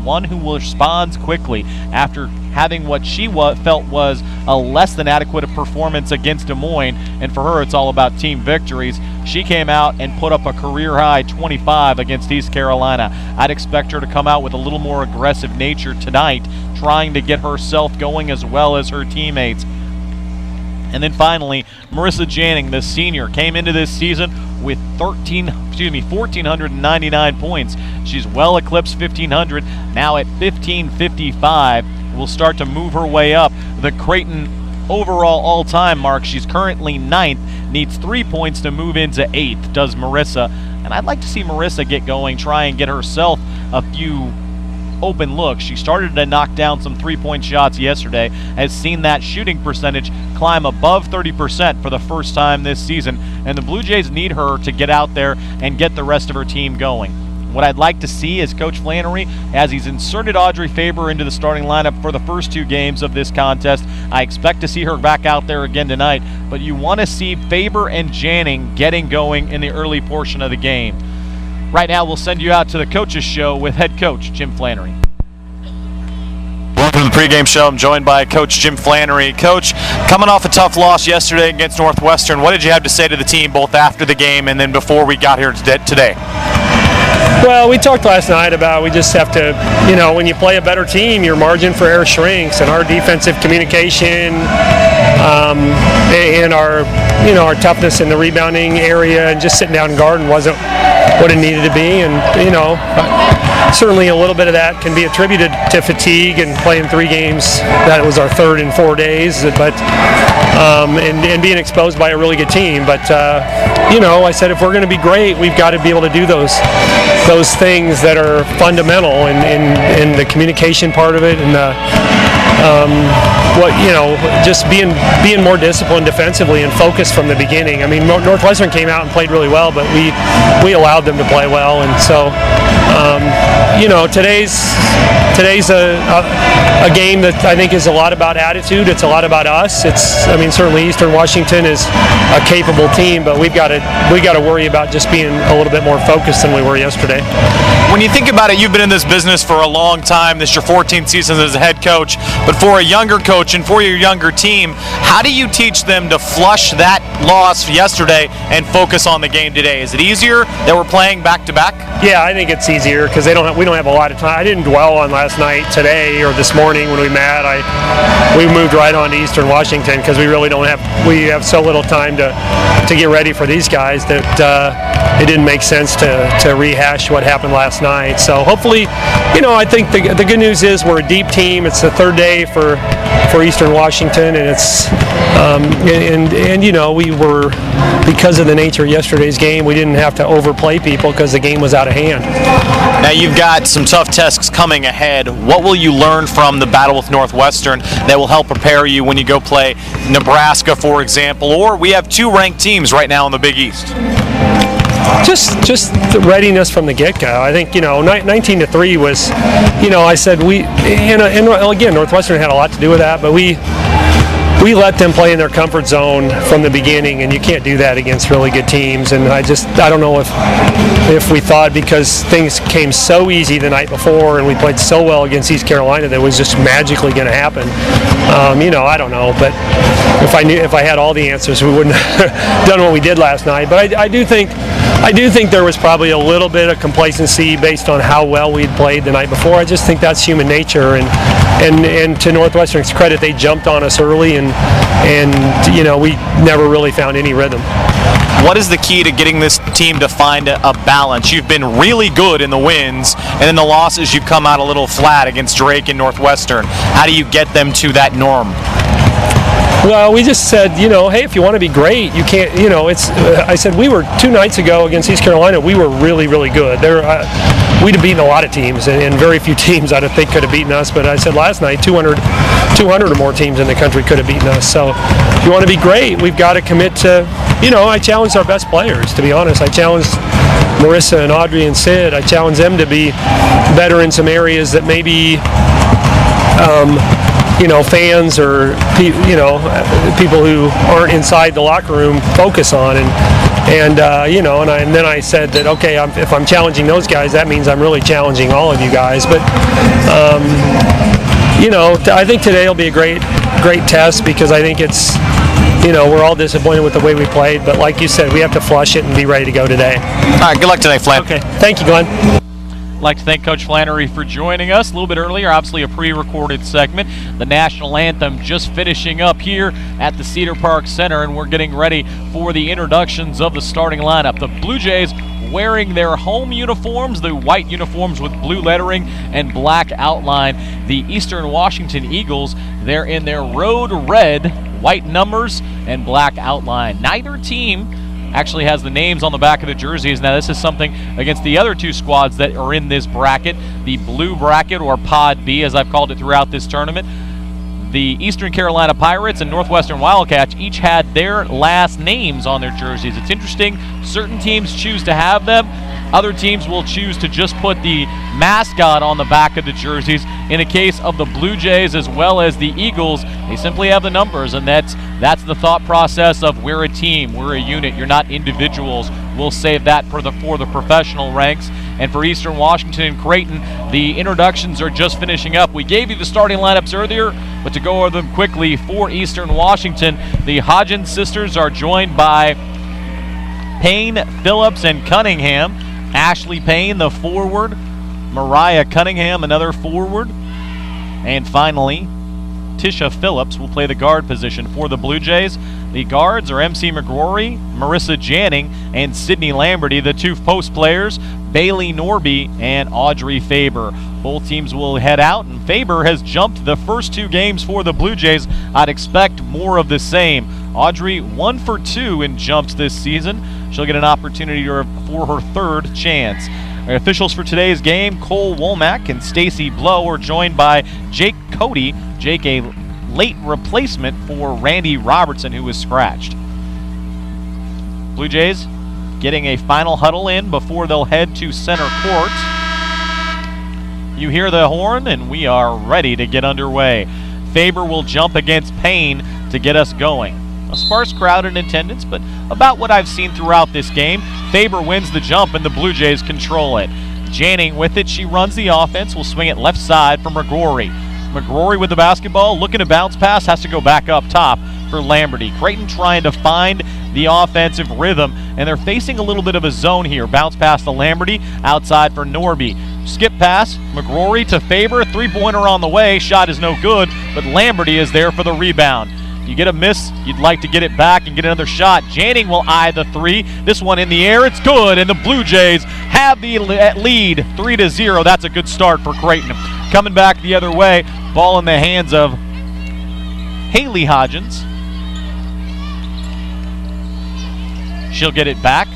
one who responds quickly after having what she felt was a less than adequate performance against Des Moines, and for her it's all about team victories. She came out and put up a career-high 25 against East Carolina. I'd expect her to come out with a little more aggressive nature tonight, trying to get herself going as well as her teammates. And then finally, Marissa Janning, the senior, came into this season with 1,499 points. She's well eclipsed 1,500, now at 1,555. Will start to move her way up the Creighton overall all-time mark. She's currently 9th, needs 3 points to move into 8th, does Marissa. And I'd like to see Marissa get going, try and get herself a few open looks. She started to knock down some three-point shots yesterday, has seen that shooting percentage climb above 30% for the first time this season, and the Blue Jays need her to get out there and get the rest of her team going. What I'd like to see is Coach Flannery, as he's inserted Audrey Faber into the starting lineup for the first 2 games of this contest. I expect to see her back out there again tonight, but you want to see Faber and Janning getting going in the early portion of the game. Right now, we'll send you out to the Coaches Show with head coach Jim Flannery. Welcome to the pregame show. I'm joined by Coach Jim Flannery. Coach, coming off a tough loss yesterday against Northwestern, what did you have to say to the team both after the game and then before we got here today? Well, we talked last night about we just have to, when you play a better team, your margin for error shrinks, and our defensive communication and our toughness in the rebounding area and just sitting down and guarding wasn't what it needed to be. And, certainly a little bit of that can be attributed to fatigue and playing 3 games. That was our 3rd in 4 days, but and being exposed by a really good team. But, I said if we're going to be great, we've got to be able to do those things that are fundamental in the communication part of it, and just being more disciplined defensively and focused from the beginning. I mean, Northwestern came out and played really well, but we allowed them to play well, and so today's a game that I think is a lot about attitude. It's a lot about us. Certainly Eastern Washington is a capable team, but we got to worry about just being a little bit more focused than we were yesterday. When you think about it, you've been in this business for a long time. This is your 14th season as a head coach. But for a younger coach and for your younger team, how do you teach them to flush that loss yesterday and focus on the game today? Is it easier that we're playing back-to-back? Yeah, I think it's easier because we don't have a lot of time. I didn't dwell on last night, today, or this morning when we met. We moved right on to Eastern Washington because we really we have so little time to get ready for these guys that it didn't make sense to rehash what happened last night. So hopefully, I think the good news is we're a deep team. It's the 3rd day for Eastern Washington, and it's we were, because of the nature of yesterday's game, we didn't have to overplay people because the game was out of hand. Now you've got some tough tests coming ahead. What will you learn from the battle with Northwestern that will help prepare you when you go play Nebraska, for example, or we have 2 ranked teams right now in the Big East? Just the readiness from the get-go. I think 19-3 was, I said and again, Northwestern had a lot to do with that, but we let them play in their comfort zone from the beginning, and you can't do that against really good teams. And I don't know if we thought because things came so easy the night before and we played so well against East Carolina that it was just magically going to happen. I don't know, but if I had all the answers, we wouldn't have done what we did last night. But I do think there was probably a little bit of complacency based on how well we'd played the night before. I just think that's human nature, and to Northwestern's credit, they jumped on us early, and we never really found any rhythm. What is the key to getting this team to find a balance? You've been really good in the wins, and in the losses you've come out a little flat against Drake and Northwestern. How do you get them to that norm? Well, we just said, hey, if you want to be great, you can't, I said we were 2 nights ago against East Carolina, we were really, really good. We'd have beaten a lot of teams, and very few teams I don't think could have beaten us, but I said last night 200 or more teams in the country could have beaten us. So if you want to be great, we've got to commit to, I challenged our best players, to be honest. I challenged Marissa and Audrey and Sid. I challenged them to be better in some areas that maybe fans or people who aren't inside the locker room focus on. And then I said that, okay, if I'm challenging those guys, that means I'm really challenging all of you guys. But I think today will be a great test, because I think it's, we're all disappointed with the way we played, but like you said, we have to flush it and be ready to go today. All right, good luck today, Flan. Okay, thank you, Glenn. I'd like to thank Coach Flannery for joining us a little bit earlier. Obviously a pre-recorded segment. The national anthem just finishing up here at the Cedar Park Center, and we're getting ready for the introductions of the starting lineup. The Blue Jays wearing their home uniforms, the white uniforms with blue lettering and black outline. The Eastern Washington Eagles, they're in their road red, white numbers and black outline. Neither team actually has the names on the back of the jerseys. Now, this is something against the other two squads that are in this bracket, the blue bracket, or Pod B, as I've called it throughout this tournament. The Eastern Carolina Pirates and Northwestern Wildcats each had their last names on their jerseys. It's interesting. Certain teams choose to have them. Other teams will choose to just put the mascot on the back of the jerseys. In the case of the Blue Jays as well as the Eagles, they simply have the numbers, and that's the thought process of we're a team, we're a unit, you're not individuals. We'll save that for the professional ranks. And for Eastern Washington and Creighton, the introductions are just finishing up. We gave you the starting lineups earlier, but to go over them quickly, for Eastern Washington, the Hodgins sisters are joined by Payne, Phillips, and Cunningham. Ashley Payne, the forward. Mariah Cunningham, another forward. And finally, Tisha Phillips will play the guard position for the Blue Jays. The guards are MC McGrory, Marissa Janning, and Sydney Lamberty. The two post players, Bailey Norby and Audrey Faber. Both teams will head out, and Faber has jumped the first two games for the Blue Jays. I'd expect more of the same. Audrey 1 for 2 in jumps this season. She'll get an opportunity for her third chance. Our officials for today's game, Cole Womack and Stacy Blow, are joined by Jake Cody. Jake, a late replacement for Randy Robertson, who was scratched. Blue Jays getting a final huddle in before they'll head to center court. You hear the horn, and we are ready to get underway. Faber will jump against Payne to get us going. A sparse crowd in attendance, but about what I've seen throughout this game. Faber wins the jump, and the Blue Jays control it. Janning with it, she runs the offense, will swing it left side for McGrory. McGrory with the basketball, looking to bounce pass, has to go back up top for Lamberty. Creighton trying to find the offensive rhythm, and they're facing a little bit of a zone here. Bounce pass to Lamberty, outside for Norby. Skip pass, McGrory to Faber, three-pointer on the way, shot is no good, but Lamberty is there for the rebound. You get a miss, you'd like to get it back and get another shot. Janning will eye the three. This one in the air, it's good, and the Blue Jays have the lead 3-0. That's a good start for Creighton. Coming back the other way, ball in the hands of Haley Hodgins. She'll get it back.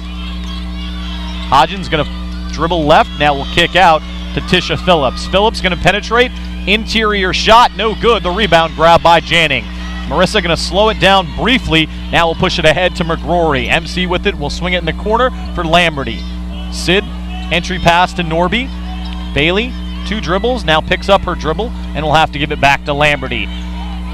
Hodgins going to dribble left, now will kick out to Tisha Phillips. Phillips going to penetrate, interior shot, no good. The rebound grab by Janning. Marissa going to slow it down briefly. Now we'll push it ahead to McGrory. MC with it, will swing it in the corner for Lamberty. Sid, entry pass to Norby. Bailey, two dribbles, now picks up her dribble and will have to give it back to Lamberty.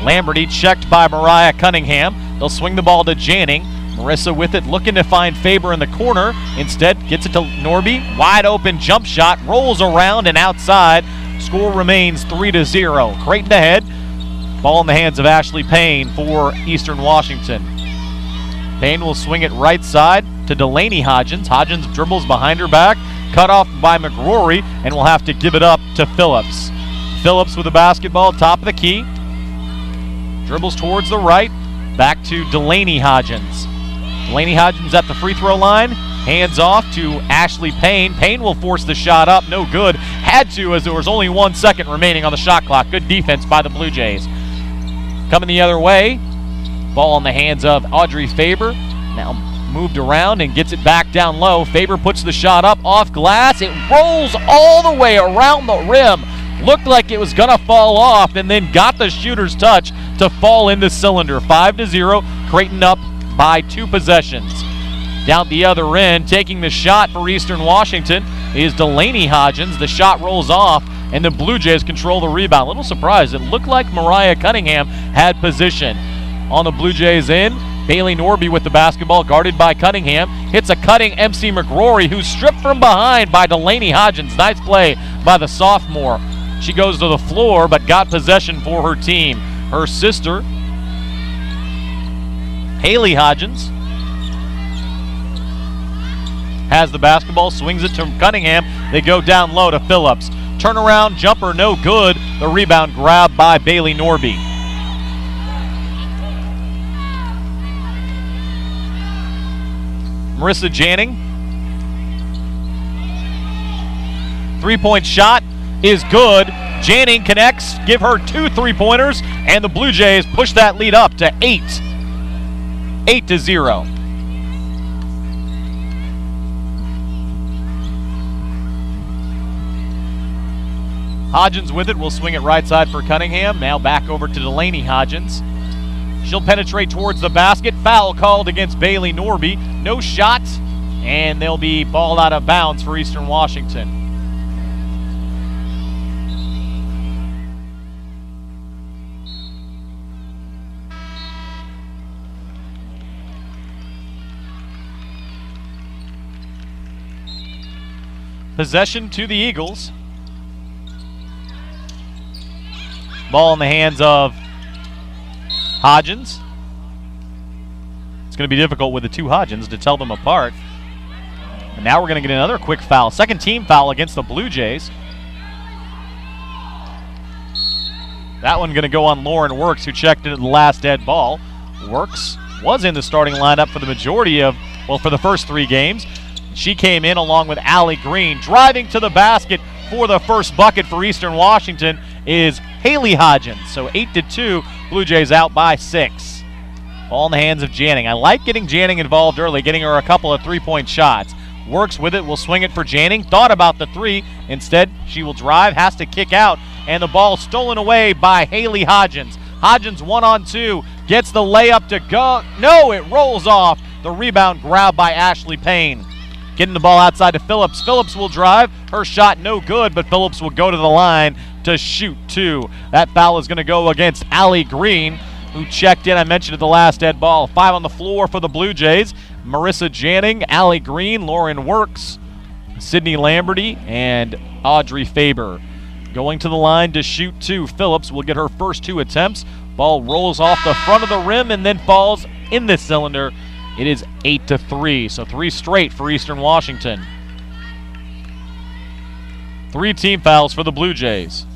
Lamberty checked by Mariah Cunningham. They'll swing the ball to Janning. Marissa with it, looking to find Faber in the corner. Instead, gets it to Norby. Wide open jump shot, rolls around and outside. Score remains 3-0. Creighton ahead. Ball in the hands of Ashley Payne for Eastern Washington. Payne will swing it right side to Delaney Hodgins. Hodgins dribbles behind her back, cut off by McGrory, and will have to give it up to Phillips. Phillips with the basketball, top of the key. Dribbles towards the right, back to Delaney Hodgins. Delaney Hodgins at the free throw line, hands off to Ashley Payne. Payne will force the shot up, no good. Had to, as there was only 1 second remaining on the shot clock. Good defense by the Blue Jays. Coming the other way, ball in the hands of Audrey Faber. Now moved around and gets it back down low. Faber puts the shot up off glass. It rolls all the way around the rim. Looked like it was going to fall off, and then got the shooter's touch to fall in the cylinder. 5-0, Creighton up by 2 possessions. Down the other end, taking the shot for Eastern Washington is Delaney Hodgins. The shot rolls off, and the Blue Jays control the rebound. A little surprised. It looked like Mariah Cunningham had position. On the Blue Jays end, Bailey Norby with the basketball, guarded by Cunningham. Hits a cutting MC McGrory, who's stripped from behind by Delaney Hodgins. Nice play by the sophomore. She goes to the floor, but got possession for her team. Her sister, Haley Hodgins, has the basketball, swings it to Cunningham. They go down low to Phillips. Turnaround jumper, no good. The rebound grabbed by Bailey Norby. Marissa Janning. Three-point shot is good. Janning connects, give her 2 3-pointers, and the Blue Jays push that lead up to 8. 8-0. Hodgins with it, will swing it right side for Cunningham. Now back over to Delaney Hodgins. She'll penetrate towards the basket. Foul called against Bailey Norby. No shot, and they'll be balled out of bounds for Eastern Washington. Possession to the Eagles. Ball in the hands of Hodgins. It's going to be difficult with the two Hodgins to tell them apart. And now we're going to get another quick foul. Second team foul against the Blue Jays. That one going to go on Lauren Works, who checked in at the last dead ball. Works was in the starting lineup for the majority of, well, for the first 3 games. She came in along with Allie Green. Driving to the basket for the first bucket for Eastern Washington is Haley Hodgins. So 8-2, Blue Jays out by 6. Ball in the hands of Janning. I like getting Janning involved early, getting her a couple of 3-point shots. Works with it, will swing it for Janning. Thought about the 3. Instead, she will drive, has to kick out, and the ball stolen away by Haley Hodgins. Hodgins 1-on-2, gets the layup to go. No, it rolls off. The rebound grabbed by Ashley Payne. Getting the ball outside to Phillips. Phillips will drive. Her shot no good, but Phillips will go to the line to shoot 2. That foul is going to go against Allie Green, who checked in. I mentioned at the last dead ball. 5 on the floor for the Blue Jays. Marissa Janning, Allie Green, Lauren Works, Sydney Lamberty, and Audrey Faber. Going to the line to shoot 2. Phillips will get her first 2 attempts. Ball rolls off the front of the rim and then falls in the cylinder. It is 8-3, so 3 straight for Eastern Washington. 3 team fouls for the Blue Jays.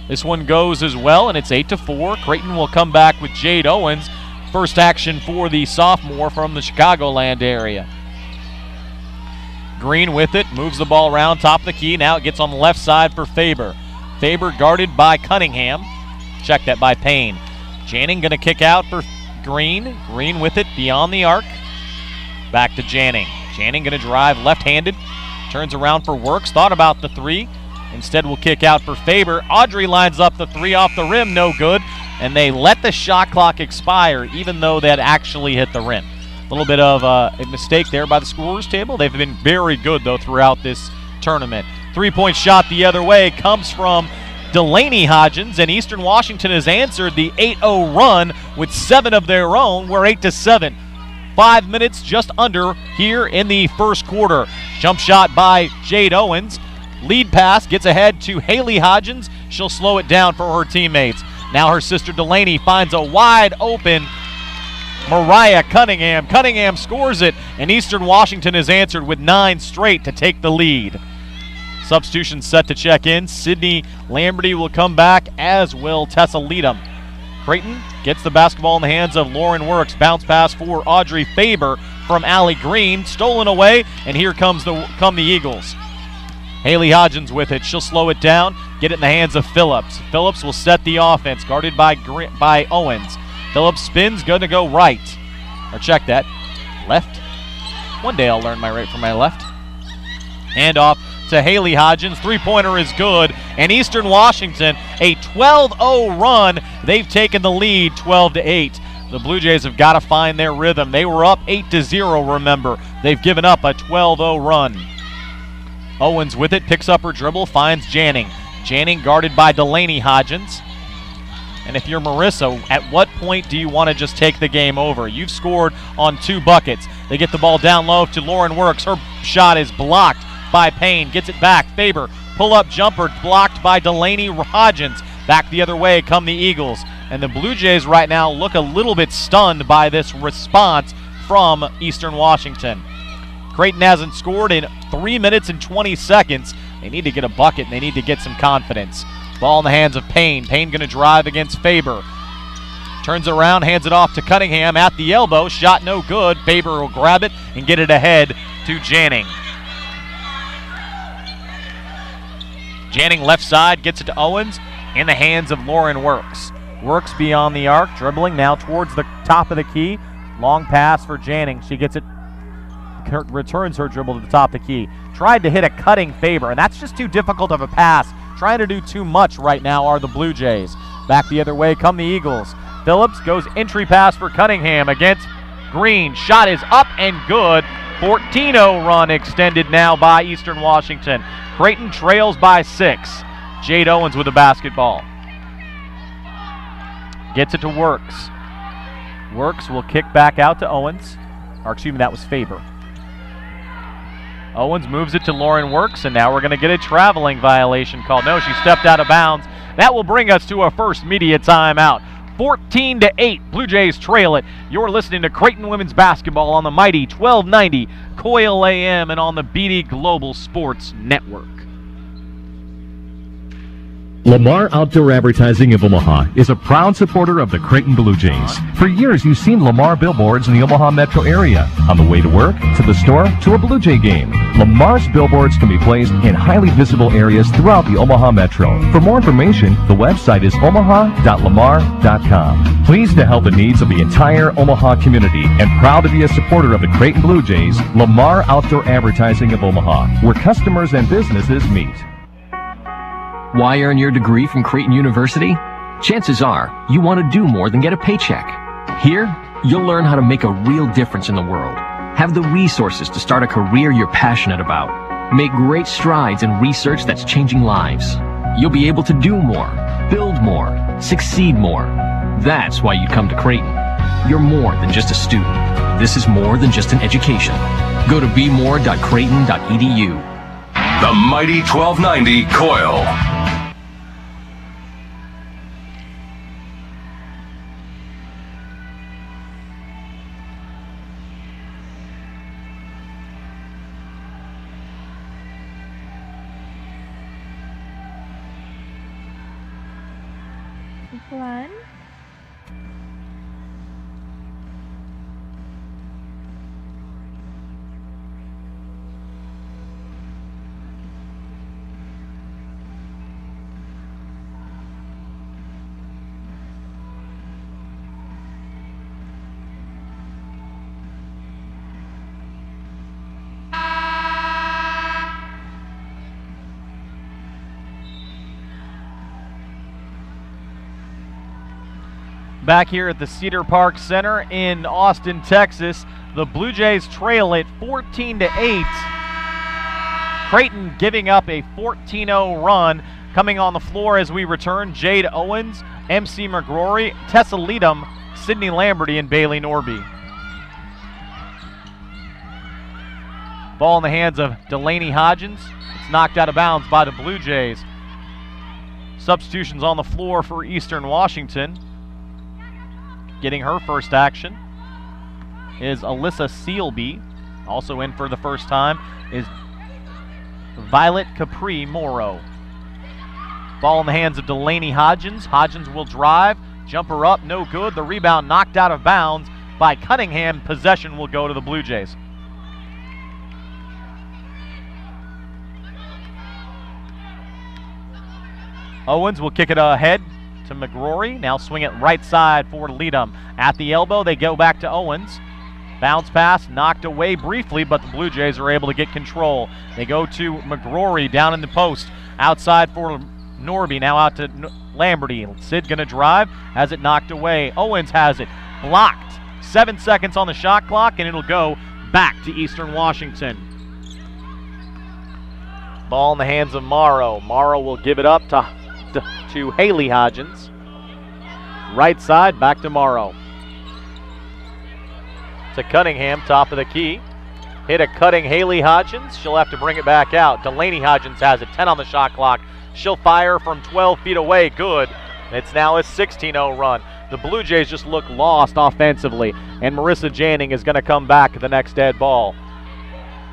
This one goes as well, and it's 8-4. Creighton will come back with Jade Owens. First action for the sophomore from the Chicagoland area. Green with it, moves the ball around top of the key. Now it gets on the left side for Faber. Faber guarded by Cunningham. Check that by Payne. Janning going to kick out for Green. Green with it beyond the arc. Back to Janning. Janning going to drive left-handed. Turns around for Works. Thought about the 3. Instead will kick out for Faber. Audrey lines up the 3 off the rim. No good. And they let the shot clock expire even though they had actually hit the rim. A little bit of a mistake there by the scorer's table. They've been very good, though, throughout this tournament. 3-point shot the other way comes from Delaney Hodgins, and Eastern Washington has answered the 8-0 run with 7 of their own. We're 8-7. 5 minutes just under here in the first quarter. Jump shot by Jade Owens. Lead pass gets ahead to Haley Hodgins. She'll slow it down for her teammates. Now her sister Delaney finds a wide open Mariah Cunningham. Cunningham scores it, and Eastern Washington has answered with 9 straight to take the lead. Substitution set to check in. Sydney Lamberty will come back, as will Tessa Leadham. Creighton gets the basketball in the hands of Lauren Works. Bounce pass for Audrey Faber from Allie Green. Stolen away, and here come the Eagles. Haley Hodgins with it. She'll slow it down, get it in the hands of Phillips. Phillips will set the offense, guarded by Owens. Phillips spins, going to go right. Or check that. Left. One day I'll learn my right from my left. Hand off to Haley Hodgins. 3-pointer is good. And Eastern Washington, a 12-0 run. They've taken the lead 12-8. The Blue Jays have got to find their rhythm. They were up 8-0, remember. They've given up a 12-0 run. Owens with it, picks up her dribble, finds Janning. Janning guarded by Delaney Hodgins. And if you're Marissa, at what point do you want to just take the game over? You've scored on 2 buckets. They get the ball down low to Lauren Works. Her shot is blocked by Payne. Gets it back. Faber, pull-up jumper blocked by Delaney Hodgins. Back the other way come the Eagles. And the Blue Jays right now look a little bit stunned by this response from Eastern Washington. Creighton hasn't scored in 3 minutes and 20 seconds. They need to get a bucket, and they need to get some confidence. Ball in the hands of Payne. Payne going to drive against Faber. Turns it around, hands it off to Cunningham at the elbow. Shot no good. Faber will grab it and get it ahead to Janning. Janning left side, gets it to Owens. In the hands of Lauren Works. Works beyond the arc, dribbling now towards the top of the key. Long pass for Janning. She gets it, returns her dribble to the top of the key. Tried to hit a cutting Faber, and that's just too difficult of a pass. Trying to do too much right now are the Blue Jays. Back the other way come the Eagles. Phillips goes entry pass for Cunningham against Green. Shot is up and good. 14-0 run extended now by Eastern Washington. Creighton trails by 6. Jade Owens with the basketball. Gets it to Works. Works will kick back out to Owens. Or excuse me, that was Faber. Owens moves it to Lauren Works, and now we're going to get a traveling violation called. No, she stepped out of bounds. That will bring us to a first media timeout. 14-8, Blue Jays trail it. You're listening to Creighton Women's Basketball on the mighty 1290 Coil AM and on the BD Global Sports Network. Lamar Outdoor Advertising of Omaha is a proud supporter of the Creighton Blue Jays. For years, you've seen Lamar billboards in the Omaha metro area, on the way to work, to the store, to a Blue Jay game. Lamar's billboards can be placed in highly visible areas throughout the Omaha metro. For more information, the website is omaha.lamar.com. Pleased to help the needs of the entire Omaha community and proud to be a supporter of the Creighton Blue Jays, Lamar Outdoor Advertising of Omaha, where customers and businesses meet. Why earn your degree from Creighton University? Chances are you want to do more than get a paycheck. Here, you'll learn how to make a real difference in the world, have the resources to start a career you're passionate about, make great strides in research that's changing lives. You'll be able to do more, build more, succeed more. That's why you come to Creighton. You're more than just a student. This is more than just an education. Go to bemore.creighton.edu. The mighty 1290 Coil. One. Back here at the Cedar Park Center in Austin, Texas, the Blue Jays trail it 14-8. Creighton giving up a 14-0 run. Coming on the floor as we return, Jade Owens, MC McGrory, Tessa Leadham, Sydney Lamberty, and Bailey Norby. Ball in the hands of Delaney Hodgins. It's knocked out of bounds by the Blue Jays. Substitutions on the floor for Eastern Washington. Getting her first action is Alyssa Sealby. Also in for the first time is Violet Capri Morrow. Ball in the hands of Delaney Hodgins. Hodgins will drive. Jumper up, no good. The rebound knocked out of bounds by Cunningham. Possession will go to the Blue Jays. Owens will kick it ahead to McGrory. Now swing it right side for Leadham. At the elbow, they go back to Owens. Bounce pass knocked away briefly, but the Blue Jays are able to get control. They go to McGrory down in the post. Outside for Norby. Now out to Lamberty. Sid going to drive. Has it knocked away. Owens has it. Blocked. 7 seconds on the shot clock, and it'll go back to Eastern Washington. Ball in the hands of Morrow. Morrow will give it up to Haley Hodgins. Right side, back to Morrow. To Cunningham, top of the key. Hit a cutting Haley Hodgins. She'll have to bring it back out. Delaney Hodgins has it, 10 on the shot clock. She'll fire from 12 feet away, good. It's now a 16-0 run. The Blue Jays just look lost offensively, and Marissa Janning is going to come back the next dead ball.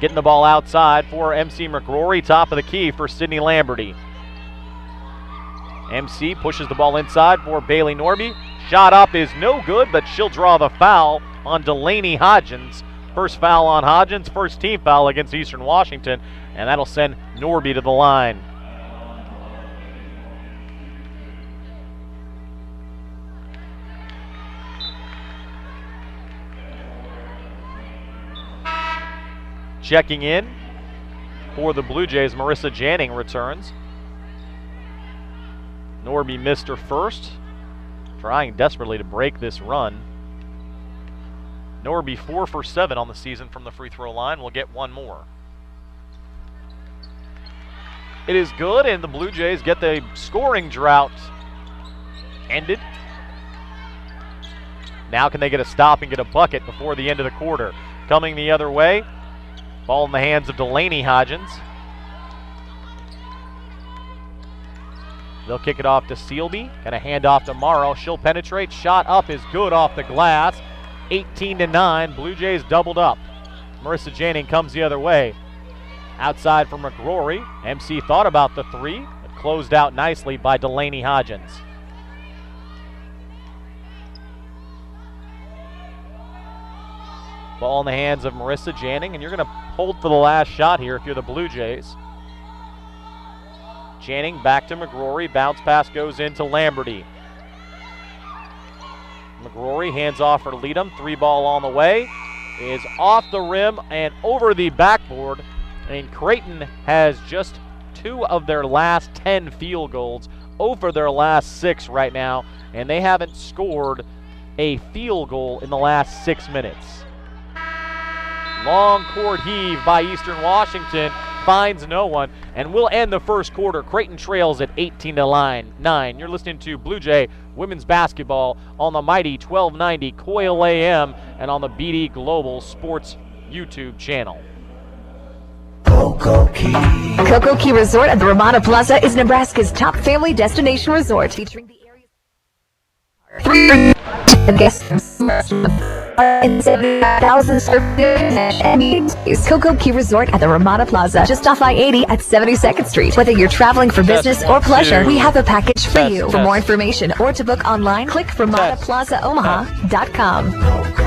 Getting the ball outside for MC McGrory, top of the key for Sydney Lamberty. MC pushes the ball inside for Bailey Norby. Shot up is no good, but she'll draw the foul on Delaney Hodgins. First foul on Hodgins, first team foul against Eastern Washington, and that'll send Norby to the line. Checking in for the Blue Jays, Marissa Janning returns. Norby missed her first, trying desperately to break this run. Norby 4 for 7 on the season from the free throw line. We'll get one more. It is good, and the Blue Jays get the scoring drought ended. Now can they get a stop and get a bucket before the end of the quarter? Coming the other way. Ball in the hands of Delaney Hodgins. They'll kick it off to Sealby. Gonna hand off to Morrow. She'll penetrate. Shot up is good off the glass. 18-9. Blue Jays doubled up. Marissa Janning comes the other way. Outside for McGrory. MC thought about the three, but closed out nicely by Delaney Hodgins. Ball in the hands of Marissa Janning, and you're going to hold for the last shot here if you're the Blue Jays. Janning back to McGrory. Bounce pass goes into Lamberty. McGrory hands off for Leadham. 3-ball on the way. Is off the rim and over the backboard. And Creighton has just 2 of their last 10 field goals over their last 6 right now. And they haven't scored a field goal in the last 6 minutes. Long court heave by Eastern Washington, finds no one, and we'll end the first quarter. Creighton trails at 18-9. You're listening to Blue Jay women's basketball on the mighty 1290 Coil AM and on the BD Global Sports YouTube channel. Cocoa Key Resort at the Ramada Plaza is Nebraska's top family destination resort, featuring the area's guests and 7,000 services. Cocoa Key Resort at the Ramada Plaza, just off I-80 at 72nd Street. Whether you're traveling for business or pleasure, we have a package for you. For more information or to book online, click RamadaPlazaOmaha.com.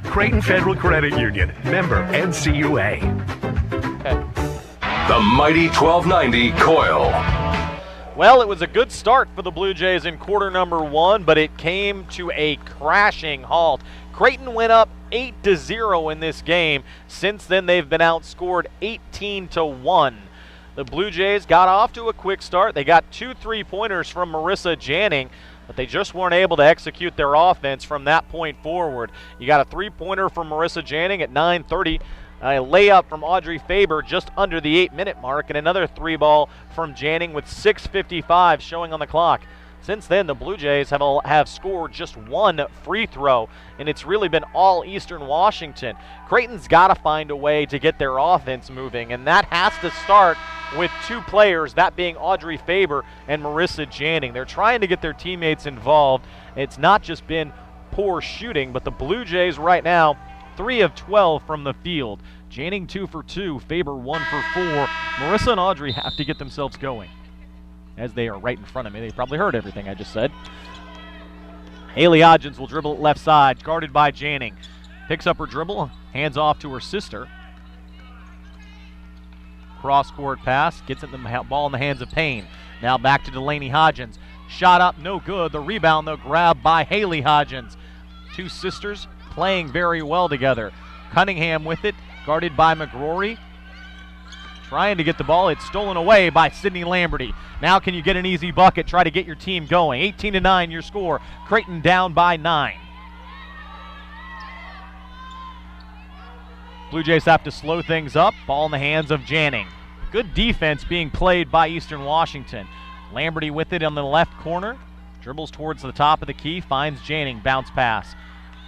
Creighton Federal Credit Union, member NCUA. The mighty 1290 Coil. Well, it was a good start for the Blue Jays in quarter number 1, but it came to a crashing halt. Creighton went up 8-0 in this game. Since then, they've been outscored 18-1. The Blue Jays got off to a quick start. They got 2 3-pointers from Marissa Janning, but they just weren't able to execute their offense from that point forward. You got a 3-pointer from Marissa Janning at 9:30, a layup from Audrey Faber just under the 8-minute mark, and another 3-ball from Janning with 6:55 showing on the clock. Since then, the Blue Jays have scored just 1 free throw, and it's really been all Eastern Washington. Creighton's got to find a way to get their offense moving, and that has to start with 2 players, that being Audrey Faber and Marissa Janning. They're trying to get their teammates involved. It's not just been poor shooting, but the Blue Jays right now, 3 of 12 from the field. Janning 2 for 2, Faber 1 for 4. Marissa and Audrey have to get themselves going, as they are right in front of me. They probably heard everything I just said. Haley Hodgins will dribble it left side, guarded by Janning. Picks up her dribble, hands off to her sister. Cross-court pass, gets it the ball in the hands of Payne. Now back to Delaney Hodgins. Shot up, no good. The rebound, though, grabbed by Haley Hodgins. Two sisters playing very well together. Cunningham with it, guarded by McGrory. Trying to get the ball. It's stolen away by Sydney Lamberty. Now can you get an easy bucket? Try to get your team going. 18-9 your score. Creighton down by 9. Blue Jays have to slow things up. Ball in the hands of Janning. Good defense being played by Eastern Washington. Lamberty with it on the left corner. Dribbles towards the top of the key. Finds Janning. Bounce pass.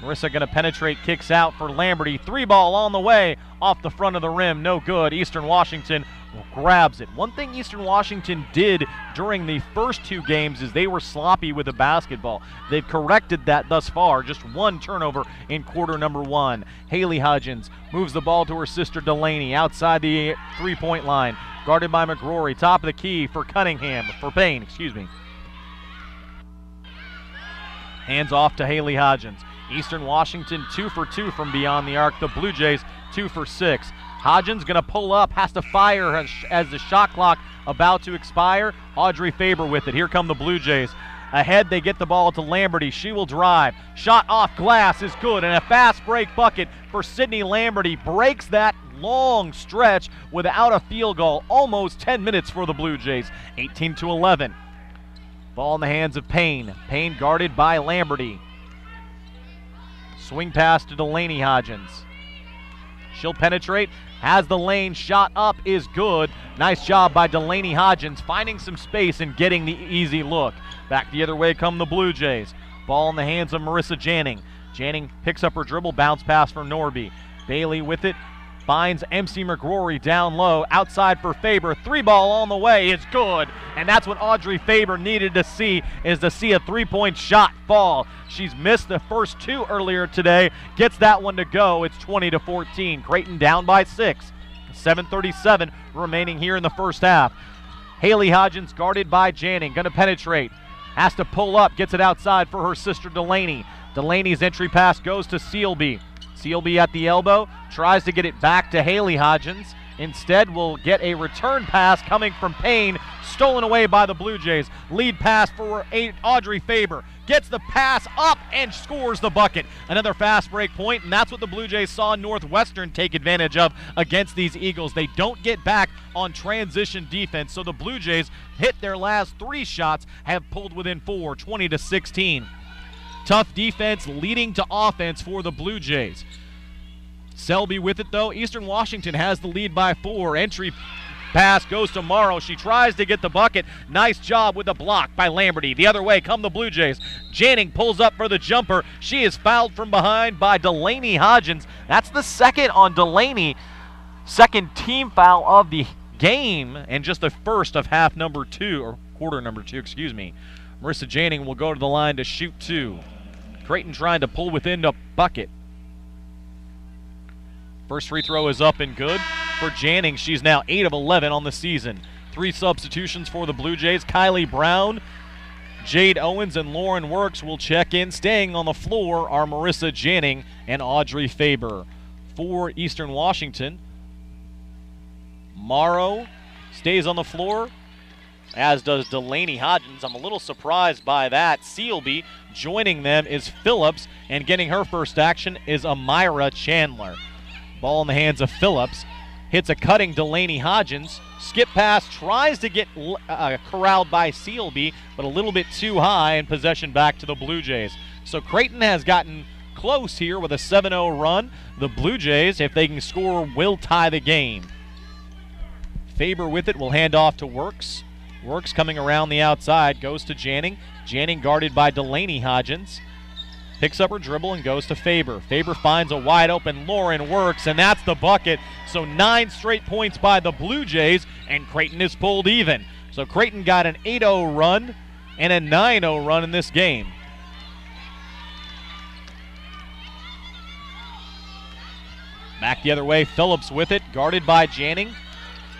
Marissa going to penetrate, kicks out for Lamberty. 3-ball on the way, off the front of the rim, no good. Eastern Washington grabs it. One thing Eastern Washington did during the first 2 games is they were sloppy with the basketball. They've corrected that thus far, just 1 turnover in quarter number 1. Haley Hodgins moves the ball to her sister Delaney outside the 3-point line, guarded by McGrory. Top of the key for Payne. Hands off to Haley Hodgins. Eastern Washington 2 for 2 from beyond the arc. The Blue Jays 2 for 6. Hodgins going to pull up, has to fire as the shot clock about to expire. Audrey Faber with it. Here come the Blue Jays. Ahead, they get the ball to Lamberty. She will drive. Shot off glass is good, and a fast break bucket for Sydney Lamberty breaks that long stretch without a field goal. Almost 10 minutes for the Blue Jays. 18-11. Ball in the hands of Payne. Payne guarded by Lamberty. Swing pass to Delaney Hodgins. She'll penetrate, has the lane, shot up is good. Nice job by Delaney Hodgins finding some space and getting the easy look. Back the other way come the Blue Jays. Ball in the hands of Marissa Janning. Janning picks up her dribble, bounce pass for Norby. Bailey with it, finds MC McGrory down low, outside for Faber. 3-ball on the way is good, and that's what Audrey Faber needed to see, is to see a 3-point shot fall. She's missed the first 2 earlier today, gets that one to go. It's 20-14. Creighton down by 6. 7:37 remaining here in the first half. Haley Hodgins guarded by Janning, going to penetrate. Has to pull up, gets it outside for her sister Delaney. Delaney's entry pass goes to Sealby. Sealby at the elbow, tries to get it back to Haley Hodgins. Instead, will get a return pass coming from Payne, stolen away by the Blue Jays. Lead pass for Audrey Faber. Gets the pass up and scores the bucket. Another fast break point, and that's what the Blue Jays saw Northwestern take advantage of against these Eagles. They don't get back on transition defense, so the Blue Jays hit their last 3 shots, have pulled within 4, 20-16. Tough defense leading to offense for the Blue Jays. Selby with it, though. Eastern Washington has the lead by 4. Entry pass goes to Morrow. She tries to get the bucket. Nice job with the block by Lamberty. The other way come the Blue Jays. Janning pulls up for the jumper. She is fouled from behind by Delaney Hodgins. That's the second on Delaney. Second team foul of the game, and just the first of half number 2, or quarter number 2, excuse me. Marissa Janning will go to the line to shoot 2. Creighton trying to pull within the bucket. First free throw is up and good for Janning. She's now 8 of 11 on the season. 3 substitutions for the Blue Jays. Kylie Brown, Jade Owens, and Lauren Works will check in. Staying on the floor are Marissa Janning and Audrey Faber. For Eastern Washington, Morrow stays on the floor, as does Delaney Hodgins. I'm a little surprised by that. Sealby joining them is Phillips, and getting her first action is Amira Chandler. Ball in the hands of Phillips. Hits a cutting Delaney Hodgins. Skip pass, tries to get corralled by Sealby, but a little bit too high, and possession back to the Blue Jays. So Creighton has gotten close here with a 7-0 run. The Blue Jays, if they can score, will tie the game. Faber with it, will hand off to Works. Works coming around the outside, goes to Janning. Janning guarded by Delaney Hodgins. Picks up her dribble and goes to Faber. Faber finds a wide open Lauren Works, and that's the bucket. So 9 straight points by the Blue Jays, and Creighton is pulled even. So Creighton got an 8-0 run and a 9-0 run in this game. Back the other way, Phillips with it, guarded by Janning.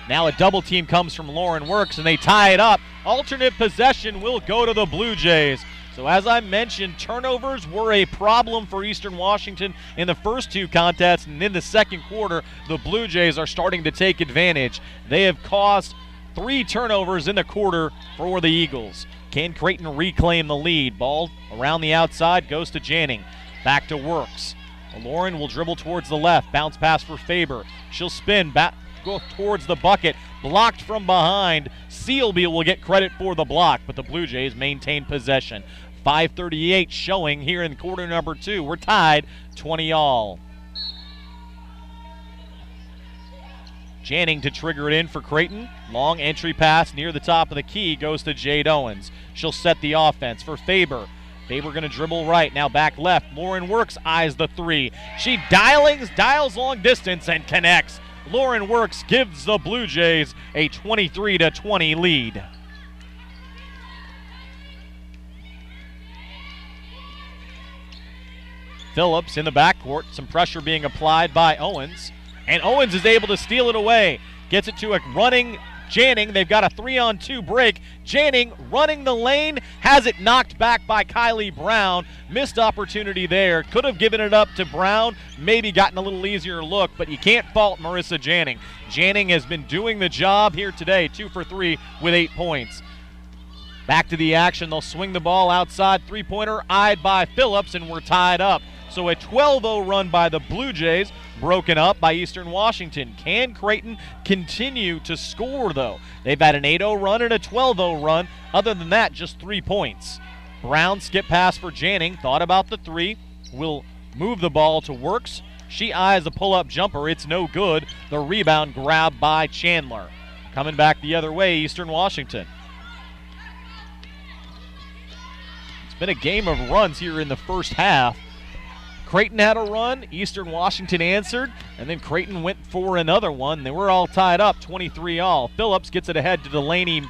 Now a double team comes from Lauren Works, and they tie it up. Alternate possession will go to the Blue Jays. So as I mentioned, turnovers were a problem for Eastern Washington in the first 2 contests, and in the second quarter, the Blue Jays are starting to take advantage. They have caused 3 turnovers in the quarter for the Eagles. Can Creighton reclaim the lead? Ball around the outside, goes to Janning. Back to Works. Lauren will dribble towards the left. Bounce pass for Faber. She'll spin, go towards the bucket. Blocked from behind. Sealby will get credit for the block, but the Blue Jays maintain possession. 5:38 showing here in quarter number 2. We're tied 20-all. Janning to trigger it in for Creighton. Long entry pass near the top of the key goes to Jade Owens. She'll set the offense for Faber. Faber going to dribble right, now back left. Lauren Works eyes the 3. She dials long distance and connects. Lauren Works gives the Blue Jays a 23-20 lead. Phillips in the backcourt, some pressure being applied by Owens. And Owens is able to steal it away. Gets it to a running Janning. They've got a 3-on-2 break. Janning running the lane, has it knocked back by Kylie Brown. Missed opportunity there. Could have given it up to Brown, maybe gotten a little easier look, but you can't fault Marissa Janning. Janning has been doing the job here today, 2 for 3 with 8 points. Back to the action. They'll swing the ball outside. Three-pointer eyed by Phillips, and we're tied up. So a 12-0 run by the Blue Jays, broken up by Eastern Washington. Can Creighton continue to score, though? They've had an 8-0 run and a 12-0 run. Other than that, just 3 points. Brown skip pass for Janning. Thought about the 3. Will move the ball to Works. She eyes a pull-up jumper. It's no good. The rebound grabbed by Chandler. Coming back the other way, Eastern Washington. It's been a game of runs here in the first half. Creighton had a run, Eastern Washington answered, and then Creighton went for another one. They were all tied up, 23-all. Phillips gets it ahead to Delaney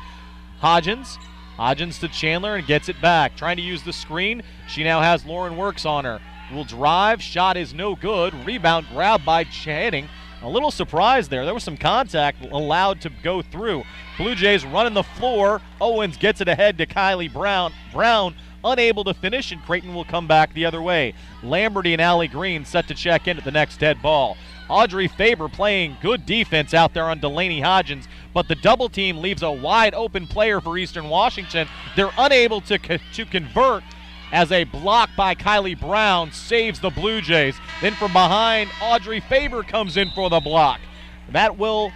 Hodgins. Hodgins to Chandler and gets it back. Trying to use the screen. She now has Lauren Works on her. Will drive, shot is no good. Rebound grabbed by Channing. A little surprise there. There was some contact allowed to go through. Blue Jays running the floor. Owens gets it ahead to Kylie Brown. Brown unable to finish, and Creighton will come back the other way. Lamberty and Allie Green set to check in at the next dead ball. Audrey Faber playing good defense out there on Delaney Hodgins, but the double team leaves a wide open player for Eastern Washington. They're unable to convert, as a block by Kylie Brown saves the Blue Jays. Then from behind, Audrey Faber comes in for the block. That will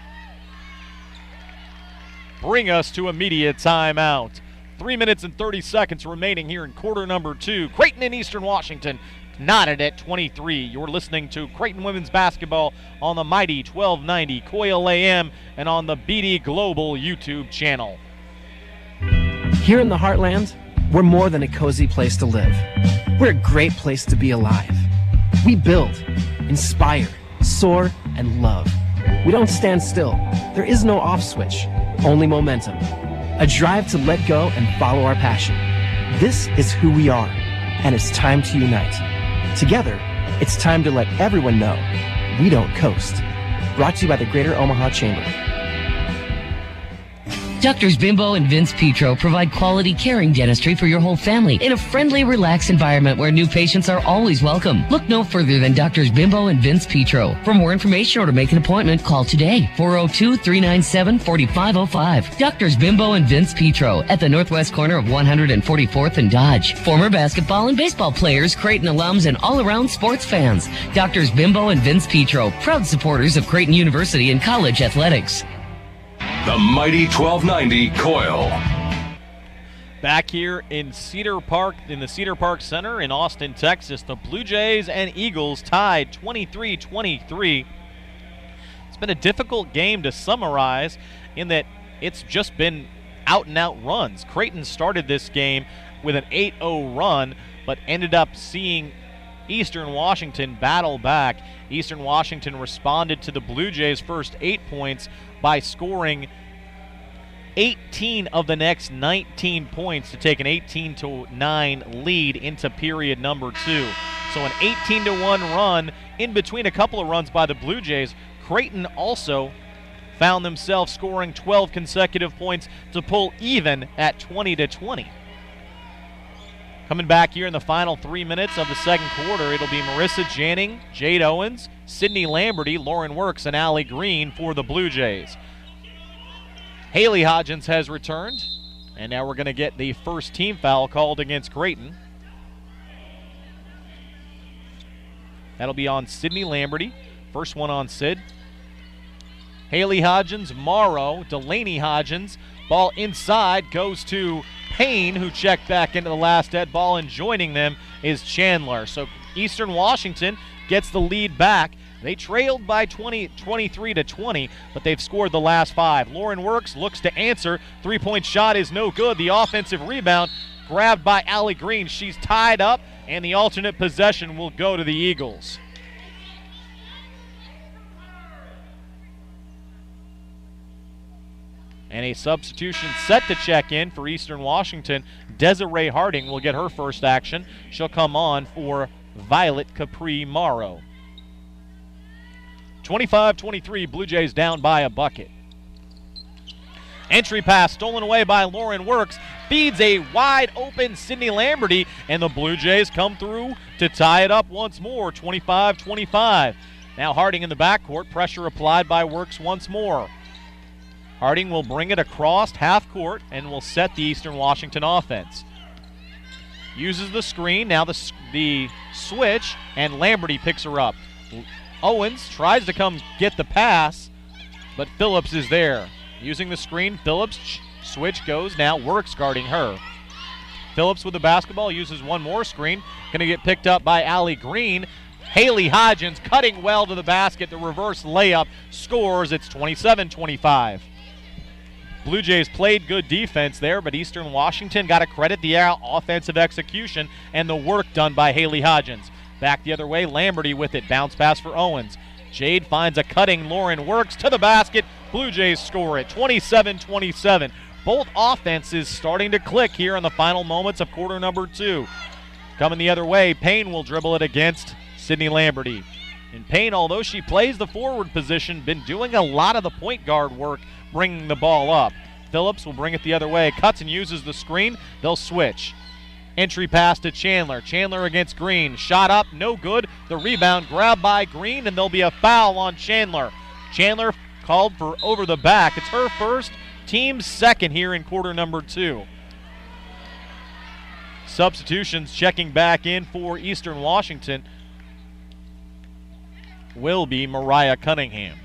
bring us to immediate timeout. 3 minutes and 30 seconds remaining here in quarter number 2. Creighton and Eastern Washington knotted at 23. You're listening to Creighton women's basketball on the mighty 1290 Coil AM and on the BD Global YouTube channel. Here in the Heartland, we're more than a cozy place to live. We're a great place to be alive. We build, inspire, soar, and love. We don't stand still. There is no off switch, only momentum. A drive to let go and follow our passion. This is who we are, and it's time to unite. Together, it's time to let everyone know we don't coast. Brought to you by the Greater Omaha Chamber. Doctors Bimbo and Vince Petro provide quality, caring dentistry for your whole family in a friendly, relaxed environment where new patients are always welcome. Look no further than Doctors Bimbo and Vince Petro. For more information or to make an appointment, call today, 402-397-4505. Doctors Bimbo and Vince Petro at the northwest corner of 144th and Dodge. Former basketball and baseball players, Creighton alums, and all-around sports fans. Doctors Bimbo and Vince Petro, proud supporters of Creighton University and college athletics. The mighty 1290 Coil. Back here in Cedar Park, in the Cedar Park Center in Austin, Texas, the Blue Jays and Eagles tied 23-23. It's been a difficult game to summarize in that it's just been out-and-out runs. Creighton started this game with an 8-0 run, but ended up seeing Eastern Washington battle back. Eastern Washington responded to the Blue Jays' first 8 points by scoring 18 of the next 19 points to take an 18-9 lead into period number 2. So an 18-1 run in between a couple of runs by the Blue Jays. Creighton also found themselves scoring 12 consecutive points to pull even at 20-20. Coming back here in the final 3 minutes of the second quarter, it'll be Marissa Janning, Jade Owens, Sydney Lamberty, Lauren Works, and Allie Green for the Blue Jays. Haley Hodgins has returned. And now we're going to get the first team foul called against Creighton. That'll be on Sydney Lamberty. First one on Sid. Haley Hodgins, Morrow, Delaney Hodgins. Ball inside goes to Payne, who checked back into the last dead ball, and joining them is Chandler. So Eastern Washington gets the lead back. They trailed by 23-20, but they've scored the last 5. Lauren Works looks to answer. Three-point shot is no good. The offensive rebound grabbed by Allie Green. She's tied up, and the alternate possession will go to the Eagles. And a substitution set to check in for Eastern Washington. Desiree Harding will get her first action. She'll come on for Violet Capri Morrow. 25-23, Blue Jays down by a bucket. Entry pass stolen away by Lauren Works. Feeds a wide open Sydney Lamberty, and the Blue Jays come through to tie it up once more, 25-25. Now Harding in the backcourt, pressure applied by Works once more. Harding will bring it across half court and will set the Eastern Washington offense. Uses the screen, now the switch, and Lamberty picks her up. Owens tries to come get the pass, but Phillips is there. Using the screen, Phillips, switch goes, now Works guarding her. Phillips with the basketball, uses one more screen, going to get picked up by Allie Green. Haley Hodgins cutting well to the basket, the reverse layup scores. It's 27-25. Blue Jays played good defense there, but Eastern Washington got to credit the offensive execution and the work done by Haley Hodgins. Back the other way, Lamberty with it. Bounce pass for Owens. Jade finds a cutting Lauren Works to the basket. Blue Jays score it, 27-27. Both offenses starting to click here in the final moments of quarter number 2. Coming the other way, Payne will dribble it against Sydney Lamberty. And Payne, although she plays the forward position, been doing a lot of the point guard work bringing the ball up. Phillips will bring it the other way. Cuts and uses the screen. They'll switch. Entry pass to Chandler. Chandler against Green. Shot up, no good. The rebound grabbed by Green, and there'll be a foul on Chandler. Chandler called for over the back. It's her first, team's second here in quarter number 2. Substitutions checking back in for Eastern Washington will be Mariah Cunningham.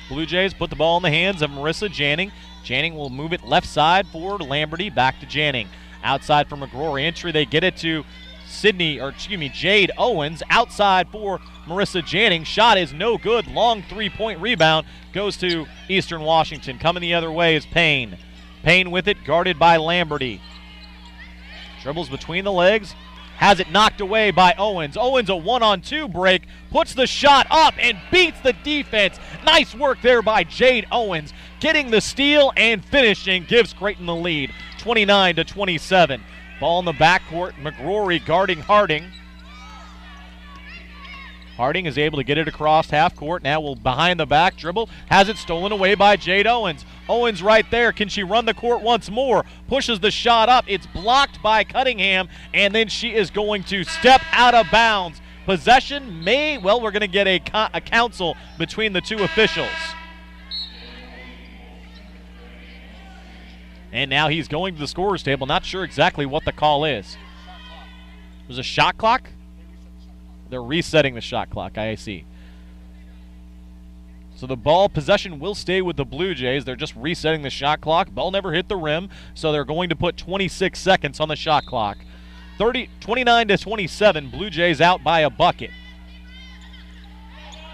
Blue Jays put the ball in the hands of Marissa Janning. Janning will move it left side for Lamberty, back to Janning. Outside for McGrory. Entry, they get it to Jade Owens. Outside for Marissa Janning. Shot is no good. Long three-point rebound goes to Eastern Washington. Coming the other way is Payne. Payne with it, guarded by Lamberty. Dribbles between the legs. Has it knocked away by Owens. Owens a 1-on-2 break. Puts the shot up and beats the defense. Nice work there by Jade Owens. Getting the steal and finishing gives Creighton the lead. 29-27. Ball in the backcourt. McGrory guarding Harding. Harding is able to get it across half court. Now will behind the back dribble. Has it stolen away by Jade Owens. Owens right there. Can she run the court once more? Pushes the shot up. It's blocked by Cunningham, and then she is going to step out of bounds. Possession we're going to get a counsel between the two officials. And now he's going to the scorer's table. Not sure exactly what the call is. There's a shot clock? They're resetting the shot clock, I see. So the ball possession will stay with the Blue Jays. They're just resetting the shot clock. Ball never hit the rim, so they're going to put 26 seconds on the shot clock. 29-27, Blue Jays out by a bucket.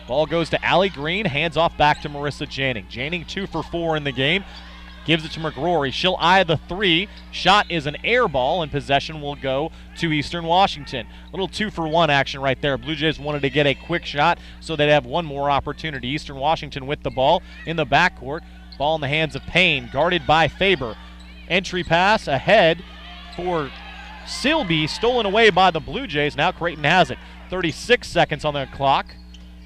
Ball goes to Allie Green, hands off back to Marissa Janning. Janning 2 for 4 in the game. Gives it to McGrory. She'll eye the 3. Shot is an air ball, and possession will go to Eastern Washington. Little 2-for-1 action right there. Blue Jays wanted to get a quick shot so they'd have one more opportunity. Eastern Washington with the ball in the backcourt. Ball in the hands of Payne, guarded by Faber. Entry pass ahead for Silby, stolen away by the Blue Jays. Now Creighton has it. 36 seconds on the clock.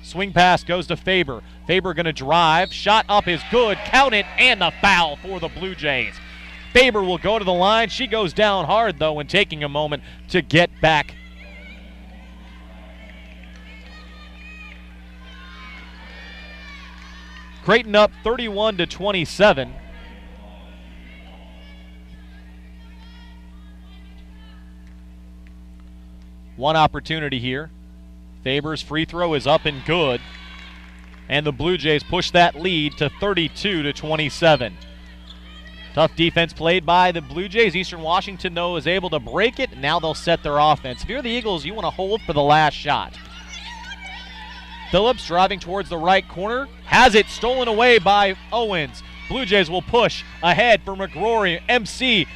Swing pass goes to Faber. Faber going to drive. Shot up is good. Count it, and the foul for the Blue Jays. Faber will go to the line. She goes down hard, though, and taking a moment to get back. Creighton up 31-27. One opportunity here. Faber's free throw is up and good. And the Blue Jays push that lead to 32-27. Tough defense played by the Blue Jays. Eastern Washington, though, is able to break it. Now they'll set their offense. If you're the Eagles, you want to hold for the last shot. Phillips driving towards the right corner. Has it stolen away by Owens. Blue Jays will push ahead for McGrory. MC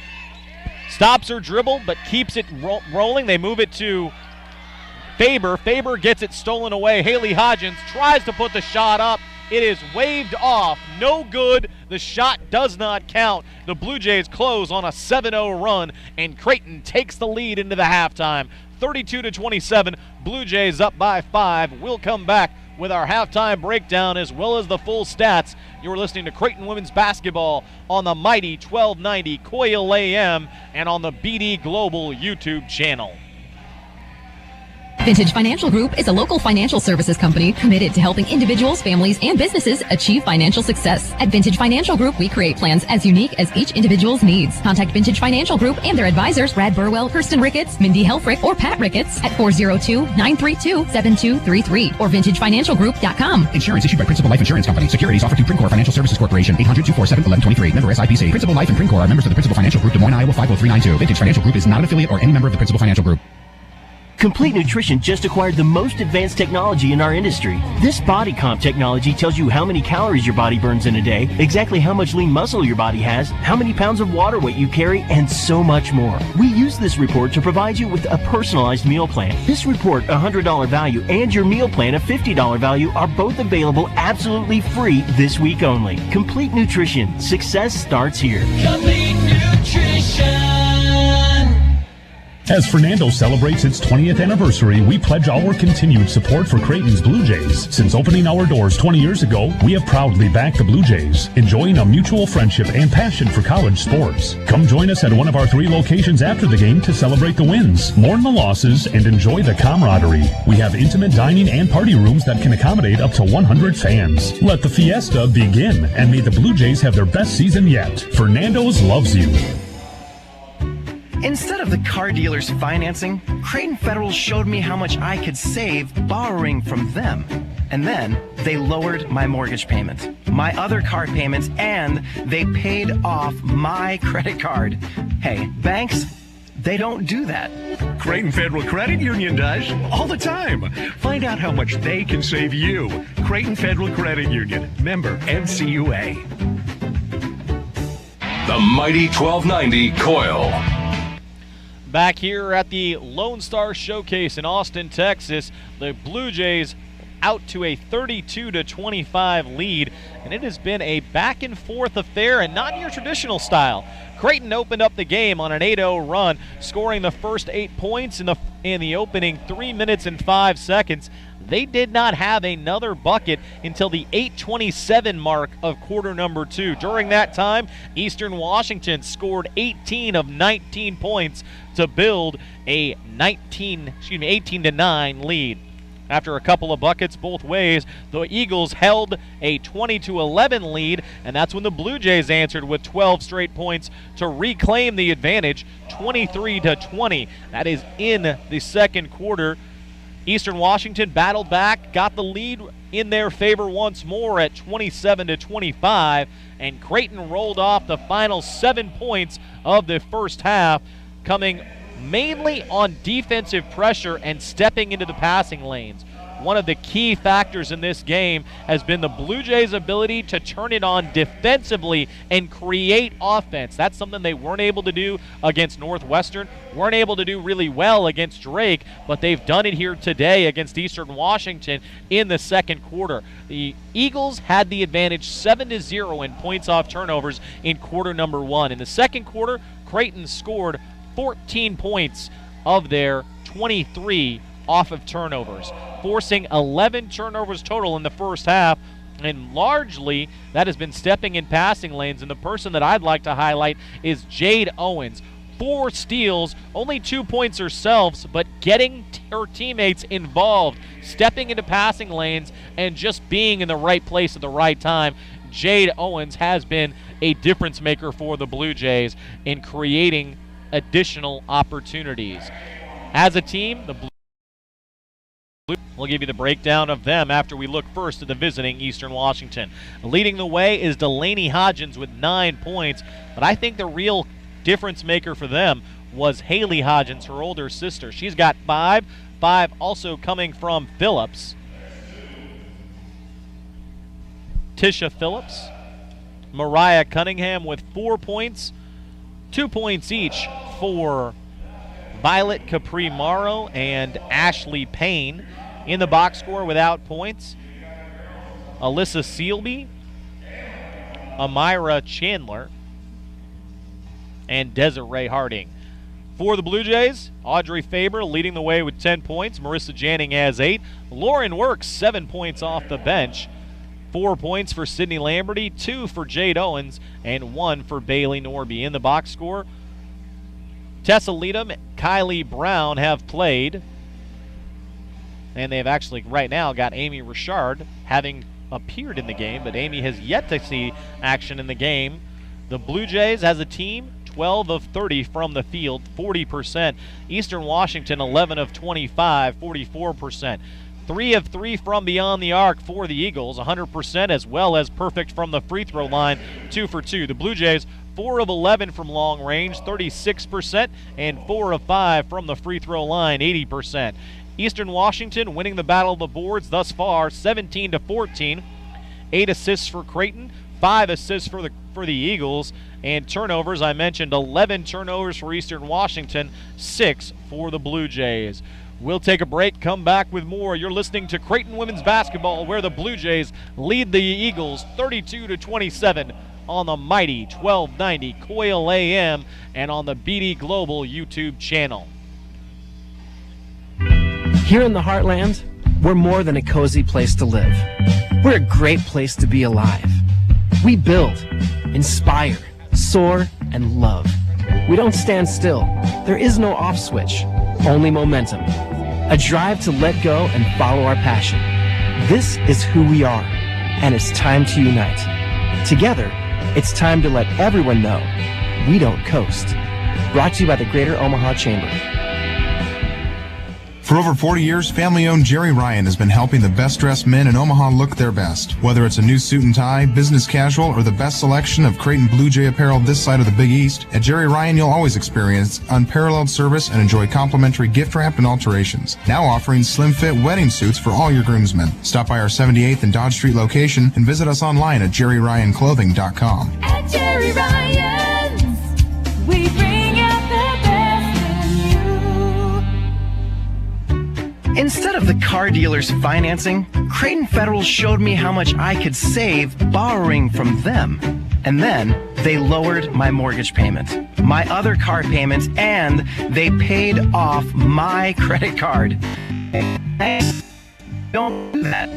stops her dribble but keeps it rolling. They move it to Faber. Faber gets it stolen away. Haley Hodgins tries to put the shot up. It is waved off. No good. The shot does not count. The Blue Jays close on a 7-0 run, and Creighton takes the lead into the halftime. 32-27. Blue Jays up by 5. We'll come back with our halftime breakdown as well as the full stats. You're listening to Creighton Women's Basketball on the mighty 1290 Coil AM and on the BD Global YouTube channel. Vintage Financial Group is a local financial services company committed to helping individuals, families, and businesses achieve financial success. At Vintage Financial Group, we create plans as unique as each individual's needs. Contact Vintage Financial Group and their advisors, Brad Burwell, Kirsten Ricketts, Mindy Helfrich, or Pat Ricketts at 402-932-7233 or vintagefinancialgroup.com. Insurance issued by Principal Life Insurance Company. Securities offered through Princor Financial Services Corporation. 800-247-1123. Member SIPC. Principal Life and Princor are members of the Principal Financial Group, Des Moines, Iowa 50392. Vintage Financial Group is not an affiliate or any member of the Principal Financial Group. Complete Nutrition just acquired the most advanced technology in our industry. This body comp technology tells you how many calories your body burns in a day, exactly how much lean muscle your body has, how many pounds of water weight you carry, and so much more. We use this report to provide you with a personalized meal plan. This report, $100 value, and your meal plan, a $50 value, are both available absolutely free this week only. Complete Nutrition. Success starts here. Complete Nutrition. As Fernando celebrates its 20th anniversary, we pledge our continued support for Creighton's Blue Jays. Since opening our doors 20 years ago, we have proudly backed the Blue Jays, enjoying a mutual friendship and passion for college sports. Come join us at one of our 3 locations after the game to celebrate the wins, mourn the losses, and enjoy the camaraderie. We have intimate dining and party rooms that can accommodate up to 100 fans. Let the fiesta begin, and may the Blue Jays have their best season yet. Fernando's loves you. Instead of the car dealer's financing, Creighton Federal showed me how much I could save borrowing from them. And then they lowered my mortgage payment, my other car payments, and they paid off my credit card. Hey, banks, they don't do that. Creighton Federal Credit Union does all the time. Find out how much they can save you. Creighton Federal Credit Union, member NCUA. The mighty 1290 Coil. Back here at the Lonestar Showcase in Austin, Texas, the Blue Jays out to a 32-25 lead, and it has been a back-and-forth affair and not in your traditional style. Creighton opened up the game on an 8-0 run, scoring the first 8 points in the opening 3 minutes and 5 seconds. They did not have another bucket until the 8:27 mark of quarter number 2. During that time, Eastern Washington scored 18 of 19 points to build a 18-9 lead. After a couple of buckets both ways, the Eagles held a 20-11 lead, and that's when the Blue Jays answered with 12 straight points to reclaim the advantage, 23-20. That is in the second quarter. Eastern Washington battled back, got the lead in their favor once more at 27-25, and Creighton rolled off the final 7 points of the first half, coming mainly on defensive pressure and stepping into the passing lanes. One of the key factors in this game has been the Blue Jays' ability to turn it on defensively and create offense. That's something they weren't able to do against Northwestern, weren't able to do really well against Drake, but they've done it here today against Eastern Washington in the second quarter. The Eagles had the advantage 7-0 in points off turnovers in quarter number 1. In the second quarter, Creighton scored 14 points of their 23 off of turnovers, forcing 11 turnovers total in the first half, and largely that has been stepping in passing lanes. And the person that I'd like to highlight is Jade Owens. 4 steals, only 2 points herself, but getting her teammates involved, stepping into passing lanes, and just being in the right place at the right time. Jade Owens has been a difference maker for the Blue Jays in creating additional opportunities. As a team, the Blue We'll give you the breakdown of them after we look first at the visiting Eastern Washington. Leading the way is Delaney Hodgins with 9 points, but I think the real difference maker for them was Haley Hodgins, her older sister. She's got 5 also coming from Phillips. Tisha Phillips, Mariah Cunningham with 4 points, 2 points each for Violet Capri-Morrow and Ashley Payne. In the box score without points, Alyssa Sealby, Amira Chandler, and Desiree Harding. For the Blue Jays, Audrey Faber leading the way with 10 points. Marissa Janning has 8. Lauren Works, 7 points off the bench. 4 points for Sydney Lamberty, 2 for Jade Owens, and 1 for Bailey Norby. In the box score, Tessa Leadham, Kylie Brown have played. And they've actually right now got Amy Richard having appeared in the game, but Amy has yet to see action in the game. The Blue Jays as a team, 12 of 30 from the field, 40%. Eastern Washington, 11 of 25, 44%. 3 of 3 from beyond the arc for the Eagles, 100%, as well as perfect from the free throw line, 2 for 2. The Blue Jays, 4 of 11 from long range, 36%, and 4 of 5 from the free throw line, 80%. Eastern Washington winning the battle of the boards thus far, 17-14. 8 assists for Creighton, 5 assists for the Eagles, and turnovers, I mentioned 11 turnovers for Eastern Washington, 6 for the Blue Jays. We'll take a break, come back with more. You're listening to Creighton Women's Basketball, where the Blue Jays lead the Eagles 32-27 on the mighty 1290 Coil AM and on the BD Global YouTube channel. Here in the Heartland, we're more than a cozy place to live. We're a great place to be alive. We build, inspire, soar, and love. We don't stand still. There is no off switch, only momentum. A drive to let go and follow our passion. This is who we are, and it's time to unite. Together, it's time to let everyone know we don't coast. Brought to you by the Greater Omaha Chamber. For over 40 years, family-owned Jerry Ryan has been helping the best-dressed men in Omaha look their best. Whether it's a new suit and tie, business casual, or the best selection of Creighton Blue Jay apparel this side of the Big East, at Jerry Ryan you'll always experience unparalleled service and enjoy complimentary gift wrap and alterations. Now offering slim-fit wedding suits for all your groomsmen. Stop by our 78th and Dodge Street location and visit us online at jerryryanclothing.com. At Jerry Ryan's, we bring out the best in you. Instead of the car dealer's financing, Creighton Federal showed me how much I could save borrowing from them. And then they lowered my mortgage payment, my other car payments, and they paid off my credit card. Don't do that.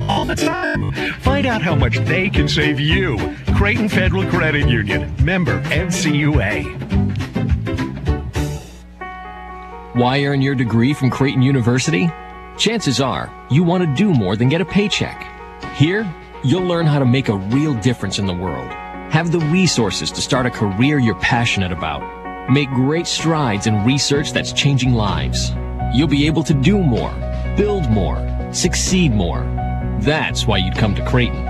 All the time. Find out how much they can save you. Creighton Federal Credit Union, member NCUA. Why earn your degree from Creighton University? Chances are you want to do more than get a paycheck. Here, you'll learn how to make a real difference in the world. Have the resources to start a career you're passionate about. Make great strides in research that's changing lives. You'll be able to do more, build more, succeed more. That's why you'd come to Creighton.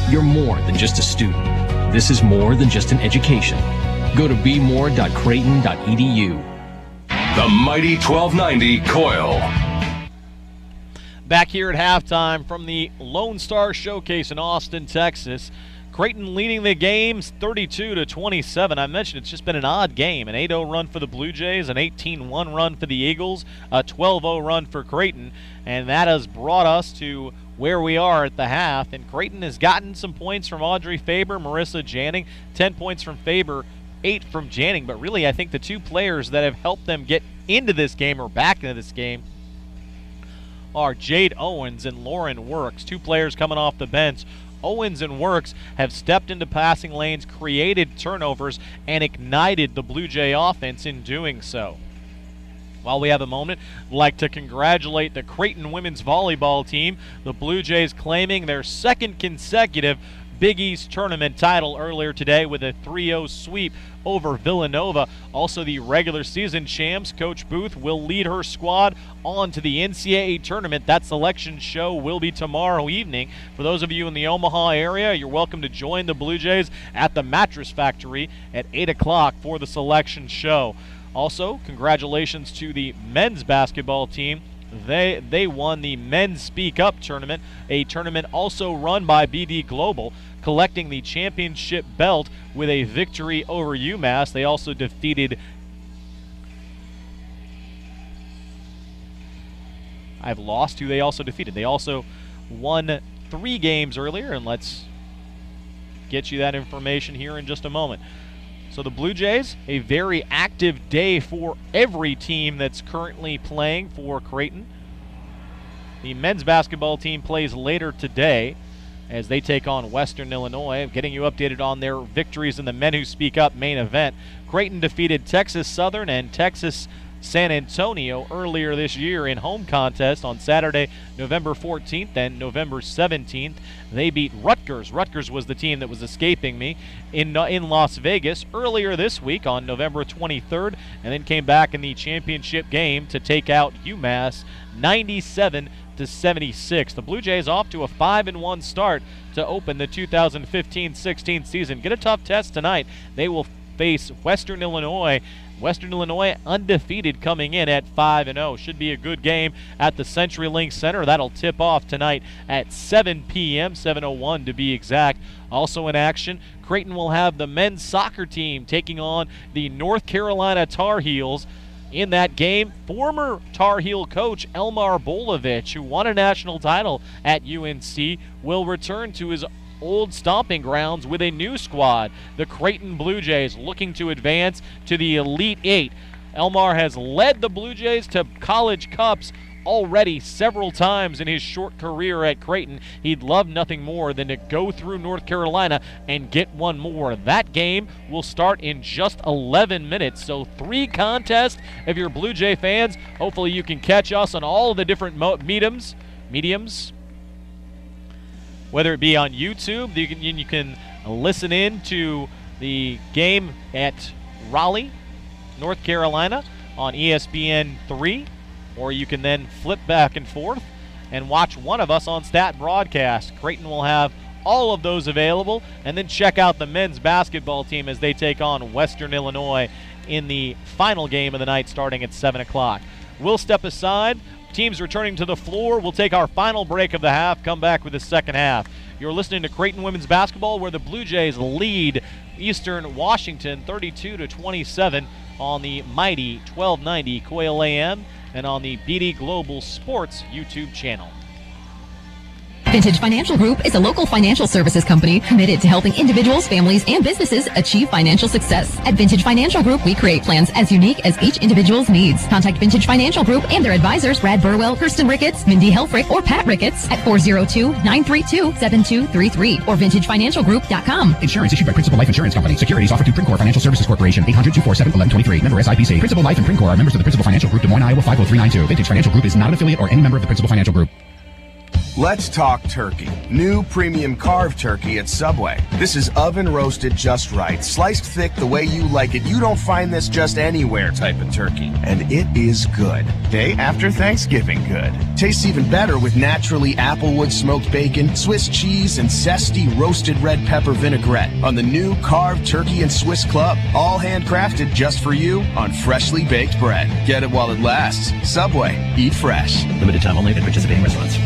You're more than just a student. This is more than just an education. Go to bemore.creighton.edu. The mighty 1290 Coil. Back here at halftime from the Lonestar Showcase in Austin, Texas. Creighton leading the games 32-27. I mentioned it's just been an odd game. An 8-0 run for the Blue Jays, an 18-1 run for the Eagles, a 12-0 run for Creighton, and that has brought us to where we are at the half. And Creighton has gotten some points from Audrey Faber, Marissa Janning, 10 points from Faber, 8 from Janning. But really, I think the two players that have helped them get into this game or back into this game are Jade Owens and Lauren Works, two players coming off the bench. Owens and Works have stepped into passing lanes, created turnovers, and ignited the Blue Jay offense in doing so. While we have a moment, I'd like to congratulate the Creighton women's volleyball team. The Blue Jays claiming their second consecutive Big East tournament title earlier today with a 3-0 sweep over Villanova. Also the regular season champs, Coach Booth, will lead her squad on to the NCAA tournament. That selection show will be tomorrow evening. For those of you in the Omaha area, you're welcome to join the Blue Jays at the Mattress Factory at 8 o'clock for the selection show. Also, congratulations to the men's basketball team. They won the Men's Speak Up tournament, a tournament also run by BD Global, collecting the championship belt with a victory over UMass. They also defeated I've lost who they also defeated. They also won 3 games earlier, and let's get you that information here in just a moment. So the Blue Jays, a very active day for every team that's currently playing for Creighton. The men's basketball team plays later today as they take on Western Illinois. Getting you updated on their victories in the Men Who Speak Up main event. Creighton defeated Texas Southern and Texas San Antonio earlier this year in home contest on Saturday, November 14th and November 17th. They beat Rutgers. Rutgers was the team that was escaping me in Las Vegas earlier this week on November 23rd, and then came back in the championship game to take out UMass 97-76. The Blue Jays off to a 5-1 start to open the 2015-16 season. Get a tough test tonight. They will face Western Illinois. Western Illinois undefeated coming in at 5-0. Should be a good game at the CenturyLink Center. That'll tip off tonight at 7 p.m., 7:01 to be exact. Also in action, Creighton will have the men's soccer team taking on the North Carolina Tar Heels. In that game, former Tar Heel coach Elmar Bolovich, who won a national title at UNC, will return to his old stomping grounds with a new squad. The Creighton Blue Jays looking to advance to the Elite Eight. Elmar has led the Blue Jays to college cups already several times in his short career at Creighton. He'd love nothing more than to go through North Carolina and get one more. That game will start in just 11 minutes. So 3 contests if you're Blue Jay fans. Hopefully you can catch us on all of the different mediums. Whether it be on YouTube, you can listen in to the game at Raleigh, North Carolina on ESPN 3, or you can then flip back and forth and watch one of us on Stat Broadcast. Creighton will have all of those available, and then check out the men's basketball team as they take on Western Illinois in the final game of the night starting at 7 o'clock. We'll step aside. Teams returning to the floor. We'll take our final break of the half, come back with the second half. You're listening to Creighton Women's Basketball, where the Blue Jays lead Eastern Washington 32-27 on the mighty 1290 Coil AM and on the BD Global Sports YouTube channel. Vintage Financial Group is a local financial services company committed to helping individuals, families, and businesses achieve financial success. At Vintage Financial Group, we create plans as unique as each individual's needs. Contact Vintage Financial Group and their advisors, Brad Burwell, Kirsten Ricketts, Mindy Helfrich, or Pat Ricketts at 402-932-7233 or vintagefinancialgroup.com. Insurance issued by Principal Life Insurance Company. Securities offered through Princor Financial Services Corporation. 800-247-1123. Member SIPC. Principal Life and Princor are members of the Principal Financial Group, Des Moines, Iowa 50392. Vintage Financial Group is not an affiliate or any member of the Principal Financial Group. Let's talk turkey. New premium carved turkey at Subway. This is oven roasted just right, sliced thick the way you like it. You don't find this just anywhere type of turkey. And it is good. Day after Thanksgiving good. Tastes even better with naturally applewood smoked bacon, Swiss cheese, and zesty roasted red pepper vinaigrette on the new carved turkey and Swiss Club. All handcrafted just for you on freshly baked bread. Get it while it lasts. Subway. Eat fresh. Limited time only at participating restaurants.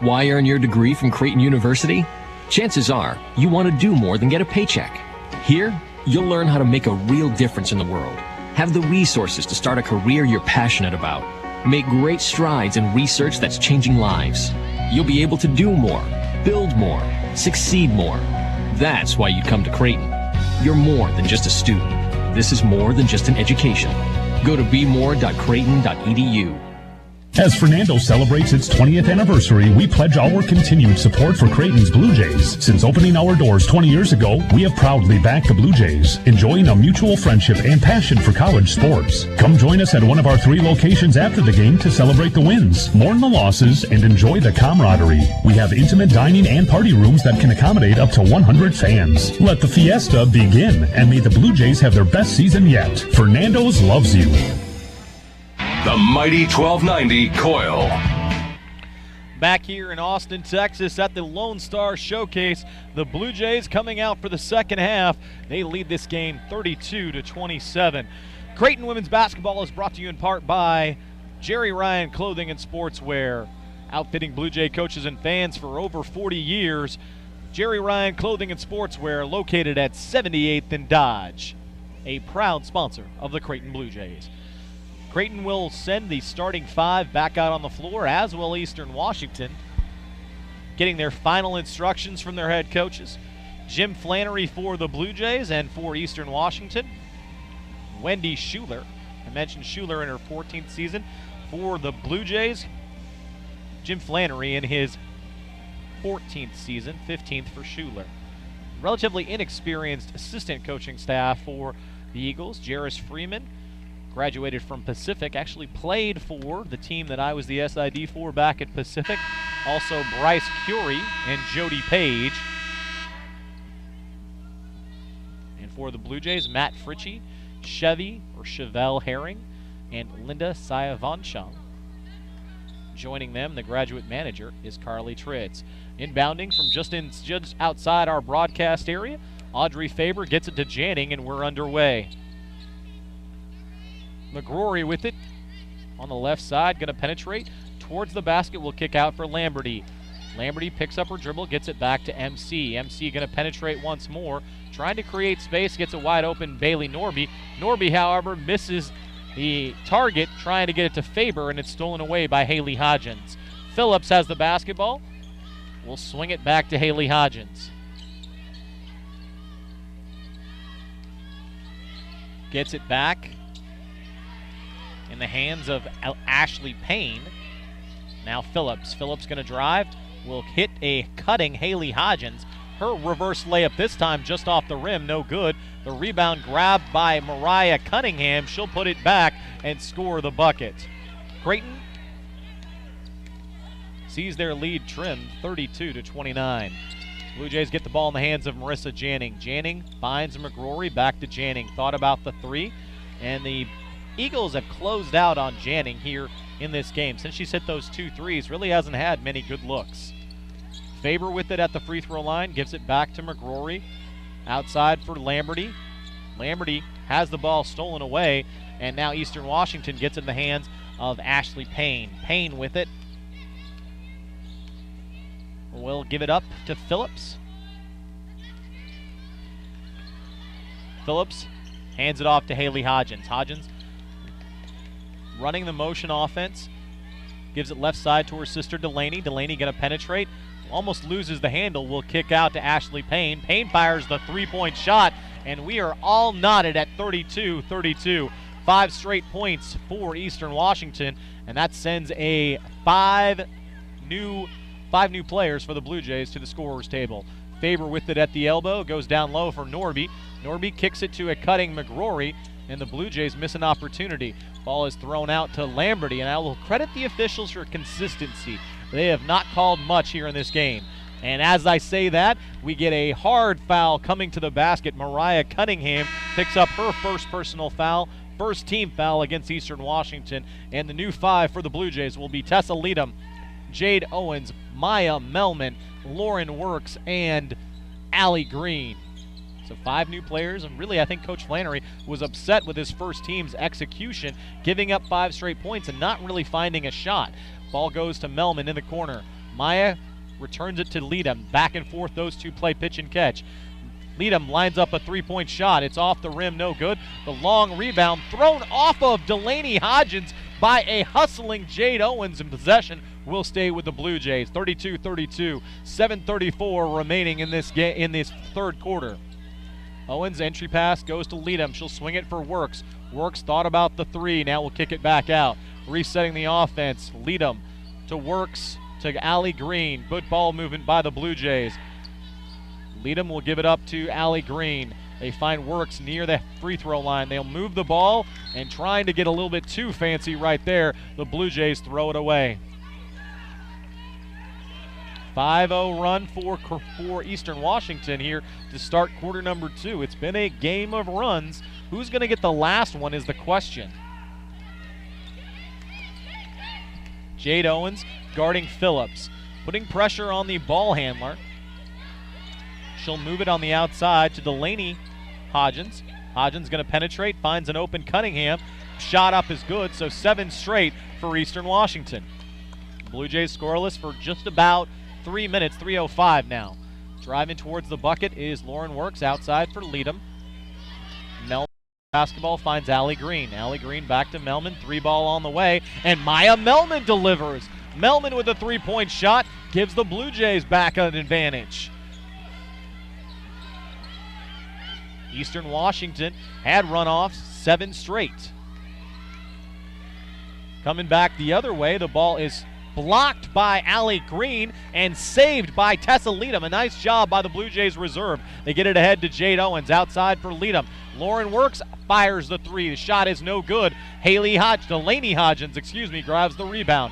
Why earn your degree from Creighton University? Chances are you want to do more than get a paycheck. Here, you'll learn how to make a real difference in the world, have the resources to start a career you're passionate about, make great strides in research that's changing lives. You'll be able to do more, build more, succeed more. That's why you come to Creighton. You're more than just a student. This is more than just an education. Go to bemore.creighton.edu. As Fernando celebrates its 20th anniversary, we pledge our continued support for Creighton's Blue Jays. Since opening our doors 20 years ago, we have proudly backed the Blue Jays, enjoying a mutual friendship and passion for college sports. Come join us at one of our 3 locations after the game to celebrate the wins, mourn the losses, and enjoy the camaraderie. We have intimate dining and party rooms that can accommodate up to 100 fans. Let the fiesta begin, and may the Blue Jays have their best season yet. Fernando's loves you. The mighty 1290 Coil. Back here in Austin, Texas at the Lonestar Showcase, the Blue Jays coming out for the second half. They lead this game 32-27. Creighton women's basketball is brought to you in part by Jerry Ryan Clothing and Sportswear, outfitting Blue Jay coaches and fans for over 40 years. Jerry Ryan Clothing and Sportswear, located at 78th and Dodge, a proud sponsor of the Creighton Blue Jays. Creighton will send the starting 5 back out on the floor, as will Eastern Washington, getting their final instructions from their head coaches. Jim Flannery for the Blue Jays, and for Eastern Washington, Wendy Schuler. I mentioned Schuler in her 14th season. For the Blue Jays, Jim Flannery in his 14th season, 15th for Schuler. Relatively inexperienced assistant coaching staff for the Eagles. Jairus Freeman graduated from Pacific, actually played for the team that I was the SID for back at Pacific. Also Bryce Curie and Jody Page. And for the Blue Jays, Matt Fritchie, Chevelle Herring, and Linda Sayavanchang. Joining them, the graduate manager is Carly Tritz. Inbounding from just outside our broadcast area, Audrey Faber gets it to Janning, and we're underway. McGrory with it on the left side, going to penetrate towards the basket, will kick out for Lamberty. Lamberty picks up her dribble, gets it back to MC. MC going to penetrate once more, trying to create space, gets a wide open Bailey Norby. Norby, however, misses the target, trying to get it to Faber, and it's stolen away by Haley Hodgins. Phillips has the basketball. We'll swing it back to Haley Hodgins. Gets it back in the hands of Ashley Payne. Now Phillips going to drive, will hit a cutting Haley Hodgins. Her reverse layup this time just off the rim, no good. The rebound grabbed by Mariah Cunningham. She'll put it back and score the bucket. Creighton sees their lead trimmed 32-29. Blue Jays get the ball in the hands of Marissa Janning. Janning finds McGrory, back to Janning. Thought about the 3, and the Eagles have closed out on Janning here in this game. Since she's hit those 2 threes, really hasn't had many good looks. Faber with it at the free throw line, gives it back to McGrory. Outside for Lamberty. Lamberty has the ball stolen away, and now Eastern Washington gets in the hands of Ashley Payne. Payne with it. Will give it up to Phillips. Phillips hands it off to Haley Hodgins. Hodgins running the motion offense. Gives it left side to her sister Delaney. Delaney going to penetrate. Almost loses the handle. Will kick out to Ashley Payne. Payne fires the 3-point shot, and we are all knotted at 32-32. 5 straight points for Eastern Washington, and that sends a 5 new players for the Blue Jays to the scorer's table. Faber with it at the elbow, goes down low for Norby. Norby kicks it to a cutting McGrory, and the Blue Jays miss an opportunity. Ball is thrown out to Lamberty, and I will credit the officials for consistency. They have not called much here in this game. And as I say that, we get a hard foul coming to the basket. Mariah Cunningham picks up her first personal foul, first team foul against Eastern Washington, and the new 5 for the Blue Jays will be Tessa Leadham, Jade Owens, Maya Melman, Lauren Works, and Allie Green. So 5 new players, and really I think Coach Flannery was upset with his first team's execution, giving up 5 straight points and not really finding a shot. Ball goes to Melman in the corner. Maya returns it to Leadham. Back and forth, those two play pitch and catch. Leadham lines up a 3-point shot. It's off the rim, no good. The long rebound thrown off of Delaney Hodgins by a hustling Jade Owens in possession. Will stay with the Blue Jays. 32-32, 7:34 remaining in this third quarter. Owens' entry pass goes to Leadham. She'll swing it for Works. Works thought about the 3. Now will kick it back out. resetting the offense. Leadham to Works to Allie Green. Good ball movement by the Blue Jays. Leadham will give it up to Allie Green. They find Works near the free throw line. They'll move the ball, and trying to get a little bit too fancy right there, the Blue Jays throw it away. 5-0 run for Eastern Washington here to start quarter number 2. It's been a game of runs. Who's going to get the last one is the question. Jade Owens guarding Phillips, putting pressure on the ball handler. She'll move it on the outside to Delaney Hodgins. Hodgins going to penetrate, finds an open Cunningham. Shot up is good, so 7 straight for Eastern Washington. Blue Jays scoreless for just about 3 minutes, 3:05 now. Driving towards the bucket is Lauren Works outside for Leadham. Melman basketball finds Allie Green. Allie Green back to Melman, 3-ball on the way, and Maya Melman delivers. Melman with a 3-point shot gives the Blue Jays back an advantage. Eastern Washington had runoffs 7 straight. Coming back the other way, the ball is blocked by Allie Green and saved by Tessa Leadham. A nice job by the Blue Jays reserve. They get it ahead to Jade Owens outside for Leadham. Lauren Works fires the 3. The shot is no good. Delaney Hodgins, grabs the rebound.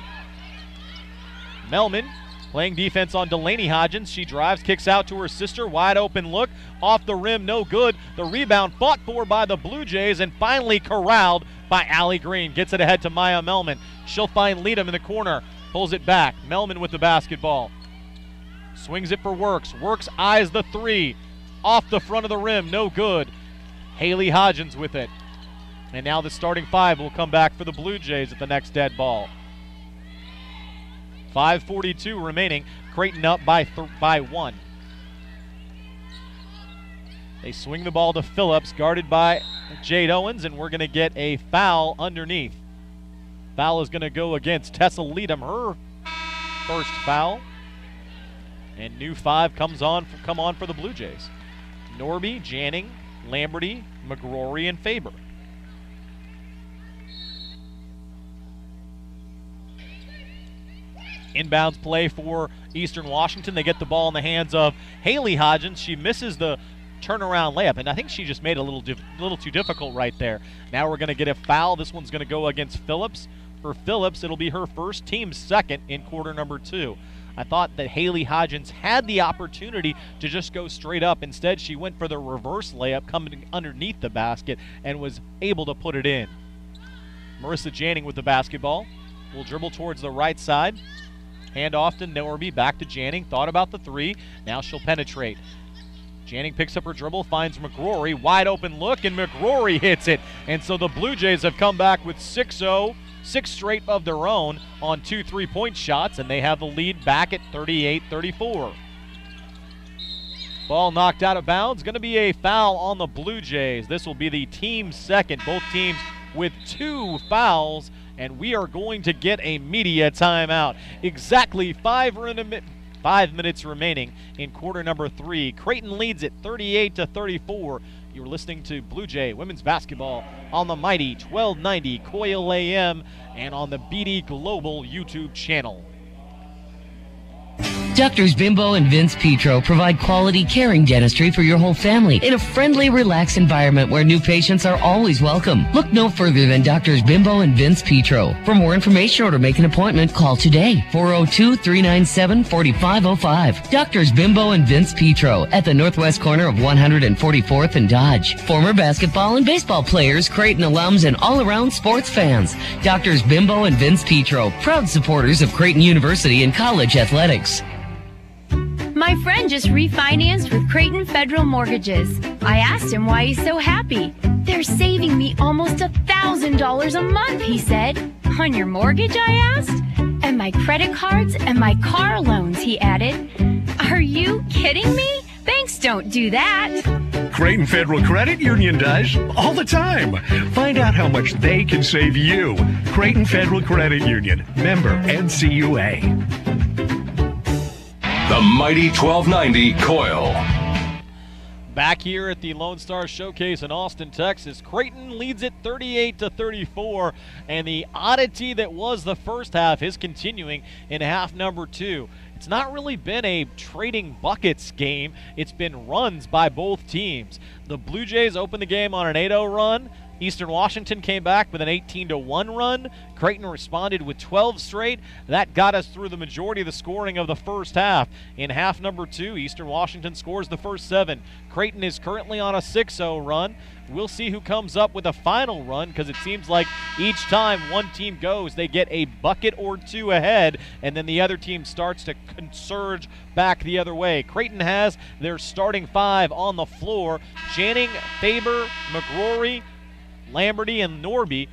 Melman playing defense on Delaney Hodgins. She drives, kicks out to her sister. Wide open look. Off the rim, no good. The rebound fought for by the Blue Jays and finally corralled by Allie Green. Gets it ahead to Maya Melman. She'll find Leadham in the corner. Pulls it back. Melman with the basketball. Swings it for Works. Works eyes the 3. Off the front of the rim, no good. Haley Hodgins with it. And now the starting 5 will come back for the Blue Jays at the next dead ball. 5:42 remaining. Creighton up by 1. They swing the ball to Phillips, guarded by Jade Owens, and we're going to get a foul underneath. Foul is going to go against Tessa Leadham, her first foul. And new 5 come on for the Blue Jays. Norby, Janning, Lamberty, McGrory, and Faber. Inbounds play for Eastern Washington. They get the ball in the hands of Haley Hodgins. She misses the turnaround layup, and I think she just made it a little too difficult right there. Now we're going to get a foul. This one's going to go against Phillips. For Phillips, it'll be her first, team's second in quarter number 2. I thought that Haley Hodgins had the opportunity to just go straight up. Instead, she went for the reverse layup coming underneath the basket and was able to put it in. Marissa Janning with the basketball. Will dribble towards the right side. Hand off to Norby, back to Janning. Thought about the 3. Now she'll penetrate. Janning picks up her dribble, finds McGrory. Wide open look, and McGrory hits it. And so the Blue Jays have come back with 6-0. 6 straight of their own on 2 3-point shots, and they have the lead back at 38-34. Ball knocked out of bounds. Going to be a foul on the Blue Jays. This will be the team's second. Both teams with 2 fouls, and we are going to get a media timeout. Exactly 5 minutes remaining in quarter number 3. Creighton leads it 38-34. You're listening to Blue Jay women's basketball on the mighty 1290 Coil AM and on the BD Global YouTube channel. Doctors Bimbo and Vince Petro provide quality, caring dentistry for your whole family in a friendly, relaxed environment where new patients are always welcome. Look no further than Doctors Bimbo and Vince Petro. For more information or to make an appointment, call today, 402-397-4505. Doctors Bimbo and Vince Petro at the northwest corner of 144th and Dodge. Former basketball and baseball players, Creighton alums, and all-around sports fans. Doctors Bimbo and Vince Petro, proud supporters of Creighton University and college athletics. My friend just refinanced with Creighton Federal Mortgages. I asked him why he's so happy. They're saving me almost $1,000 a month, he said. On your mortgage, I asked? And my credit cards and my car loans, he added. Are you kidding me? Banks don't do that. Creighton Federal Credit Union does all the time. Find out how much they can save you. Creighton Federal Credit Union, member NCUA. The mighty 1290 Coil. Back here at the Lone Star Showcase in Austin, Texas, Creighton leads it 38-34, and the oddity that was the first half is continuing in half number 2. It's not really been a trading buckets game. It's been runs by both teams. The Blue Jays opened the game on an 8-0 run. Eastern Washington came back with an 18-1 run. Creighton responded with 12 straight. That got us through the majority of the scoring of the first half. In half number 2, Eastern Washington scores the first 7. Creighton is currently on a 6-0 run. We'll see who comes up with a final run, because it seems like each time one team goes, they get a bucket or 2 ahead, and then the other team starts to surge back the other way. Creighton has their starting 5 on the floor. Janning, Faber, McGrory, Lamberty, and Norby.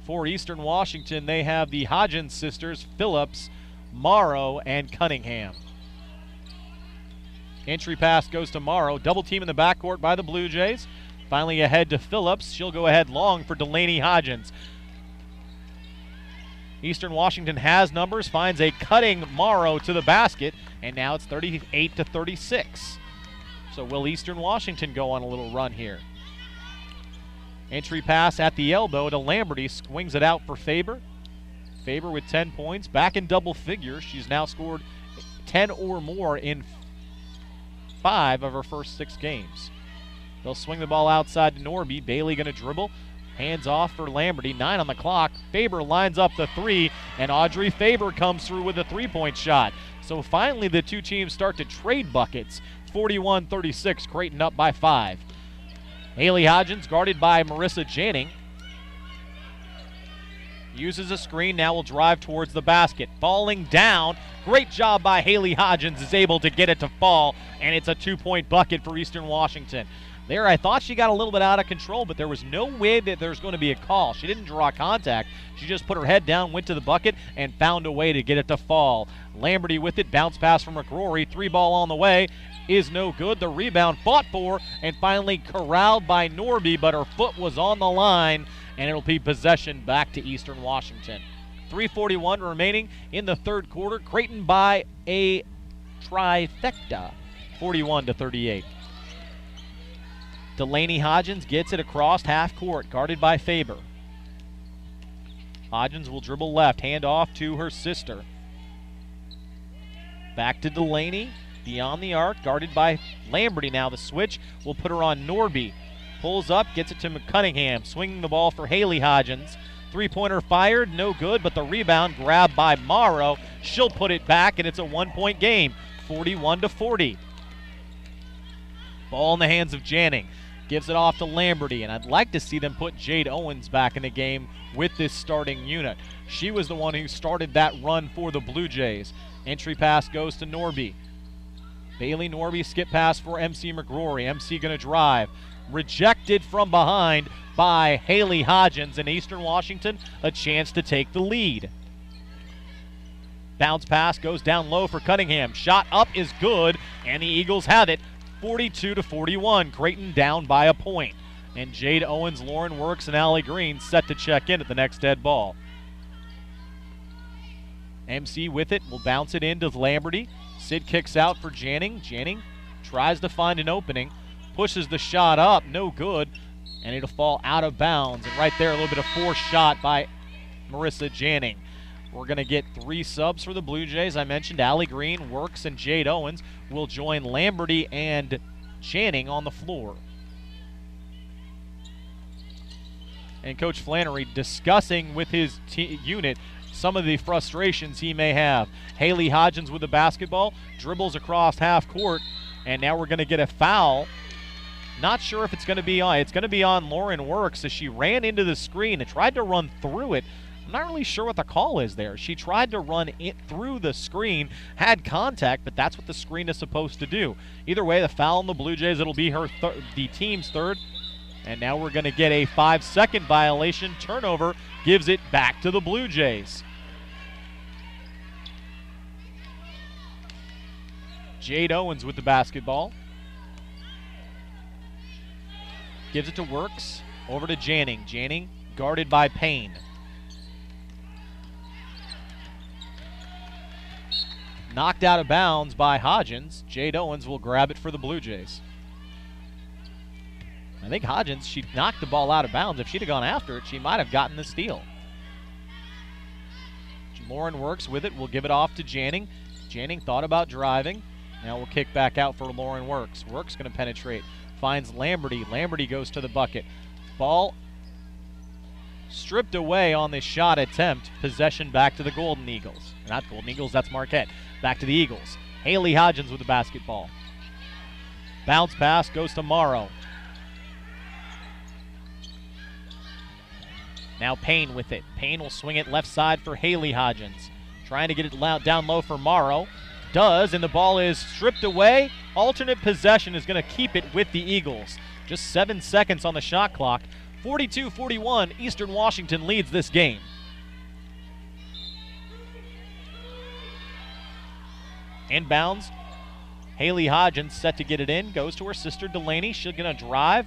For Eastern Washington, they have the Hodgins sisters, Phillips, Morrow, and Cunningham. Entry pass goes to Morrow. Double team in the backcourt by the Blue Jays. Finally ahead to Phillips. She'll go ahead long for Delaney Hodgins. Eastern Washington has numbers, finds a cutting Morrow to the basket, and now it's 38-36. So will Eastern Washington go on a little run here? Entry pass at the elbow to Lamberty, swings it out for Faber. Faber with 10 points, back in double figures. She's now scored 10 or more in 5 of her first 6 games. They'll swing the ball outside to Norby. Bailey going to dribble. Hands off for Lamberty. 9 on the clock. Faber lines up the 3, and Audrey Faber comes through with a 3-point shot. So finally the two teams start to trade buckets. 41-36, Creighton up by 5. Haley Hodgins guarded by Marissa Janning. Uses a screen, now will drive towards the basket. Falling down, great job by Haley Hodgins, is able to get it to fall, and it's a 2-point bucket for Eastern Washington. There, I thought she got a little bit out of control, but there was no way that there's going to be a call. She didn't draw contact. She just put her head down, went to the bucket, and found a way to get it to fall. Lamberty with it, bounce pass from McGrory, 3-ball on the way, is no good. The rebound fought for, and finally corralled by Norby, but her foot was on the line, and it'll be possession back to Eastern Washington. 3:41 remaining in the third quarter. Creighton by a trifecta, 41-38. Delaney Hodgins gets it across half court, guarded by Faber. Hodgins will dribble left, hand off to her sister. Back to Delaney, beyond the arc, guarded by Lamberty. Now the switch will put her on Norby. Pulls up, gets it to Cunningham, swinging the ball for Haley Hodgins. 3-pointer fired, no good, but the rebound grabbed by Morrow. She'll put it back, and it's a 1-point game, 41-40. Ball in the hands of Janning. Gives it off to Lamberty, and I'd like to see them put Jade Owens back in the game with this starting unit. She was the one who started that run for the Blue Jays. Entry pass goes to Norby. Bailey Norby, skip pass for MC McGrory. MC going to drive. Rejected from behind by Haley Hodgins, and Eastern Washington a chance to take the lead. Bounce pass goes down low for Cunningham. Shot up is good, and the Eagles have it. 42-41, Creighton down by a point. And Jade Owens, Lauren Works, and Allie Green set to check in at the next dead ball. MC with it, will bounce it into Lamberty. Sid kicks out for Janning. Janning tries to find an opening, pushes the shot up, no good, and it'll fall out of bounds. And right there, a little bit of forced shot by Marissa Janning. We're going to get 3 subs for the Blue Jays. I mentioned Allie Green, Works, and Jade Owens will join Lamberty and Channing on the floor. And Coach Flannery discussing with his unit some of the frustrations he may have. Haley Hodgins with the basketball, dribbles across half court, and now we're going to get a foul. Not sure if it's going to be on. It's going to be on Lauren Works as she ran into the screen and tried to run through it. I'm not really sure what the call is there. She tried to run it through the screen, had contact, but that's what the screen is supposed to do. Either way, the foul on the Blue Jays, it'll be the team's third. And now we're going to get a 5-second violation. Turnover gives it back to the Blue Jays. Jade Owens with the basketball. Gives it to Works. Over to Janning. Janning guarded by Payne. Knocked out of bounds by Hodgins. Jade Owens will grab it for the Blue Jays. I think Hodgins, she knocked the ball out of bounds. If she'd have gone after it, she might have gotten the steal. Lauren Works with it. We'll give it off to Janning. Janning thought about driving. Now we'll kick back out for Lauren Works. Works going to penetrate. Finds Lamberty. Lamberty goes to the bucket. Ball stripped away on the shot attempt. Possession back to the Golden Eagles. Not Golden Eagles, that's Marquette. Back to the Eagles. Haley Hodgins with the basketball. Bounce pass goes to Morrow. Now Payne with it. Payne will swing it left side for Haley Hodgins. Trying to get it down low for Morrow. Does, and the ball is stripped away. Alternate possession is going to keep it with the Eagles. Just 7 seconds on the shot clock. 42-41, Eastern Washington leads this game. Inbounds. Haley Hodgins set to get it in. Goes to her sister Delaney. She's going to drive.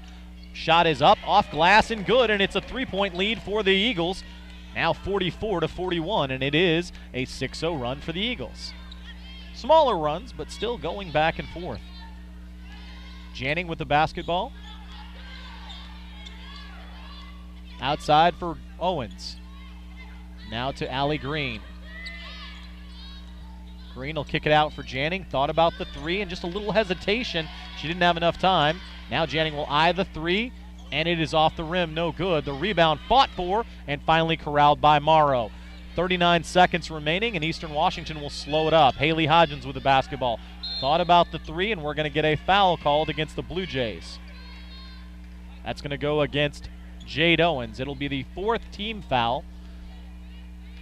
Shot is up, off glass, and good, and it's a 3-point lead for the Eagles. Now 44-41, and it is a 6-0 run for the Eagles. Smaller runs, but still going back and forth. Janning with the basketball. Outside for Owens. Now to Allie Green. Green will kick it out for Janning. Thought about the three, and just a little hesitation. She didn't have enough time. Now Janning will eye the three, and it is off the rim, no good. The rebound fought for, and finally corralled by Morrow. 39 seconds remaining, and Eastern Washington will slow it up. Haley Hodgins with the basketball. Thought about the three, and we're going to get a foul called against the Blue Jays. That's going to go against Jade Owens. It'll be the fourth team foul.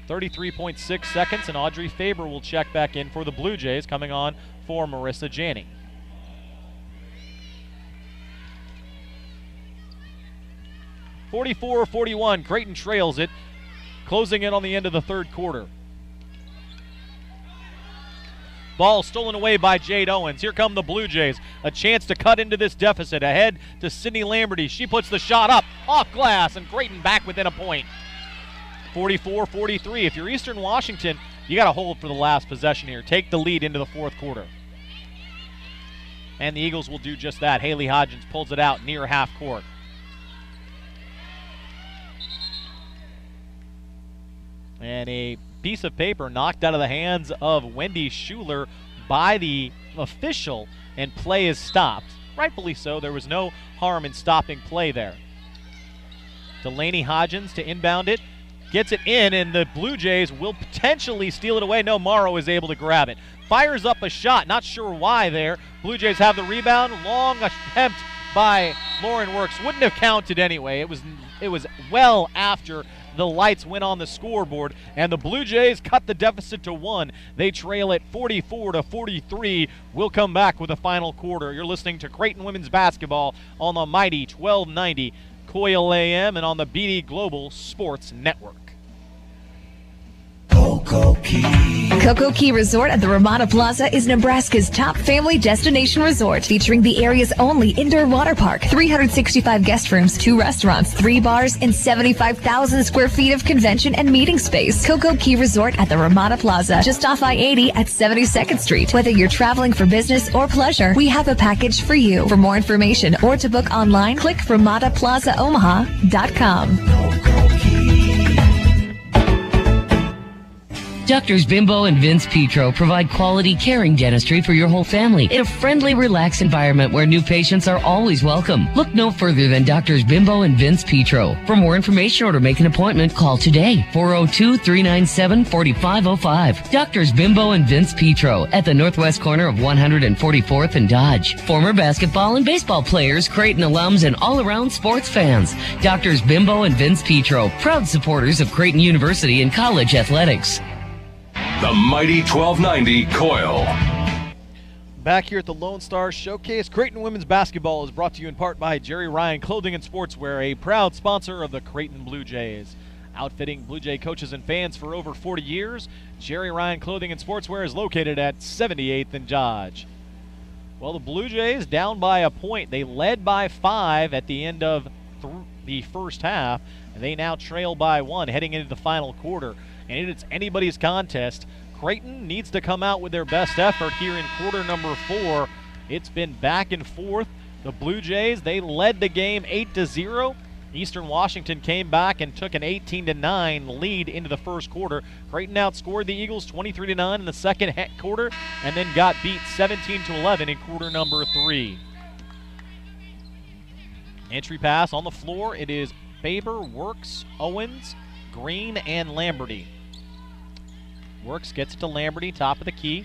33.6 seconds, and Audrey Faber will check back in for the Blue Jays, coming on for Marissa Janning. (44-41), Creighton trails it, closing in on the end of the third quarter. Ball stolen away by Jade Owens. Here come the Blue Jays. A chance to cut into this deficit. Ahead to Sydney Lamberty. She puts the shot up, off glass, and Creighton back within a point. 44-43. If you're Eastern Washington, you got to hold for the last possession here. Take the lead into the fourth quarter. And the Eagles will do just that. Haley Hodgins pulls it out near half court. And a piece of paper knocked out of the hands of Wendy Schuler by the official, and play is stopped. Rightfully so. There was no harm in stopping play there. Delaney Hodgins to inbound it. Gets it in, and the Blue Jays will potentially steal it away. No, Morrow is able to grab it. Fires up a shot. Not sure why there. Blue Jays have the rebound. Long attempt by Lauren Works. Wouldn't have counted anyway. It was well after the lights went on the scoreboard, and the Blue Jays cut the deficit to 1. They trail it 44-43. We'll come back with the final quarter. You're listening to Creighton women's basketball on the mighty 1290 Coil AM and on the BD Global Sports Network. Cocoa Key Resort at the Ramada Plaza is Nebraska's top family destination resort, featuring the area's only indoor water park, 365 guest rooms, 2 restaurants, 3 bars, and 75,000 square feet of convention and meeting space. Cocoa Key Resort at the Ramada Plaza, just off I-80 at 72nd Street. Whether you're traveling for business or pleasure, we have a package for you. For more information or to book online, click RamadaPlazaOmaha.com. Doctors Bimbo and Vince Petro provide quality, caring dentistry for your whole family in a friendly, relaxed environment where new patients are always welcome. Look no further than Doctors Bimbo and Vince Petro. For more information or to make an appointment, call today, 402-397-4505. Doctors Bimbo and Vince Petro at the northwest corner of 144th and Dodge. Former basketball and baseball players, Creighton alums, and all-around sports fans. Doctors Bimbo and Vince Petro, proud supporters of Creighton University and college athletics. The mighty 1290 Coil. Back here at the Lonestar Showcase, Creighton women's basketball is brought to you in part by Jerry Ryan Clothing and Sportswear, a proud sponsor of the Creighton Blue Jays. Outfitting Blue Jay coaches and fans for over 40 years, Jerry Ryan Clothing and Sportswear is located at 78th and Dodge. Well, the Blue Jays down by a point. They led by 5 at the end of the first half, and they now trail by 1 heading into the final quarter. And it's anybody's contest. Creighton needs to come out with their best effort here in quarter number 4. It's been back and forth. The Blue Jays, they led the game 8-0. Eastern Washington came back and took an 18-9 lead into the first quarter. Creighton outscored the Eagles 23-9 in the second quarter and then got beat 17-11 in quarter number 3. Entry pass on the floor. It is Faber, Works, Owens, Green, and Lamberty. Works gets it to Lamberty, top of the key.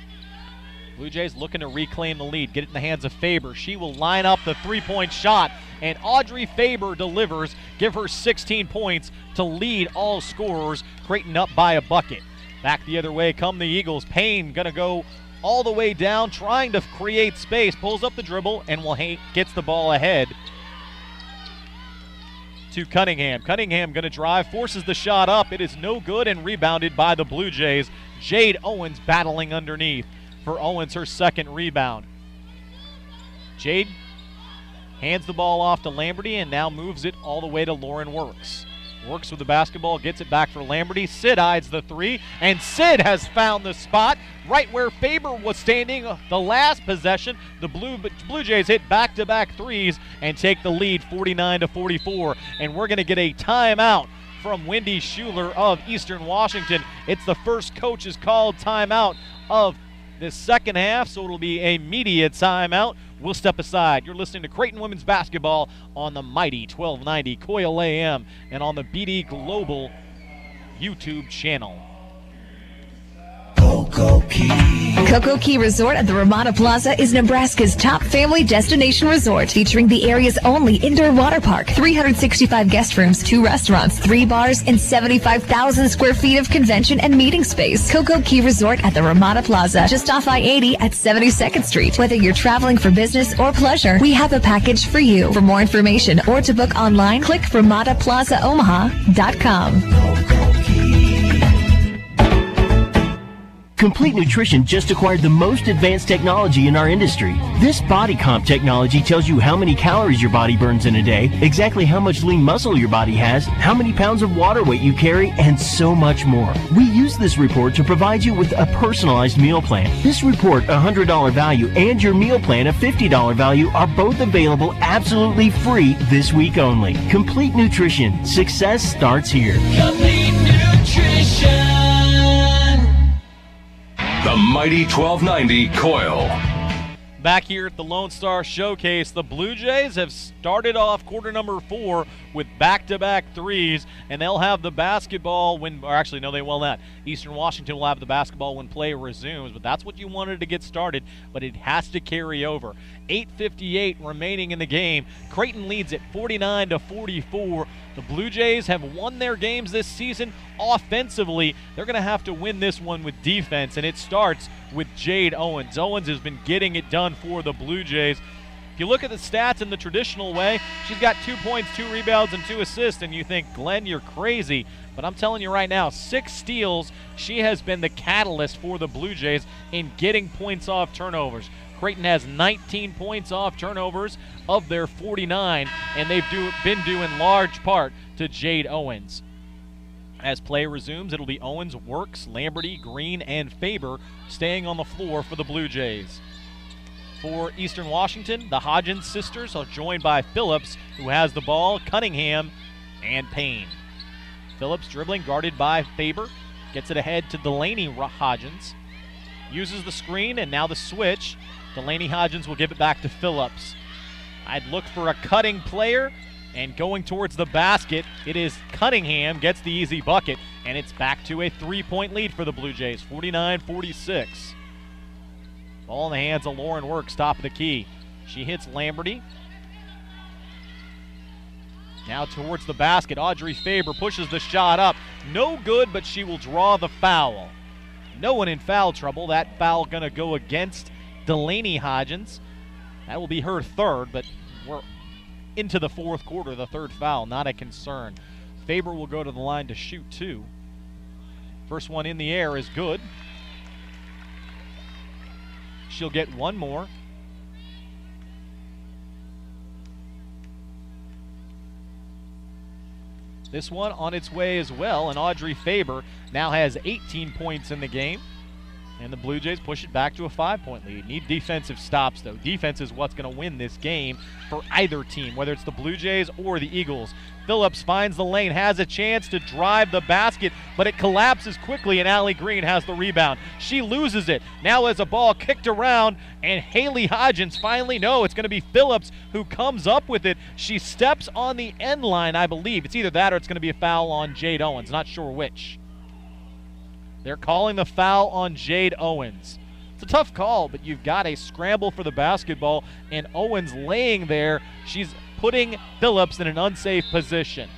Blue Jays looking to reclaim the lead, get it in the hands of Faber. She will line up the three-point shot, and Audrey Faber delivers, give her 16 points to lead all scorers. Creighton up by a bucket. Back the other way come the Eagles. Payne going to go all the way down, trying to create space, pulls up the dribble, and gets the ball ahead to Cunningham. Cunningham going to drive, forces the shot up. It is no good and rebounded by the Blue Jays. Jade Owens battling underneath for Owens, her second rebound. Jade hands the ball off to Lamberty and now moves it all the way to Lauren Works. Works with the basketball, gets it back for Lamberty. Sid eyes the three, and Sid has found the spot right where Faber was standing the last possession. The Blue Jays hit back-to-back threes and take the lead 49-44, and we're going to get a timeout from Wendy Schuler of Eastern Washington. It's the first coach's called timeout of this second half, so it'll be a media timeout. We'll step aside. You're listening to Creighton Women's Basketball on the mighty 1290 Coil AM and on the BD Global YouTube channel. Cocoa Key Resort at the Ramada Plaza is Nebraska's top family destination resort, featuring the area's only indoor water park, 365 guest rooms, 2 restaurants, 3 bars, and 75,000 square feet of convention and meeting space. Cocoa Key Resort at the Ramada Plaza, just off I-80 at 72nd Street. Whether you're traveling for business or pleasure, we have a package for you. For more information or to book online, click RamadaPlazaOmaha.com. Complete Nutrition just acquired the most advanced technology in our industry. This body comp technology tells you how many calories your body burns in a day, exactly how much lean muscle your body has, how many pounds of water weight you carry, and so much more. We use this report to provide you with a personalized meal plan. This report, a $100 value, and your meal plan, a $50 value, are both available absolutely free this week only. Complete Nutrition. Success starts here. Complete Nutrition. The mighty 1290 Coil. Back here at the Lonestar Showcase, the Blue Jays have started off quarter number 4 with back-to-back threes, and they'll have the basketball when, or actually, no, they will not. Eastern Washington will have the basketball when play resumes, but that's what you wanted to get started, but it has to carry over. 8:58 remaining in the game. Creighton leads at 49-44. The Blue Jays have won their games this season offensively. They're going to have to win this one with defense, and it starts with Jade Owens. Owens has been getting it done for the Blue Jays. If you look at the stats in the traditional way, she's got 2 points, 2 rebounds, and 2 assists, and you think, Glenn, you're crazy. But I'm telling you right now, 6 steals. She has been the catalyst for the Blue Jays in getting points off turnovers. Creighton has 19 points off turnovers of their 49, and they've been due in large part to Jade Owens. As play resumes, it'll be Owens, Works, Lamberty, Green, and Faber staying on the floor for the Blue Jays. For Eastern Washington, the Hodgins sisters are joined by Phillips, who has the ball, Cunningham, and Payne. Phillips dribbling, guarded by Faber, gets it ahead to Delaney Hodgins. Uses the screen, and now the switch. Delaney Hodgins will give it back to Phillips. I'd look for a cutting player, and going towards the basket, it is Cunningham, gets the easy bucket, and it's back to a 3-point lead for the Blue Jays, 49-46. Ball in the hands of Lauren Works, top of the key. She hits Lamberty. Now towards the basket, Audrey Faber pushes the shot up. No good, but she will draw the foul. No one in foul trouble. That foul going to go against Delaney Hodgins. That will be her third, but we're into the fourth quarter. The third foul, not a concern. Faber will go to the line to shoot 2. First one in the air is good. She'll get one more. This one on its way as well, and Audrey Faber now has 18 points in the game. And the Blue Jays push it back to a 5-point lead. Need defensive stops, though. Defense is what's going to win this game for either team, whether it's the Blue Jays or the Eagles. Phillips finds the lane, has a chance to drive the basket, but it collapses quickly, and Allie Green has the rebound. She loses it. Now as a ball kicked around, and Haley Hodgins finally, no, it's going to be Phillips who comes up with it. She steps on the end line, I believe. It's either that or it's going to be a foul on Jade Owens. Not sure which. They're calling the foul on Jade Owens. It's a tough call, but you've got a scramble for the basketball, and Owens laying there. She's putting Phillips in an unsafe position.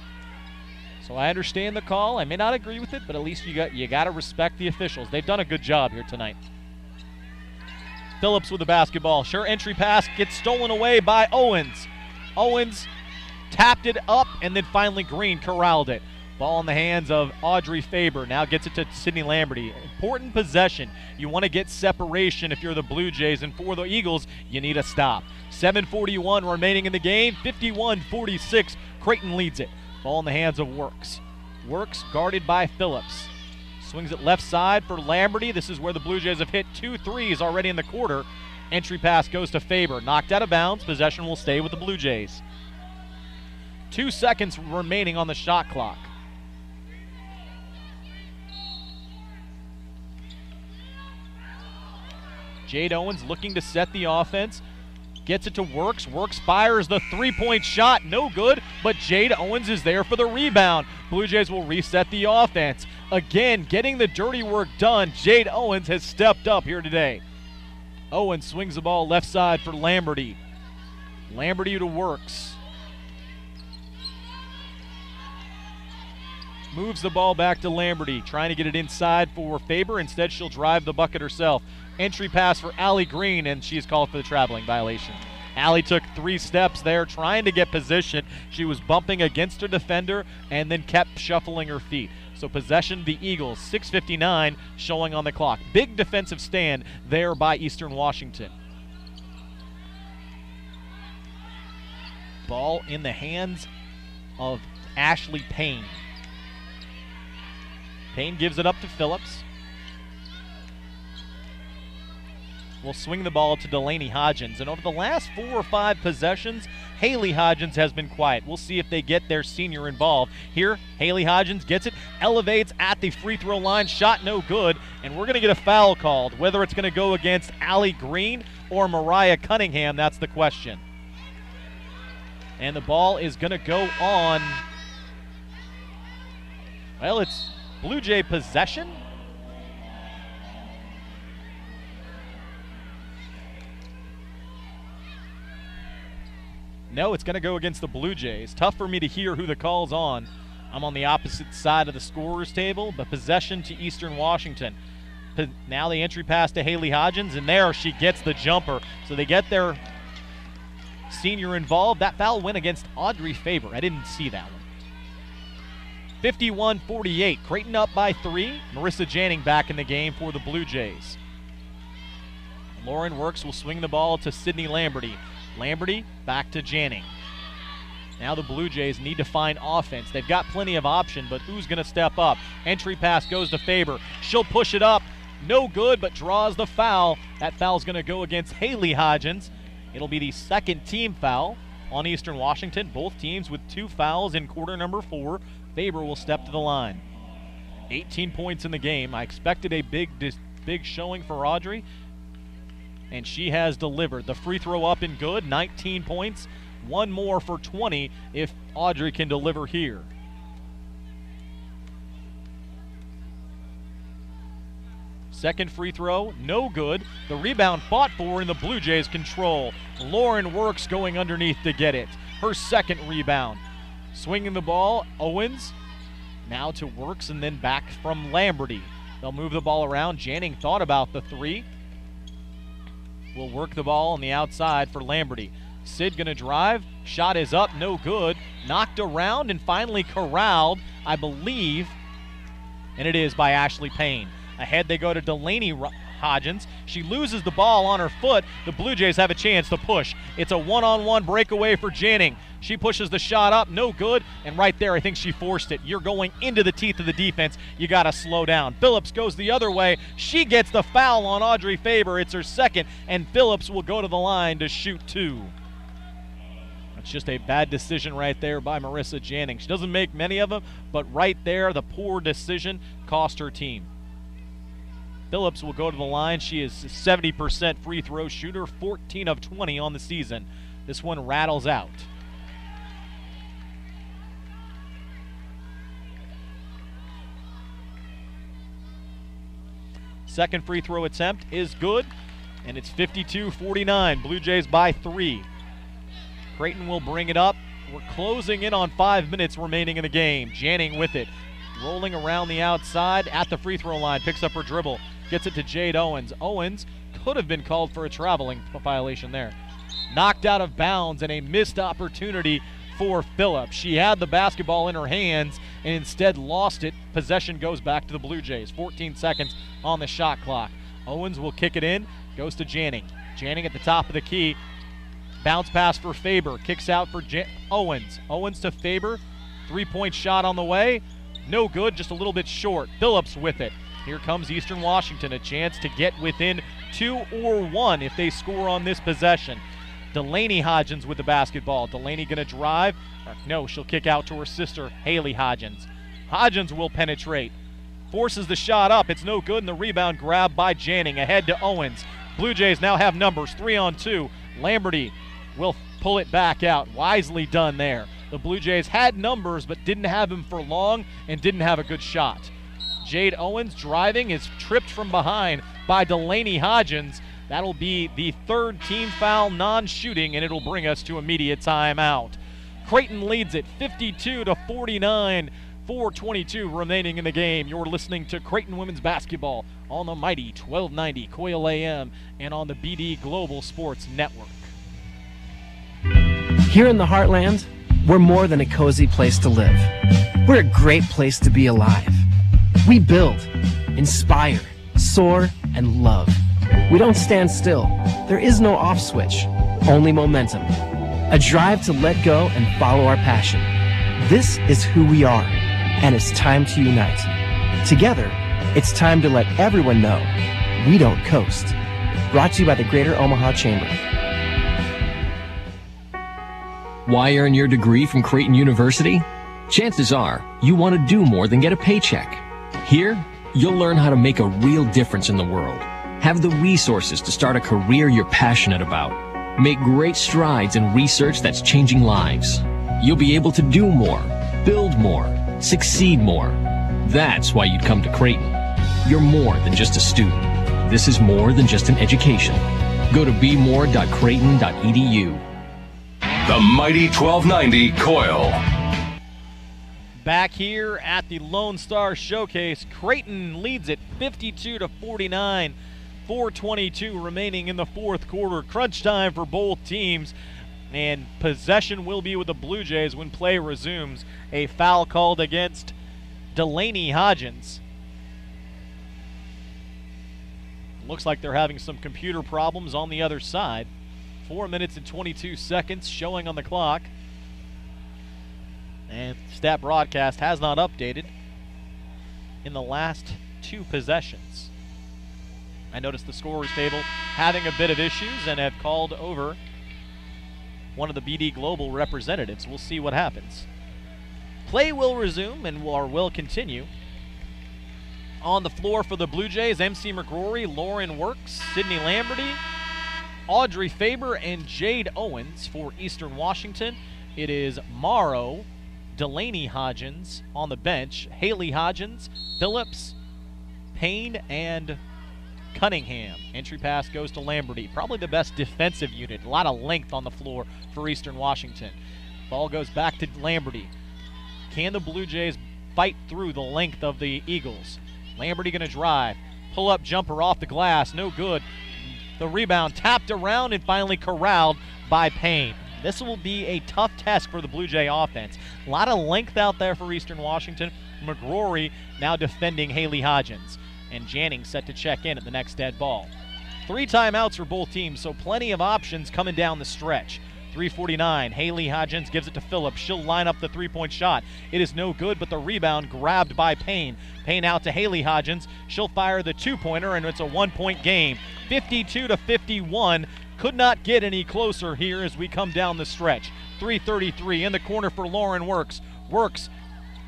So I understand the call. I may not agree with it, but at least you got to respect the officials. They've done a good job here tonight. Phillips with the basketball. Sure entry pass gets stolen away by Owens. Owens tapped it up, and then finally Green corralled it. Ball in the hands of Audrey Faber. Now gets it to Sydney Lamberty. Important possession. You want to get separation if you're the Blue Jays, and for the Eagles, you need a stop. 7:41 remaining in the game. 51-46. Creighton leads it. Ball in the hands of Works. Works guarded by Phillips. Swings it left side for Lamberty. This is where the Blue Jays have hit 2 threes already in the quarter. Entry pass goes to Faber. Knocked out of bounds. Possession will stay with the Blue Jays. 2 seconds remaining on the shot clock. Jade Owens looking to set the offense. Gets it to Works. Works fires the three-point shot. No good, but Jade Owens is there for the rebound. Blue Jays will reset the offense. Again, getting the dirty work done. Jade Owens has stepped up here today. Owens swings the ball left side for Lamberty. Lamberty to Works. Moves the ball back to Lamberty, trying to get it inside for Faber. Instead, she'll drive the bucket herself. Entry pass for Allie Green, and she's called for the traveling violation. Allie took 3 steps there trying to get position. She was bumping against her defender and then kept shuffling her feet. So possession the Eagles, 6:59 showing on the clock. Big defensive stand there by Eastern Washington. Ball in the hands of Ashley Payne. Payne gives it up to Phillips. Will swing the ball to Delaney Hodgins. And over the last 4 or 5 possessions, Haley Hodgins has been quiet. We'll see if they get their senior involved. Here, Haley Hodgins gets it, elevates at the free throw line, shot no good, and we're going to get a foul called. Whether it's going to go against Allie Green or Mariah Cunningham, that's the question. And the ball is going to go on. Well, it's Blue Jay possession. No, it's going to go against the Blue Jays. Tough for me to hear who the call's on. I'm on the opposite side of the scorer's table, but possession to Eastern Washington. Now the entry pass to Haley Hodgins, and there she gets the jumper. So they get their senior involved. That foul went against Audrey Faber. I didn't see that one. 51-48. Creighton up by 3. Marissa Janning back in the game for the Blue Jays. Lauren Works will swing the ball to Sydney Lamberty. Lamberty back to Janning. Now the Blue Jays need to find offense. They've got plenty of option, but who's going to step up? Entry pass goes to Faber. She'll push it up. No good, but draws the foul. That foul's going to go against Haley Hodgins. It'll be the second team foul on Eastern Washington. Both teams with 2 fouls in quarter number 4. Faber will step to the line. 18 points in the game. I expected a big showing for Audrey, and she has delivered. The free throw up and good, 19 points. 1 more for 20 if Audrey can deliver here. Second free throw, no good. The rebound fought for in the Blue Jays' control. Lauren Works going underneath to get it. Her second rebound. Swinging the ball, Owens. Now to Works and then back from Lamberty. They'll move the ball around. Janning thought about the 3. Will work the ball on the outside for Lamberty. Sid going to drive. Shot is up, no good. Knocked around and finally corralled, I believe. And it is by Ashley Payne. Ahead they go to Delaney Hodgins. She loses the ball on her foot. The Blue Jays have a chance to push. It's a one-on-one breakaway for Janning. She pushes the shot up, no good. And right there, I think she forced it. You're going into the teeth of the defense. You got to slow down. Phillips goes the other way. She gets the foul on Audrey Faber. It's her second, and Phillips will go to the line to shoot 2. It's just a bad decision right there by Marissa Janning. She doesn't make many of them, but right there, the poor decision cost her team. Phillips will go to the line. She is a 70% free throw shooter, 14 of 20 on the season. This one rattles out. Second free throw attempt is good, and it's 52-49. Blue Jays by 3. Creighton will bring it up. We're closing in on 5 minutes remaining in the game. Janning with it. Rolling around the outside at the free throw line. Picks up her dribble. Gets it to Jade Owens. Owens could have been called for a traveling violation there. Knocked out of bounds and a missed opportunity for Phillips. She had the basketball in her hands and instead lost it. Possession goes back to the Blue Jays. 14 seconds on the shot clock. Owens will kick it in. Goes to Janning. Janning at the top of the key. Bounce pass for Faber. Kicks out for Owens. Owens to Faber. Three-point shot on the way. No good, just a little bit short. Phillips with it. Here comes Eastern Washington. A chance to get within 2 or 1 if they score on this possession. Delaney Hodgins with the basketball. Delaney going to drive. No, she'll kick out to her sister, Haley Hodgins. Hodgins will penetrate. Forces the shot up. It's no good, and the rebound grabbed by Janning. Ahead to Owens. Blue Jays now have numbers, 3-on-2. Lamberty will pull it back out. Wisely done there. The Blue Jays had numbers but didn't have him for long and didn't have a good shot. Jade Owens driving is tripped from behind by Delaney Hodgins. That'll be the third team foul non-shooting, and it'll bring us to immediate timeout. Creighton leads it 52-49. 4:22 remaining in the game. You're listening to Creighton Women's Basketball on the mighty 1290 Coil AM and on the BD Global Sports Network. Here in the Heartland, we're more than a cozy place to live. We're a great place to be alive. We build, inspire, soar, and love. We don't stand still. There is no off switch, only momentum. A drive to let go and follow our passion. This is who we are, and it's time to unite. Together, it's time to let everyone know we don't coast. Brought to you by the Greater Omaha Chamber. Why earn your degree from Creighton University? Chances are you want to do more than get a paycheck. Here, you'll learn how to make a real difference in the world. Have the resources to start a career you're passionate about. Make great strides in research that's changing lives. You'll be able to do more, build more, succeed more. That's why you'd come to Creighton. You're more than just a student. This is more than just an education. Go to bemore.creighton.edu. The mighty 1290 Coil. Back here at the Lonestar Showcase, Creighton leads it 52-49. 4:22 remaining in the fourth quarter. Crunch time for both teams. And possession will be with the Blue Jays when play resumes. A foul called against Delaney Hodgins. Looks like they're having some computer problems on the other side. 4 minutes and 22 seconds showing on the clock. And stat broadcast has not updated in the last 2 possessions. I noticed the scorers table having a bit of issues and have called over one of the BD Global representatives. We'll see what happens. Play will resume and will continue. On the floor for the Blue Jays, MC McGrory, Lauren Works, Sydney Lamberty, Audrey Faber, and Jade Owens. For Eastern Washington, it is Morrow, Delaney Hodgins on the bench, Haley Hodgins, Phillips, Payne, and Cunningham. Entry pass goes to Lamberty. Probably the best defensive unit. A lot of length on the floor for Eastern Washington. Ball goes back to Lamberty. Can the Blue Jays fight through the length of the Eagles? Lamberty going to drive. Pull-up jumper off the glass. No good. The rebound tapped around and finally corralled by Payne. This will be a tough test for the Blue Jay offense. A lot of length out there for Eastern Washington. McGrory now defending Haley Hodgins. And Janning set to check in at the next dead ball. 3 timeouts for both teams, so plenty of options coming down the stretch. 3:49. Haley Hodgins gives it to Phillips. She'll line up the three-point shot. It is no good, but the rebound grabbed by Payne. Payne out to Haley Hodgins. She'll fire the two-pointer, and it's a one-point game. 52-51. Could not get any closer here as we come down the stretch. 3:33 in the corner for Lauren Works. Works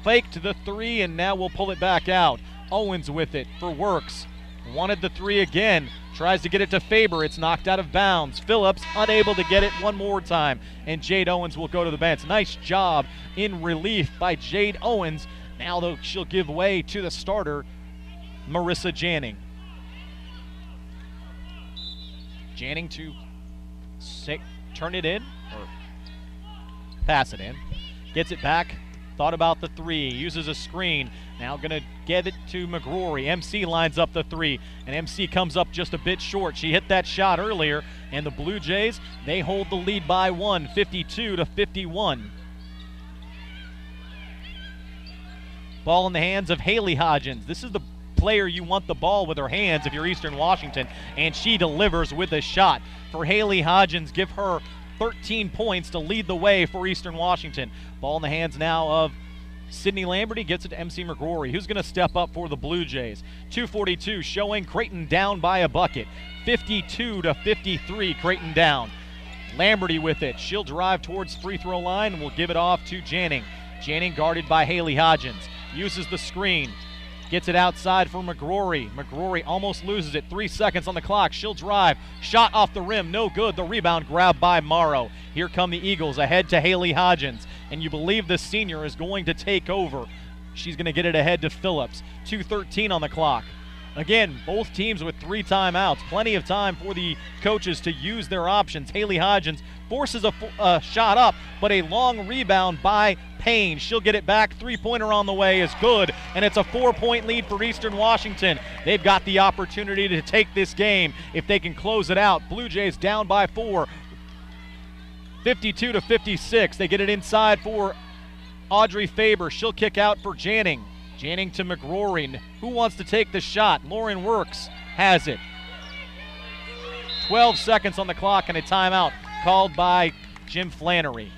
faked the three, and now we'll pull it back out. Owens with it for Works. Wanted the three again. Tries to get it to Faber. It's knocked out of bounds. Phillips unable to get it one more time. And Jade Owens will go to the bench. Nice job in relief by Jade Owens. Now, though, she'll give way to the starter, Marissa Janning. Janning to turn it in or pass it in. Gets it back. Thought about the three. Uses a screen. Now going to get it to McGrory. MC lines up the three, and MC comes up just a bit short. She hit that shot earlier, and the Blue Jays, they hold the lead by one, 52-51. Ball in the hands of Haley Hodgins. This is the player you want the ball with her hands if you're Eastern Washington, and she delivers with a shot. For Haley Hodgins, give her 13 points to lead the way for Eastern Washington. Ball in the hands now of Sydney Lamberty, gets it to MC McGrory, who's going to step up for the Blue Jays. 2:42 showing Creighton down by a bucket. 52-53, Creighton down. Lamberty with it. She'll drive towards free throw line and will give it off to Janning. Janning guarded by Haley Hodgins. Uses the screen. Gets it outside for McGrory. McGrory almost loses it. 3 seconds on the clock. She'll drive. Shot off the rim. No good. The rebound grabbed by Morrow. Here come the Eagles ahead to Haley Hodgins. And you believe the senior is going to take over. She's going to get it ahead to Phillips. 2:13 on the clock. Again, both teams with 3 timeouts. Plenty of time for the coaches to use their options. Haley Hodgins forces a shot up, but a long rebound by Payne. She'll get it back. Three-pointer on the way is good, and it's a 4-point lead for Eastern Washington. They've got the opportunity to take this game if they can close it out. Blue Jays down by 4. 52-56. They get it inside for Audrey Faber. She'll kick out for Janning. Janning to McGrory. Who wants to take the shot? Lauren Works has it. 12 seconds on the clock and a timeout called by Jim Flannery.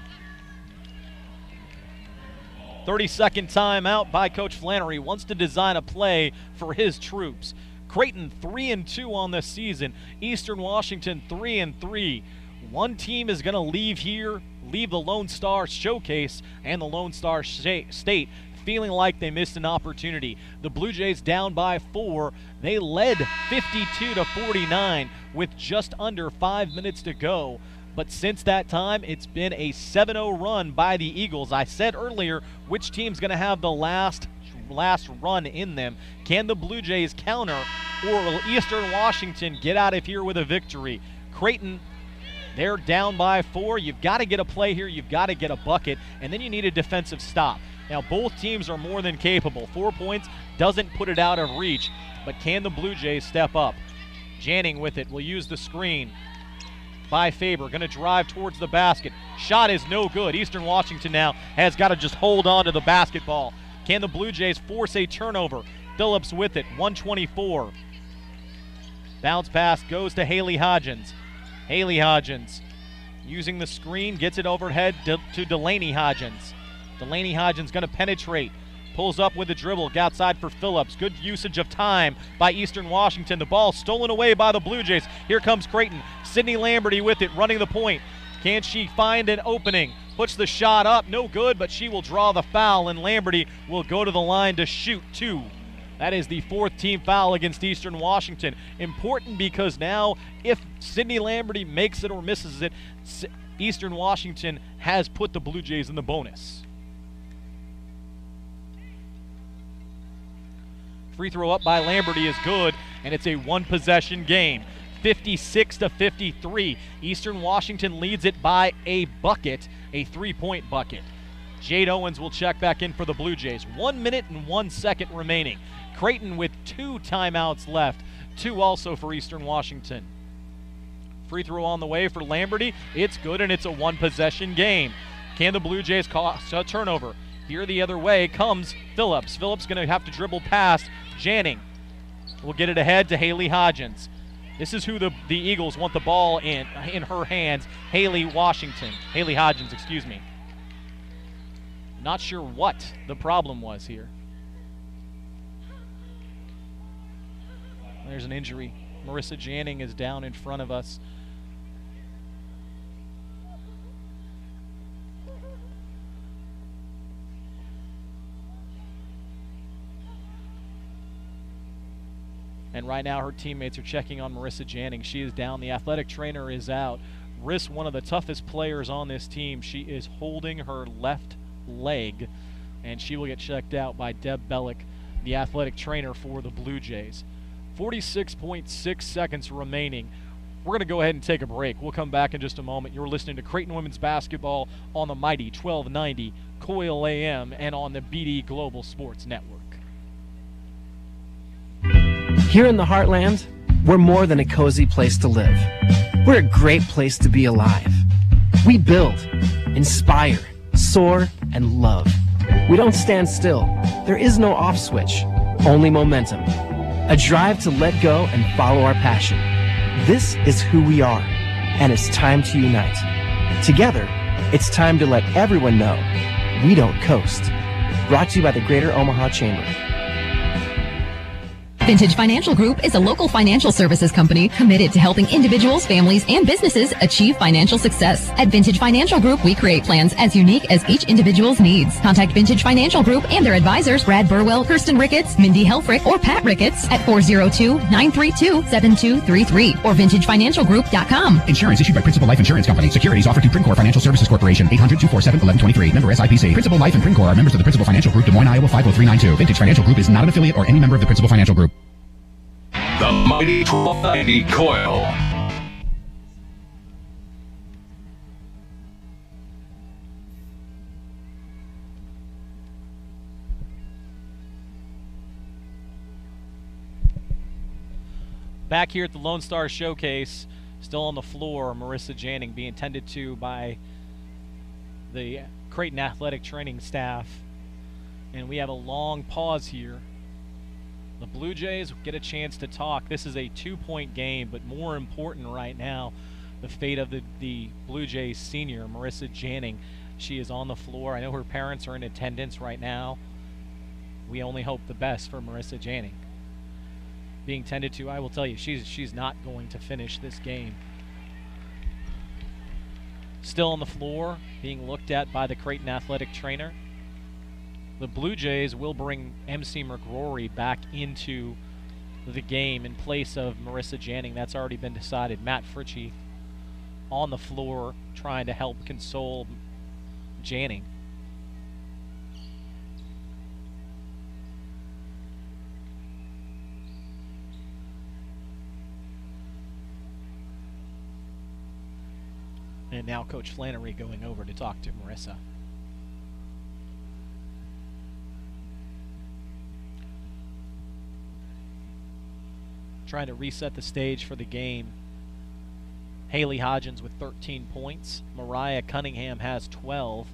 30-second timeout by Coach Flannery. Wants to design a play for his troops. Creighton 3-2 on this season. Eastern Washington 3-3. One team is going to leave here, leave the Lone Star Showcase and the Lone Star State feeling like they missed an opportunity. The Blue Jays down by 4. They led 52-49 with just under 5 minutes to go. But since that time, it's been a 7-0 run by the Eagles. I said earlier, which team's going to have the last run in them? Can the Blue Jays counter, or will Eastern Washington get out of here with a victory? Creighton, they're down by 4. You've got to get a play here. You've got to get a bucket, and then you need a defensive stop. Now, both teams are more than capable. 4 points doesn't put it out of reach, but can the Blue Jays step up? Janning with it will use the screen by Faber. Going to drive towards the basket. Shot is no good. Eastern Washington now has got to just hold on to the basketball. Can the Blue Jays force a turnover? Phillips with it. 1:24. Bounce pass goes to Haley Hodgins. Haley Hodgins using the screen, gets it overhead to Delaney Hodgins. Delaney Hodgins going to penetrate. Pulls up with a dribble, outside for Phillips. Good usage of time by Eastern Washington. The ball stolen away by the Blue Jays. Here comes Creighton. Sydney Lamberty with it, running the point. Can she find an opening? Puts the shot up, no good, but she will draw the foul, and Lamberty will go to the line to shoot 2. That is the 4th team foul against Eastern Washington. Important because now, if Sydney Lamberty makes it or misses it, Eastern Washington has put the Blue Jays in the bonus. Free throw up by Lamberty is good, and it's a one-possession game. 56-53. Eastern Washington leads it by a bucket, a 3-point bucket. Jade Owens will check back in for the Blue Jays. 1 minute and 1 second remaining. Creighton with 2 timeouts left, 2 also for Eastern Washington. Free throw on the way for Lamberty. It's good, and it's a one-possession game. Can the Blue Jays cause a turnover? Here the other way comes Phillips. Phillips going to have to dribble past Janning. We'll get it ahead to Haley Hodgins. This is who the Eagles want the ball in her hands. Haley Hodgins, excuse me. Not sure what the problem was here. There's an injury. Marissa Janning is down in front of us. And right now her teammates are checking on Marissa Janning. She is down. The athletic trainer is out. Riss, one of the toughest players on this team. She is holding her left leg, and she will get checked out by Deb Bellick, the athletic trainer for the Blue Jays. 46.6 seconds remaining. We're going to go ahead and take a break. We'll come back in just a moment. You're listening to Creighton Women's Basketball on the mighty 1290 Coil AM and on the BD Global Sports Network. Here in the Heartland, we're more than a cozy place to live. We're a great place to be alive. We build, inspire, soar, and love. We don't stand still. There is no off switch, only momentum. A drive to let go and follow our passion. This is who we are, and it's time to unite. Together, it's time to let everyone know we don't coast. Brought to you by the Greater Omaha Chamber. Vintage Financial Group is a local financial services company committed to helping individuals, families, and businesses achieve financial success. At Vintage Financial Group, we create plans as unique as each individual's needs. Contact Vintage Financial Group and their advisors, Brad Burwell, Kirsten Ricketts, Mindy Helfrich, or Pat Ricketts at 402-932-7233 or vintagefinancialgroup.com. Insurance issued by Principal Life Insurance Company. Securities offered through Princor Financial Services Corporation. 800-247-1123. Member SIPC. Principal Life and Princor are members of the Principal Financial Group, Des Moines, Iowa 50392. Vintage Financial Group is not an affiliate or any member of the Principal Financial Group. The mighty 1290 Coil. Back here at the Lonestar Showcase, still on the floor, Marissa Janning being tended to by the Creighton athletic training staff. And we have a long pause here. The Blue Jays get a chance to talk. This is a 2-point game, but more important right now, the fate of the Blue Jays senior, Marissa Janning. She is on the floor. I know her parents are in attendance right now. We only hope the best for Marissa Janning. Being tended to, I will tell you, she's not going to finish this game. Still on the floor, being looked at by the Creighton athletic trainer. The Blue Jays will bring MC McRory back into the game in place of Marissa Janning. That's already been decided. Matt Fritchie on the floor trying to help console Janning. And now Coach Flannery going over to talk to Marissa. Trying to reset the stage for the game. Haley Hodgins with 13 points. Mariah Cunningham has 12.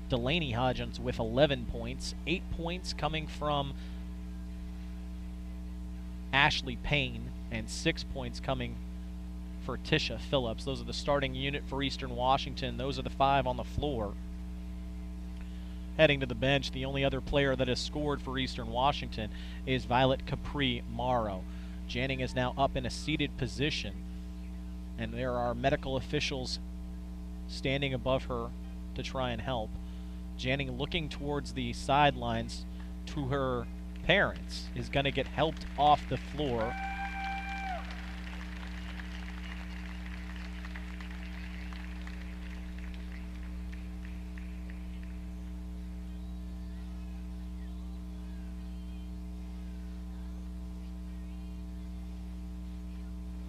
Delaney Hodgins with 11 points. 8 points coming from Ashley Payne and 6 points coming for Tisha Phillips. Those are the starting unit for Eastern Washington. Those are the 5 on the floor. Heading to the bench, the only other player that has scored for Eastern Washington is Violet Capri Morrow. Janning is now up in a seated position, and there are medical officials standing above her to try and help. Janning, looking towards the sidelines to her parents, is going to get helped off the floor.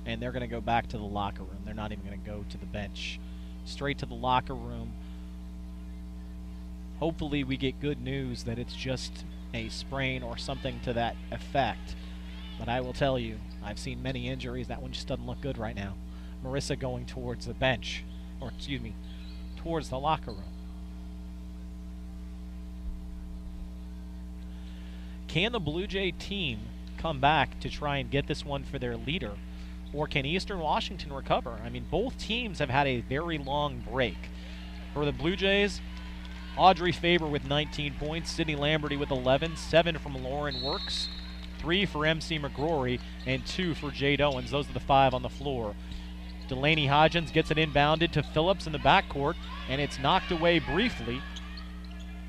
And they're going to go back to the locker room. They're not even going to go to the bench. Straight to the locker room. Hopefully we get good news that it's just a sprain or something to that effect. But I will tell you, I've seen many injuries. That one just doesn't look good right now. Marissa going towards the bench, or excuse me, towards the locker room. Can the Blue Jay team come back to try and get this one for their leader? or can Eastern Washington recover? I mean, both teams have had a very long break. For the Blue Jays, Audrey Faber with 19 points, Sydney Lamberty with 11, 7 from Lauren Works, 3 for MC McGrory, and 2 for Jade Owens. Those are the 5 on the floor. Delaney Hodgins gets it inbounded to Phillips in the backcourt, and it's knocked away briefly.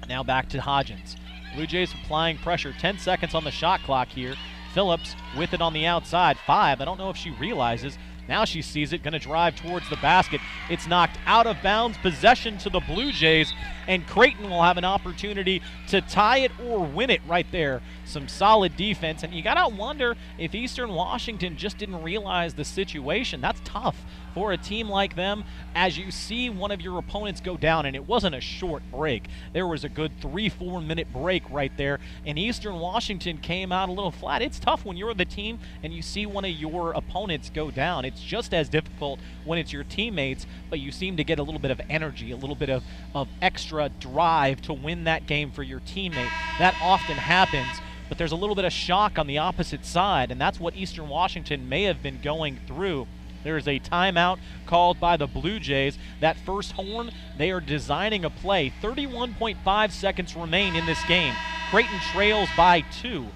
Now back to Hodgins. Blue Jays applying pressure, 10 seconds on the shot clock here. Phillips with it on the outside, 5. I don't know if she realizes. Now she sees it, going to drive towards the basket. It's knocked out of bounds, possession to the Blue Jays, and Creighton will have an opportunity to tie it or win it right there. Some solid defense, and you got to wonder if Eastern Washington just didn't realize the situation. That's tough for a team like them as you see one of your opponents go down, and it wasn't a short break. There was a good 3-4 minute break right there, and Eastern Washington came out a little flat. It's tough when you're the team and you see one of your opponents go down. It's just as difficult when it's your teammates, but you seem to get a little bit of energy, a little bit of extra drive to win that game for your teammate. That often happens, but there's a little bit of shock on the opposite side, and that's what Eastern Washington may have been going through. There is a timeout called by the Blue Jays. That first horn, they are designing a play. 31.5 seconds remain in this game. Creighton trails by 2.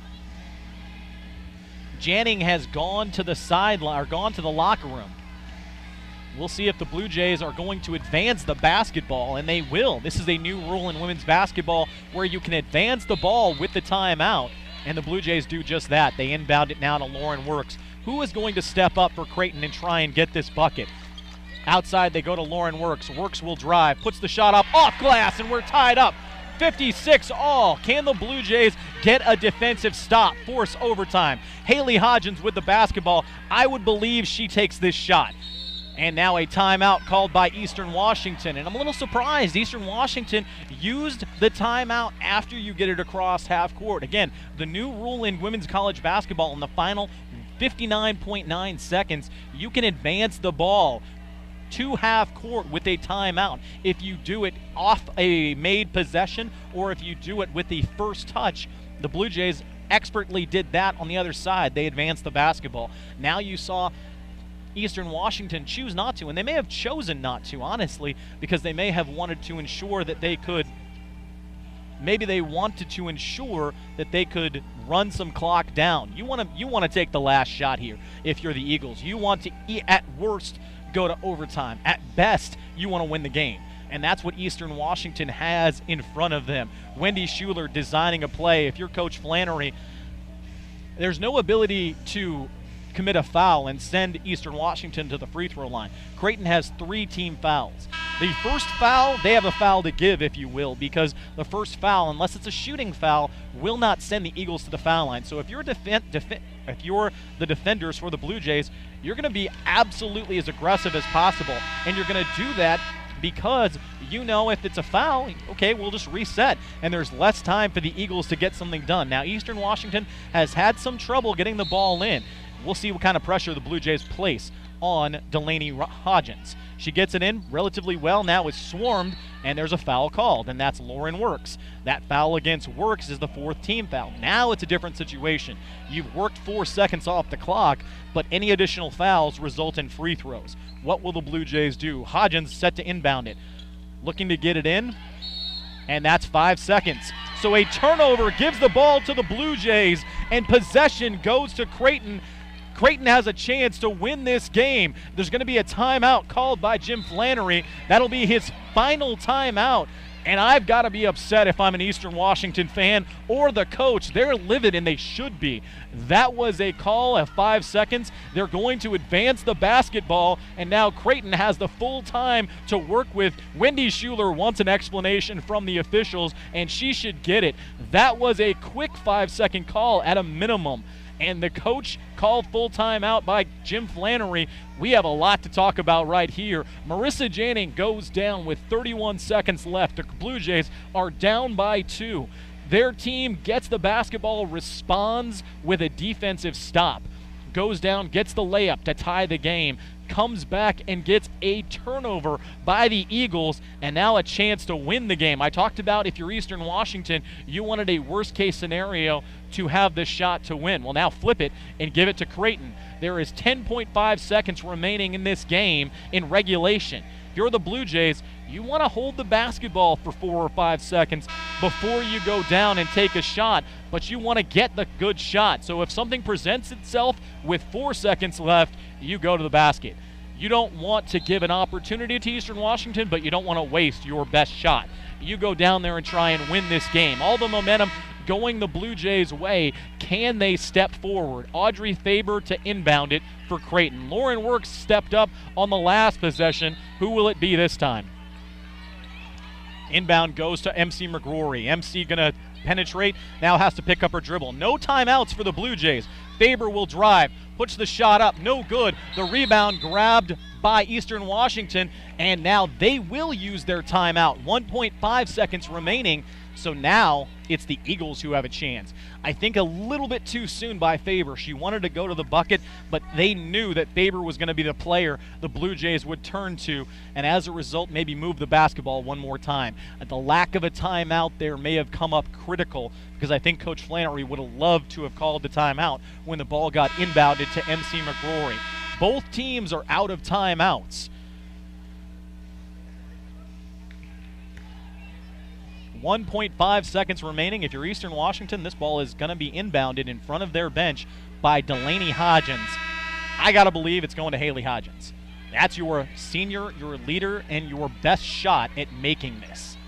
Janning has gone to the sideline, or gone to the locker room. We'll see if the Blue Jays are going to advance the basketball, and they will. This is a new rule in women's basketball where you can advance the ball with the timeout, and the Blue Jays do just that. They inbound it now to Lauren Works. Who is going to step up for Creighton and try and get this bucket? Outside they go to Lauren Works. Works will drive, puts the shot up off glass, and we're tied up. 56 all. Can the Blue Jays get a defensive stop, force overtime? Haley Hodgins with the basketball. I would believe she takes this shot. And now a timeout called by Eastern Washington. And I'm a little surprised Eastern Washington used the timeout after you get it across half court. Again, the new rule in women's college basketball in the final 59.9 seconds, you can advance the ball to half court with a timeout if you do it off a made possession or if you do it with the first touch. The Blue Jays expertly did that on the other side. They advanced the basketball. Now you saw Eastern Washington choose not to, and they may have chosen not to, honestly, because they may have wanted to ensure that they could maybe they wanted to ensure that they could run some clock down. You want to take the last shot here if you're the Eagles. You want to, at worst, go to overtime. At best, you want to win the game. And that's what Eastern Washington has in front of them. Wendy Schuler designing a play. If you're Coach Flannery, there's no ability to commit a foul and send Eastern Washington to the free throw line. Creighton has 3 team fouls. The first foul, they have a foul to give, if you will, because the first foul, unless it's a shooting foul, will not send the Eagles to the foul line. So if you're if you're the defenders for the Blue Jays, you're going to be absolutely as aggressive as possible, and you're going to do that because you know if it's a foul, okay, we'll just reset, and there's less time for the Eagles to get something done. Now, Eastern Washington has had some trouble getting the ball in. We'll see what kind of pressure the Blue Jays place on Delaney Hodgins. She gets it in relatively well. Now it's swarmed, and there's a foul called, and that's Lauren Works. That foul against Works is the 4th team foul. Now it's a different situation. You've worked 4 seconds off the clock, but any additional fouls result in free throws. What will the Blue Jays do? Hodgins set to inbound it. Looking to get it in, and that's 5 seconds. So a turnover gives the ball to the Blue Jays, and possession goes to Creighton. Creighton has a chance to win this game. There's going to be a timeout called by Jim Flannery. That'll be his final timeout. And I've got to be upset if I'm an Eastern Washington fan or the coach. They're livid, and they should be. That was a call of 5 seconds. They're going to advance the basketball, and now Creighton has the full time to work with. Wendy Schuler wants an explanation from the officials, and she should get it. That was a quick 5-second call at a minimum. And the coach called full time out by Jim Flannery. We have a lot to talk about right here. Marissa Janning goes down with 31 seconds left. The Blue Jays are down by 2. Their team gets the basketball, responds with a defensive stop. Goes down, gets the layup to tie the game. Comes back and gets a turnover by the Eagles, and now a chance to win the game. I talked about if you're Eastern Washington, you wanted a worst-case scenario to have the shot to win. Well, now flip it and give it to Creighton. There is 10.5 seconds remaining in this game in regulation. If you're the Blue Jays, you want to hold the basketball for 4 or 5 seconds before you go down and take a shot, but you want to get the good shot. So if something presents itself with 4 seconds left, you go to the basket. You don't want to give an opportunity to Eastern Washington, but you don't want to waste your best shot. You go down there and try and win this game. All the momentum going the Blue Jays' way. Can they step forward? Audrey Faber to inbound it for Creighton. Lauren Works stepped up on the last possession. Who will it be this time? Inbound goes to MC McGrory. MC going to penetrate, now has to pick up her dribble. No timeouts for the Blue Jays. Faber will drive, puts the shot up, no good. The rebound grabbed by Eastern Washington, and now they will use their timeout. 1.5 seconds remaining, so now it's the Eagles who have a chance. I think a little bit too soon by Faber. She wanted to go to the bucket, but they knew that Faber was going to be the player the Blue Jays would turn to, and as a result, maybe move the basketball one more time. The lack of a timeout there may have come up critical, because I think Coach Flannery would have loved to have called the timeout when the ball got inbounded to MC McGrory. Both teams are out of timeouts. 1.5 seconds remaining. If you're Eastern Washington, this ball is going to be inbounded in front of their bench by Delaney Hodgins. I got to believe it's going to Haley Hodgins. That's your senior, your leader, and your best shot at making this.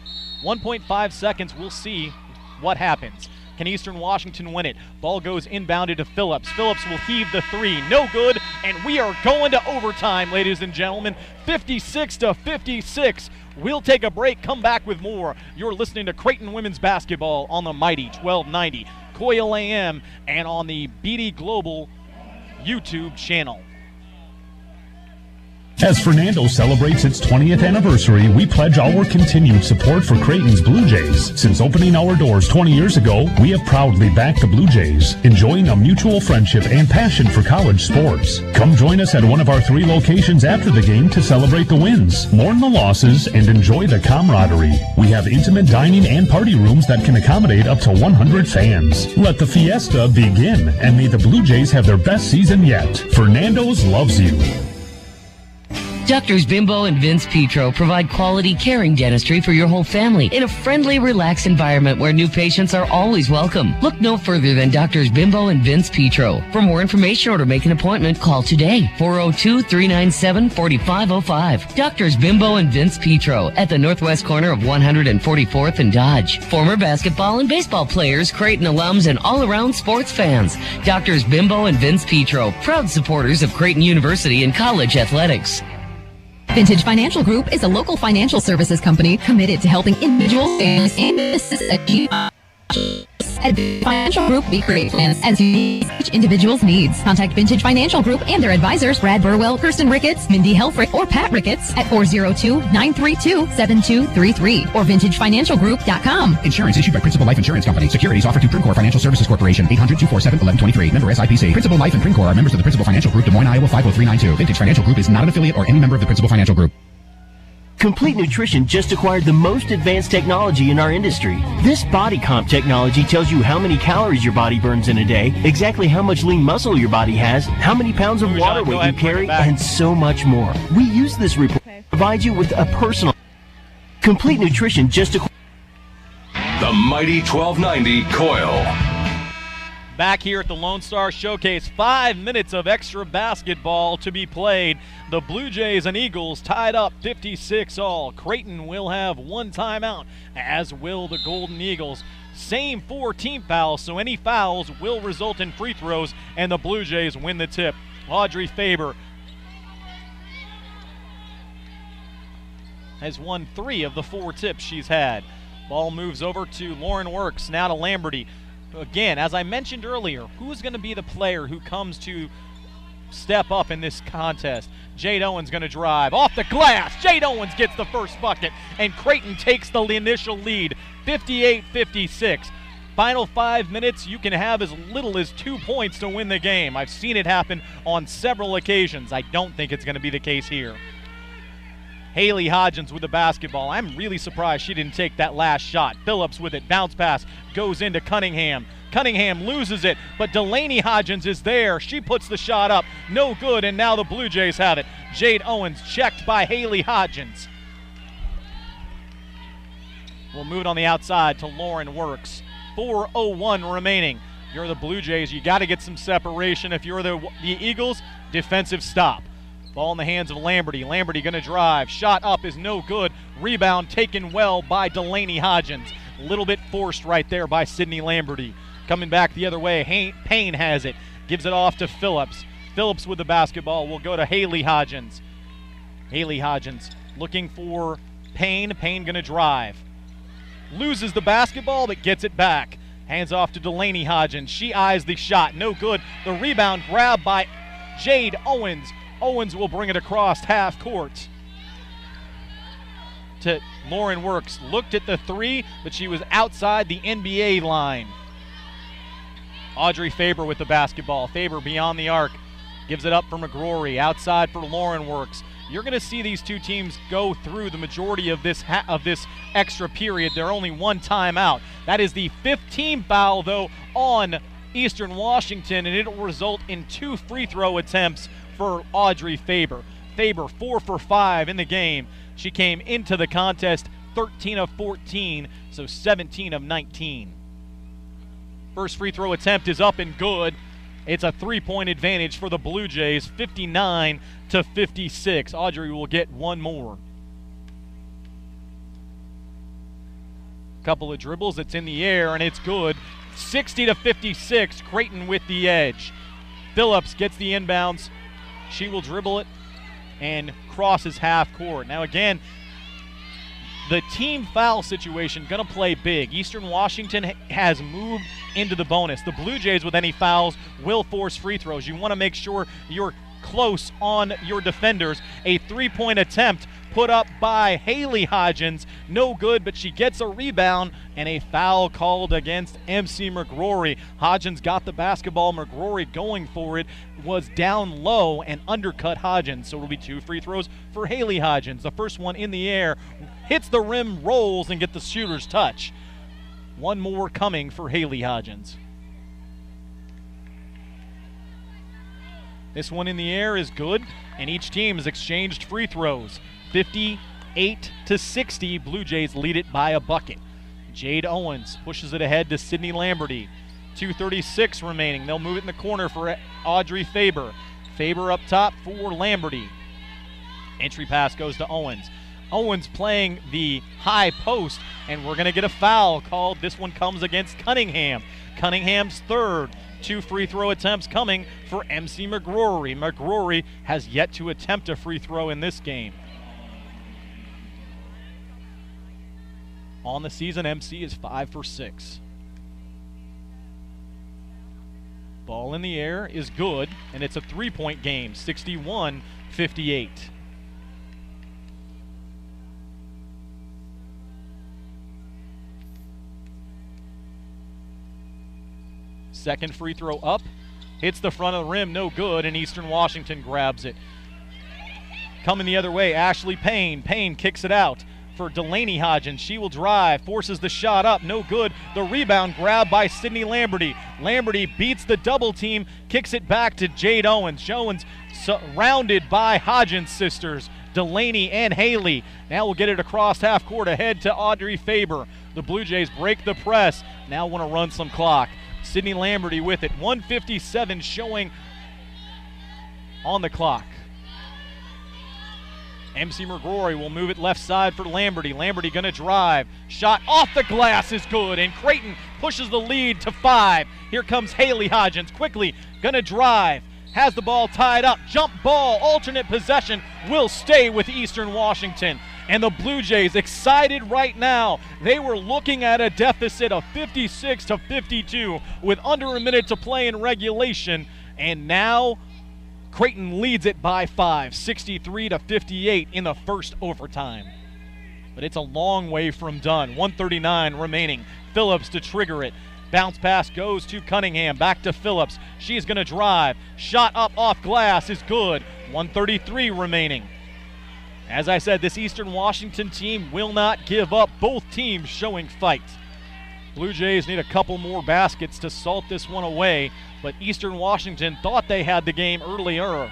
1.5 seconds, we'll see what happens. Can Eastern Washington win it? Ball goes inbounded to Phillips. Phillips will heave the three. No good, and we are going to overtime, ladies and gentlemen. 56-56. We'll take a break, come back with more. You're listening to Creighton Women's Basketball on the mighty 1290 Coil AM and on the BD Global YouTube channel. As Fernando celebrates its 20th anniversary, we pledge our continued support for Creighton's Blue Jays. Since opening our doors 20 years ago, we have proudly backed the Blue Jays, enjoying a mutual friendship and passion for college sports. Come join us at one of our 3 locations after the game to celebrate the wins, mourn the losses, and enjoy the camaraderie. We have intimate dining and party rooms that can accommodate up to 100 fans. Let the fiesta begin, and may the Blue Jays have their best season yet. Fernando's loves you. Doctors Bimbo and Vince Petro provide quality, caring dentistry for your whole family in a friendly, relaxed environment where new patients are always welcome. Look no further than Doctors Bimbo and Vince Petro. For more information or to make an appointment, call today, 402-397-4505. Doctors Bimbo and Vince Petro at the northwest corner of 144th and Dodge. Former basketball and baseball players, Creighton alums, and all-around sports fans. Doctors Bimbo and Vince Petro, proud supporters of Creighton University and college athletics. Vintage Financial Group is a local financial services company committed to helping individuals, families, and businesses achieve. At Vintage Financial Group, we create plans as unique as each individual's needs. Contact Vintage Financial Group and their advisors, Brad Burwell, Kirsten Ricketts, Mindy Helfrich, or Pat Ricketts at 402-932-7233 or vintagefinancialgroup.com. Insurance issued by Principal Life Insurance Company. Securities offered through Princor Financial Services Corporation. 800-247-1123. Member SIPC. Principal Life and Princor are members of the Principal Financial Group. Des Moines, Iowa 50392. Vintage Financial Group is not an affiliate or any member of the Principal Financial Group. Complete Nutrition just acquired the most advanced technology in our industry. This body comp technology tells you how many calories your body burns in a day, exactly how much lean muscle your body has, how many pounds of water weight you carry, and so much more. We use this report to provide you with a personal Complete Nutrition just acquired the mighty 1290 Coil. Back here at the Lonestar Showcase, 5 minutes of extra basketball to be played. The Blue Jays and Eagles tied up 56-all. Creighton will have one timeout, as will the Golden Eagles. Same 4 team fouls, so any fouls will result in free throws, and the Blue Jays win the tip. Audrey Faber has won 3 of the 4 tips she's had. Ball moves over to Lauren Works, now to Lamberty. Again, as I mentioned earlier, who's going to be the player who comes to step up in this contest? Jade Owens going to drive off the glass. Jade Owens gets the first bucket, and Creighton takes the initial lead, 58-56. Final 5 minutes, you can have as little as 2 points to win the game. I've seen it happen on several occasions. I don't think it's going to be the case here. Haley Hodgins with the basketball. I'm really surprised she didn't take that last shot. Phillips with it. Bounce pass goes into Cunningham. Cunningham loses it, but Delaney Hodgins is there. She puts the shot up. No good, and now the Blue Jays have it. Jade Owens checked by Haley Hodgins. We'll move it on the outside to Lauren Works. 4:01 remaining. If you're the Blue Jays, you got to get some separation. If you're the Eagles, defensive stop. Ball in the hands of Lamberty. Lamberty going to drive. Shot up is no good. Rebound taken well by Delaney Hodgins. A little bit forced right there by Sydney Lamberty. Coming back the other way, Payne has it. Gives it off to Phillips. Phillips with the basketball will go to Haley Hodgins. Haley Hodgins looking for Payne. Payne going to drive. Loses the basketball but gets it back. Hands off to Delaney Hodgins. She eyes the shot. No good. The rebound grabbed by Jade Owens. Owens will bring it across half court to Lauren Works. Looked at the three, but she was outside the NBA line. Audrey Faber with the basketball. Faber beyond the arc. Gives it up for McGrory. Outside for Lauren Works. You're going to see these two teams go through the majority of this extra period. They're only one timeout. That is the 15th foul, though, on Eastern Washington, and it will result in 2 free throw attempts for Audrey Faber. Faber 4 for 5 in the game. She came into the contest 13 of 14, so 17 of 19. First free throw attempt is up and good. It's a 3-point advantage for the Blue Jays, 59 to 56. Audrey will get one more. Couple of dribbles, it's in the air, and it's good. 60 to 56, Creighton with the edge. Phillips gets the inbounds. She will dribble it and crosses half court. Now again, the team foul situation going to play big. Eastern Washington has moved into the bonus. The Blue Jays with any fouls will force free throws. You want to make sure you're close on your defenders. A 3-point attempt put up by Haley Hodgins. No good, but she gets a rebound and a foul called against MC McGrory. Hodgins got the basketball. McGrory going for it was down low and undercut Hodgins. So it'll be 2 free throws for Haley Hodgins. The first one in the air, hits the rim, rolls, and get the shooter's touch. One more coming for Haley Hodgins. This one in the air is good, and each team has exchanged free throws. 58 to 60, Blue Jays lead it by a bucket. Jade Owens pushes it ahead to Sydney Lamberty. 2:36 remaining. They'll move it in the corner for Audrey Faber. Faber up top for Lamberty. Entry pass goes to Owens. Owens playing the high post, and we're going to get a foul called. This one comes against Cunningham. Cunningham's third. 2 free throw attempts coming for MC McGrory. McGrory has yet to attempt a free throw in this game. On the season, MC is 5 for 6. Ball in the air is good, and it's a 3-point game, 61-58. Second free throw up, hits the front of the rim, no good, and Eastern Washington grabs it. Coming the other way, Ashley Payne. Payne kicks it out for Delaney Hodgins. She will drive, forces the shot up, no good. The rebound grabbed by Sydney Lamberty. Lamberty beats the double team, kicks it back to Jade Owens. Owens surrounded by Hodgins sisters, Delaney and Haley. Now we'll get it across half court ahead to Audrey Faber. The Blue Jays break the press, now want to run some clock. Sydney Lamberty with it, 1:57 showing on the clock. MC McGrory will move it left side for Lamberty. Lamberty going to drive. Shot off the glass is good, and Creighton pushes the lead to 5. Here comes Haley Hodgins quickly, going to drive. Has the ball tied up. Jump ball, alternate possession will stay with Eastern Washington. And the Blue Jays excited right now. They were looking at a deficit of 56 to 52 with under a minute to play in regulation. And now Creighton leads it by 5, 63 to 58 in the first overtime. But it's a long way from done. 1:39 remaining. Phillips to trigger it. Bounce pass goes to Cunningham. Back to Phillips. She's going to drive. Shot up off glass is good. 1:33 remaining. As I said, this Eastern Washington team will not give up. Both teams showing fight. Blue Jays need a couple more baskets to salt this one away, but Eastern Washington thought they had the game earlier.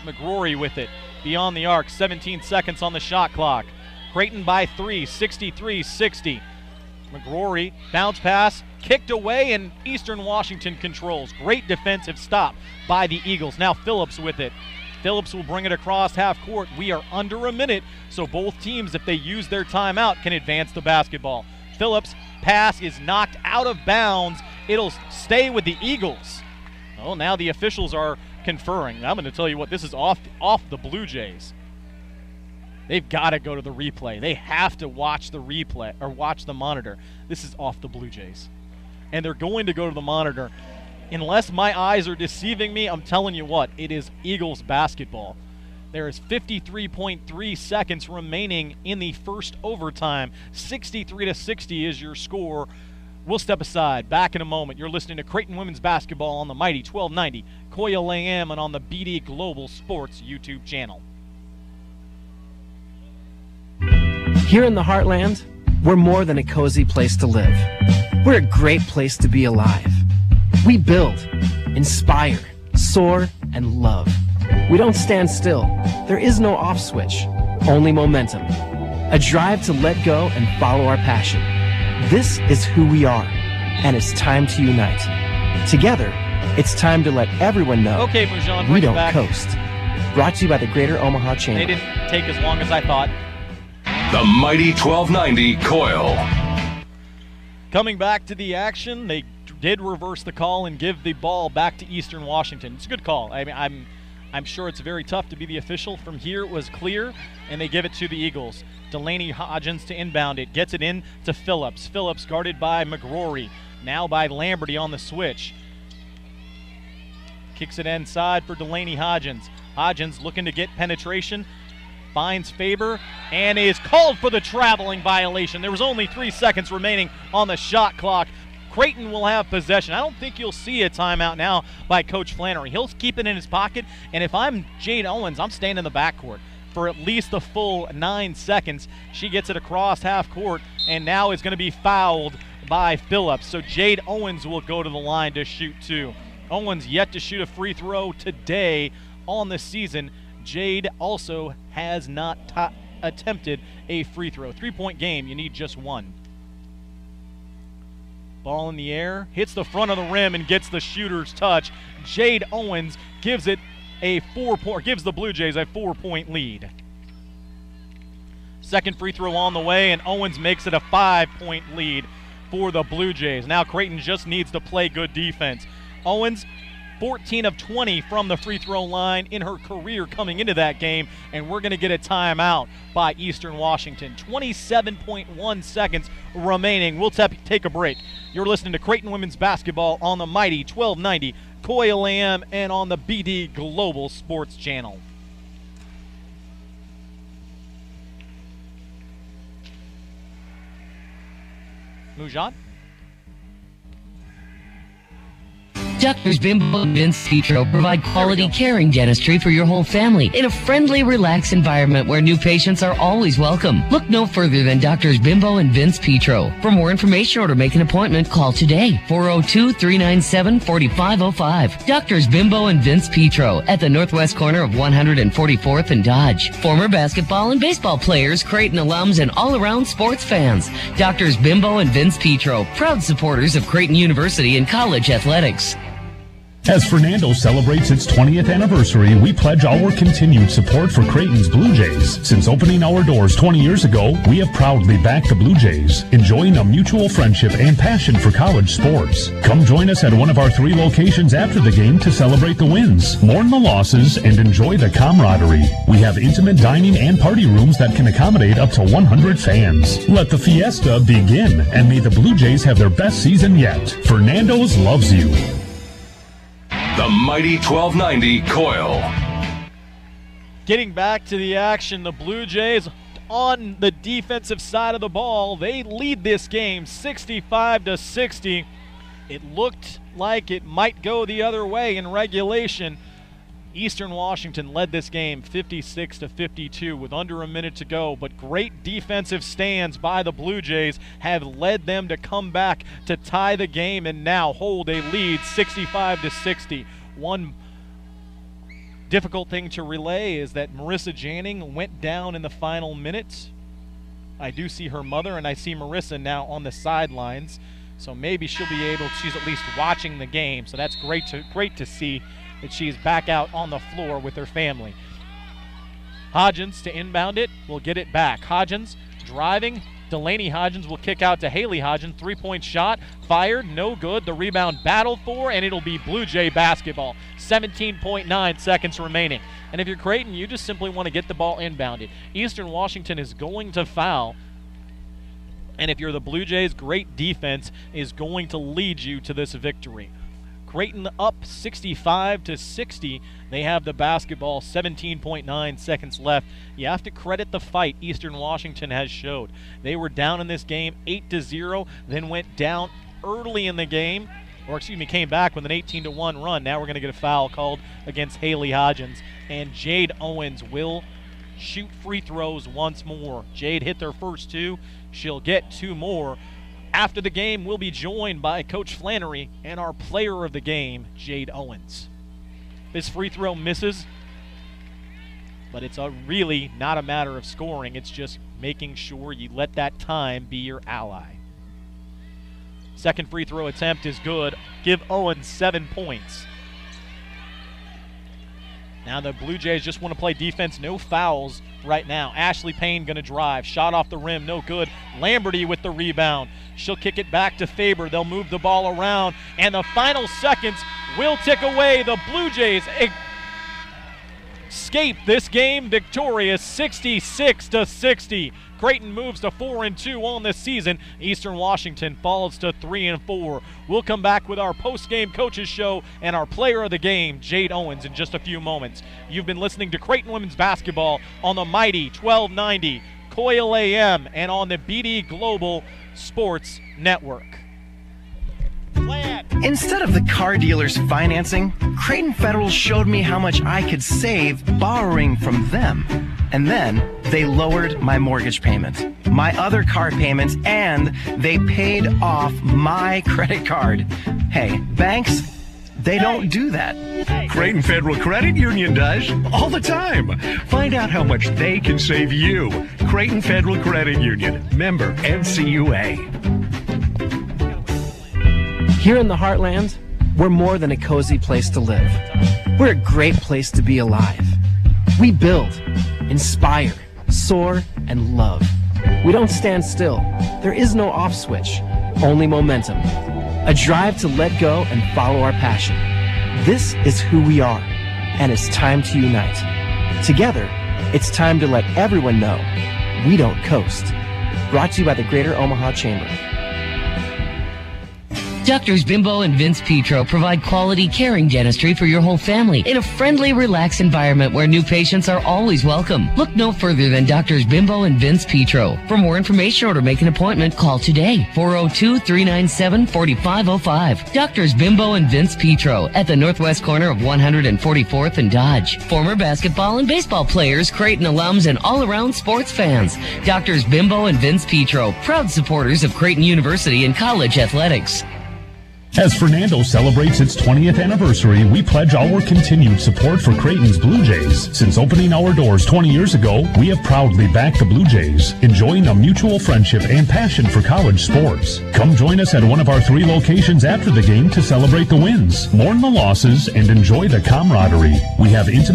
McGrory with it beyond the arc, 17 seconds on the shot clock. Creighton by 3, 63-60. McGrory, bounce pass, kicked away, and Eastern Washington controls. Great defensive stop by the Eagles. Now Phillips with it. Phillips will bring it across half court. We are under a minute, so both teams, if they use their timeout, can advance the basketball. Phillips' pass is knocked out of bounds. It'll stay with the Eagles. Oh, now the officials are conferring. I'm going to tell you what, this is off the Blue Jays. They've got to go to the replay. They have to watch the replay or watch the monitor. This is off the Blue Jays. And they're going to go to the monitor. Unless my eyes are deceiving me, I'm telling you what, it is Eagles basketball. There is 53.3 seconds remaining in the first overtime. 63-60 is your score. We'll step aside. Back in a moment. You're listening to Creighton Women's Basketball on the mighty 1290 Coil AM and on the BD Global Sports YouTube channel. Here in the Heartland, we're more than a cozy place to live. We're a great place to be alive. We build, inspire, soar, and love. We don't stand still. There is no off switch, only momentum. A drive to let go and follow our passion. This is who we are, and it's time to unite. Together, it's time to let everyone know okay, Mujan, we don't back. coast. Brought to you by the Greater Omaha Chamber. They didn't take as long as I thought. The mighty 1290 Coil. Coming back to the action, they did reverse the call and give the ball back to Eastern Washington. It's a good call. I mean, I'm sure it's very tough to be the official. From here, it was clear, and they give it to the Eagles. Delaney Hodgins to inbound it. Gets it in to Phillips. Phillips guarded by McGrory. Now by Lamberty on the switch. Kicks it inside for Delaney Hodgins. Hodgins looking to get penetration. Finds Faber and is called for the traveling violation. There was only 3 seconds remaining on the shot clock. Creighton will have possession. I don't think you'll see a timeout now by Coach Flannery. He'll keep it in his pocket, and if I'm Jade Owens, I'm staying in the backcourt for at least the full 9 seconds. She gets it across half court, and now is going to be fouled by Phillips. So Jade Owens will go to the line to shoot 2. Owens yet to shoot a free throw today on the season. Jade also has not attempted a free throw. 3-point game, you need just 1. Ball in the air, hits the front of the rim and gets the shooter's touch. Jade Owens gives it gives the Blue Jays a 4-point lead. Second free throw on the way, and Owens makes it a 5-point lead for the Blue Jays. Now Creighton just needs to play good defense. Owens, 14 of 20 from the free throw line in her career coming into that game, and we're going to get a timeout by Eastern Washington. 27.1 seconds remaining. We'll take a break. You're listening to Creighton Women's Basketball on the mighty 1290 Coil AM and on the BD Global Sports Channel. Mujan? Doctors Bimbo and Vince Petro provide quality, caring dentistry for your whole family in a friendly, relaxed environment where new patients are always welcome. Look no further than Doctors Bimbo and Vince Petro. For more information or to make an appointment, call today, 402-397-4505. Doctors Bimbo and Vince Petro at the northwest corner of 144th and Dodge. Former basketball and baseball players, Creighton alums, and all-around sports fans. Doctors Bimbo and Vince Petro, proud supporters of Creighton University and college athletics. As Fernando celebrates its 20th anniversary, we pledge our continued support for Creighton's Blue Jays. Since opening our doors 20 years ago, we have proudly backed the Blue Jays, enjoying a mutual friendship and passion for college sports. Come join us at one of our 3 locations after the game to celebrate the wins, mourn the losses, and enjoy the camaraderie. We have intimate dining and party rooms that can accommodate up to 100 fans. Let the fiesta begin, and may the Blue Jays have their best season yet. Fernando's loves you. The mighty 1290 Coil. Getting back to the action, the Blue Jays on the defensive side of the ball, they lead this game 65-60. It looked like it might go the other way in regulation. Eastern Washington led this game 56-52 with under a minute to go, but great defensive stands by the Blue Jays have led them to come back to tie the game and now hold a lead 65-60. One difficult thing to relay is that Marissa Janning went down in the final minutes. I do see her mother, and I see Marissa now on the sidelines, so maybe she'll be able, she's at least watching the game, so that's great to see that she's back out on the floor with her family. Hodgins to inbound it, will get it back. Hodgins driving, Delaney Hodgins will kick out to Haley Hodgins. 3-point shot, fired, no good. The rebound battled for, and it'll be Blue Jay basketball. 17.9 seconds remaining. And if you're Creighton, you just simply want to get the ball inbounded. Eastern Washington is going to foul. And if you're the Blue Jays, great defense is going to lead you to this victory. Creighton up 65-60. They have the basketball, 17.9 seconds left. You have to credit the fight Eastern Washington has showed. They were down in this game 8-0, then went down early in the game, came back with an 18-1 run. Now we're going to get a foul called against Haley Hodgins, and Jade Owens will shoot free throws once more. Jade hit their first two. She'll get two more. After the game, we'll be joined by Coach Flannery and our player of the game, Jade Owens. This free throw misses, but it's really not a matter of scoring. It's just making sure you let that time be your ally. Second free throw attempt is good. Give Owens 7 points. Now the Blue Jays just want to play defense. No fouls right now. Ashley Payne going to drive. Shot off the rim. No good. Lamberty with the rebound. She'll kick it back to Faber. They'll move the ball around. And the final seconds will tick away. The Blue Jays escape this game victorious 66-60. Creighton moves to 4-2 on this season. Eastern Washington falls to 3-4. We'll come back with our post-game coaches show and our player of the game, Jade Owens, in just a few moments. You've been listening to Creighton Women's Basketball on the mighty 1290 Coil AM and on the BD Global Sports Network. Instead of the car dealer's financing, Creighton Federal showed me how much I could save borrowing from them. And then they lowered my mortgage payment, my other car payments, and they paid off my credit card. Hey, banks, they don't do that. Creighton Federal Credit Union does all the time. Find out how much they can save you. Creighton Federal Credit Union, member NCUA. Here in the Heartland, we're more than a cozy place to live. We're a great place to be alive. We build, inspire, soar, and love. We don't stand still. There is no off switch, only momentum. A drive to let go and follow our passion. This is who we are, and it's time to unite. Together, it's time to let everyone know we don't coast. Brought to you by the Greater Omaha Chamber. Doctors Bimbo and Vince Petro provide quality, caring dentistry for your whole family in a friendly, relaxed environment where new patients are always welcome. Look no further than Doctors Bimbo and Vince Petro. For more information or to make an appointment, call today, 402-397-4505. Doctors Bimbo and Vince Petro at the northwest corner of 144th and Dodge. Former basketball and baseball players, Creighton alums, and all-around sports fans. Doctors Bimbo and Vince Petro, proud supporters of Creighton University and college athletics. As Fernando celebrates its 20th anniversary, we pledge our continued support for Creighton's Blue Jays. Since opening our doors 20 years ago, we have proudly backed the Blue Jays, enjoying a mutual friendship and passion for college sports. Come join us at one of our 3 locations after the game to celebrate the wins, mourn the losses, and enjoy the camaraderie. We have intimate